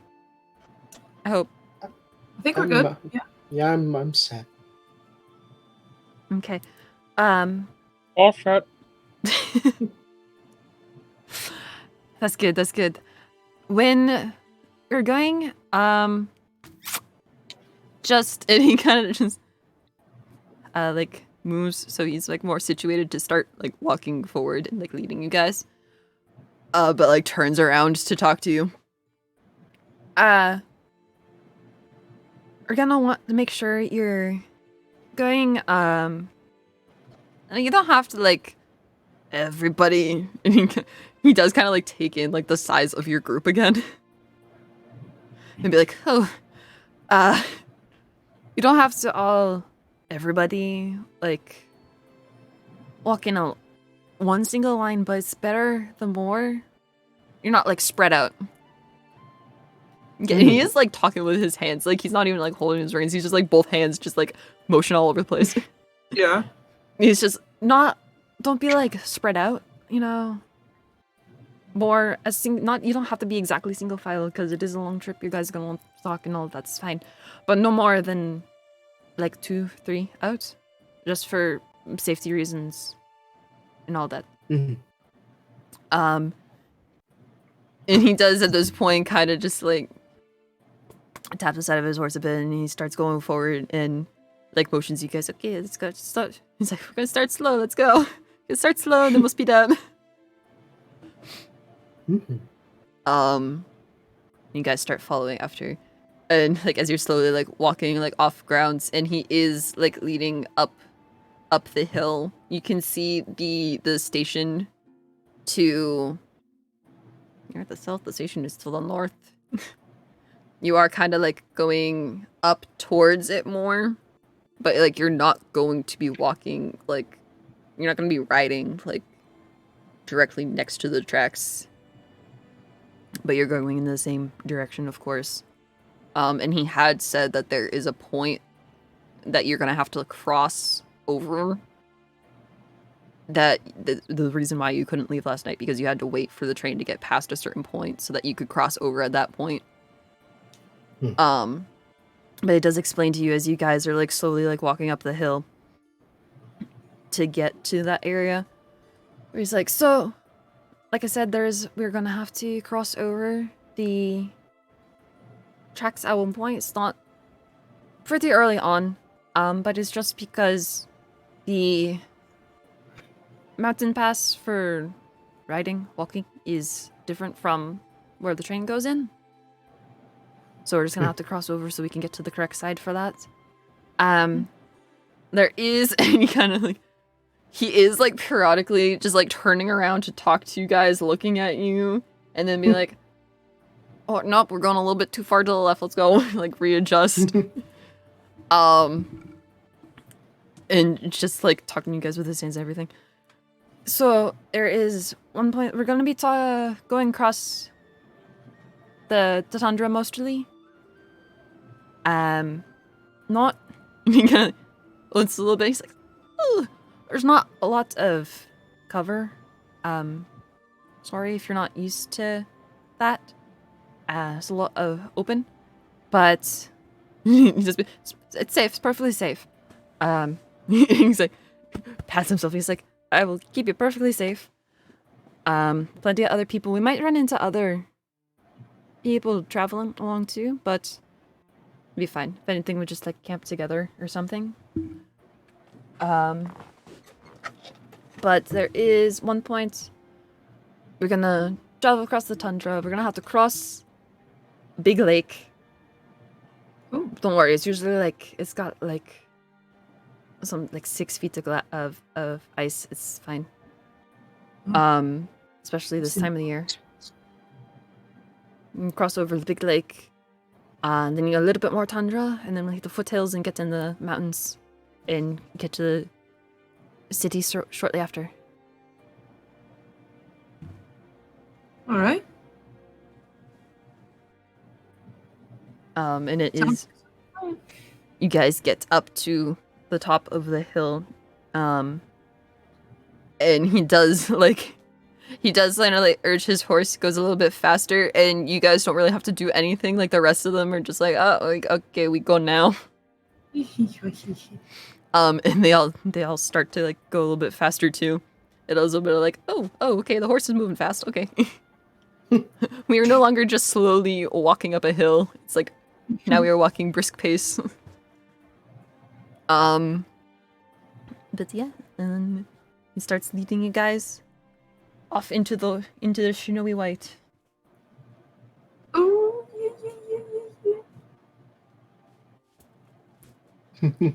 I hope. I think we're good. Yeah. Yeah, I'm set. Okay. All set. That's good. When you're going, just, and he kind of just, like, moves, so he's, like, more situated to start, like, walking forward and, like, leading you guys. But, like, turns around to talk to you. We're gonna want to make sure you're going, you don't have to like everybody. He does kind of like take in like the size of your group again, and be like, oh, you don't have to all everybody like walk in a one single line, but it's better the more you're not like spread out. Yeah, he is like talking with his hands, like he's not even like holding his reins. He's just like both hands, just like motion all over the place. Yeah. He's just not. Don't be like spread out, you know. More as not. You don't have to be exactly single file because it is a long trip. You guys are gonna want to talk and all. That's fine, but no more than like 2, 3 out, just for safety reasons and all that. Mm-hmm. And he does at this point kind of just like taps the side of his horse a bit, and he starts going forward and like motions you guys. Okay, let's go. Start. He's like, we're gonna start slow. Let's go. Let's start slow, then we'll speed up. Mm-hmm. You guys start following after, and like as you're slowly like walking like off grounds, and he is like leading up the hill. You can see the station to. You're at the south. The station is to the north. You are kind of like going up towards it more, but like you're not going to be walking like you're not going to be riding like directly next to the tracks, but you're going in the same direction, of course. And he had said that there is a point that you're going to have to cross over. That the reason why you couldn't leave last night because you had to wait for the train to get past a certain point so that you could cross over at that point. But it does explain to you as you guys are like slowly like walking up the hill to get to that area. Where he's like, so, like I said, we're gonna have to cross over the tracks at one point. It's not pretty early on, but it's just because the mountain pass for riding, walking is different from where the train goes in. So we're just gonna have to cross over so we can get to the correct side for that. There is any kind of like, he is like periodically just like turning around to talk to you guys, looking at you, and then be like, oh nope, we're going a little bit too far to the left, let's go. Like readjust. And just like talking to you guys with his hands and everything. So there is one point we're gonna be going across the tundra mostly. Not he kind of looks a little bit. He's like, oh, there's not a lot of cover. Sorry if you're not used to that. It's a lot of open, but it's safe. It's perfectly safe. He's like, pats himself. He's like, I will keep you perfectly safe. Plenty of other people. We might run into other people traveling along too, but it'll be fine. If anything, we just like camp together or something. But there is one point we're gonna travel across the tundra. We're gonna have to cross a big lake. Ooh. Don't worry, it's usually like it's got like some like 6 feet of ice. It's fine. Especially this time of the year. You cross over the big lake, and then you get a little bit more tundra, and then we hit the foothills and get in the mountains, and get to the city shortly after. All right. And it is. You guys get up to the top of the hill, and he does like urge his horse, goes a little bit faster, and you guys don't really have to do anything. Like the rest of them are just like, oh, like okay, we go now. And they all start to like go a little bit faster too. It was a little bit of like, oh, okay, the horse is moving fast. Okay, we are no longer just slowly walking up a hill. It's like now we are walking brisk pace. But yeah, and he starts leading you guys off into the snowy white. Oh, yeah.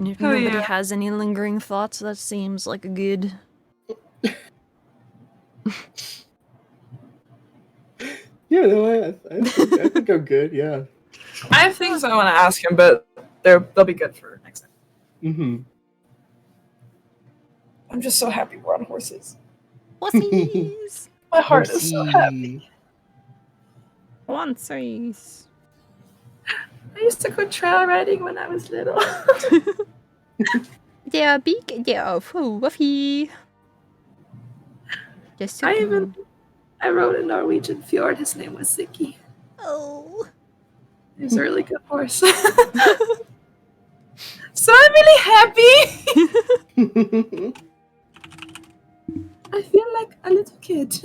And if Oh, nobody yeah. has any lingering thoughts, that seems like a good. Yeah, no, I think I'm good. Yeah. I have things I want to ask him, but they'll be good for next time. Mm-hmm. I'm just so happy we're on horses. Pussies! My heart is so happy. Onesies. I used to go trail riding when I was little. They are big, they are fluffy. Just so cool. I rode a Norwegian fjord. His name was Ziki. Oh. He was a really good horse. So I'm really happy. I feel like a little kid.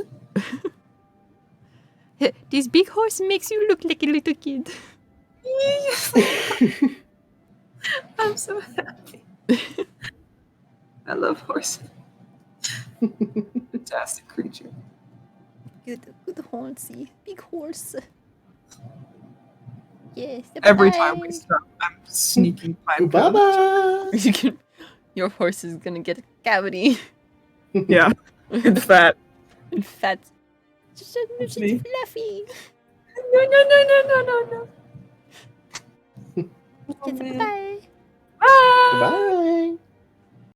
This big horse makes you look like a little kid. I'm so happy. I love horses. Fantastic creature. Good horsey. Big horse. Yes. Every time we stop, I'm sneaking pine cones. Bye-bye. Your horse is gonna get a cavity. Yeah, it's fat. And fat. Just It's me. fluffy. No. Yes, man. bye. Bye. Bye.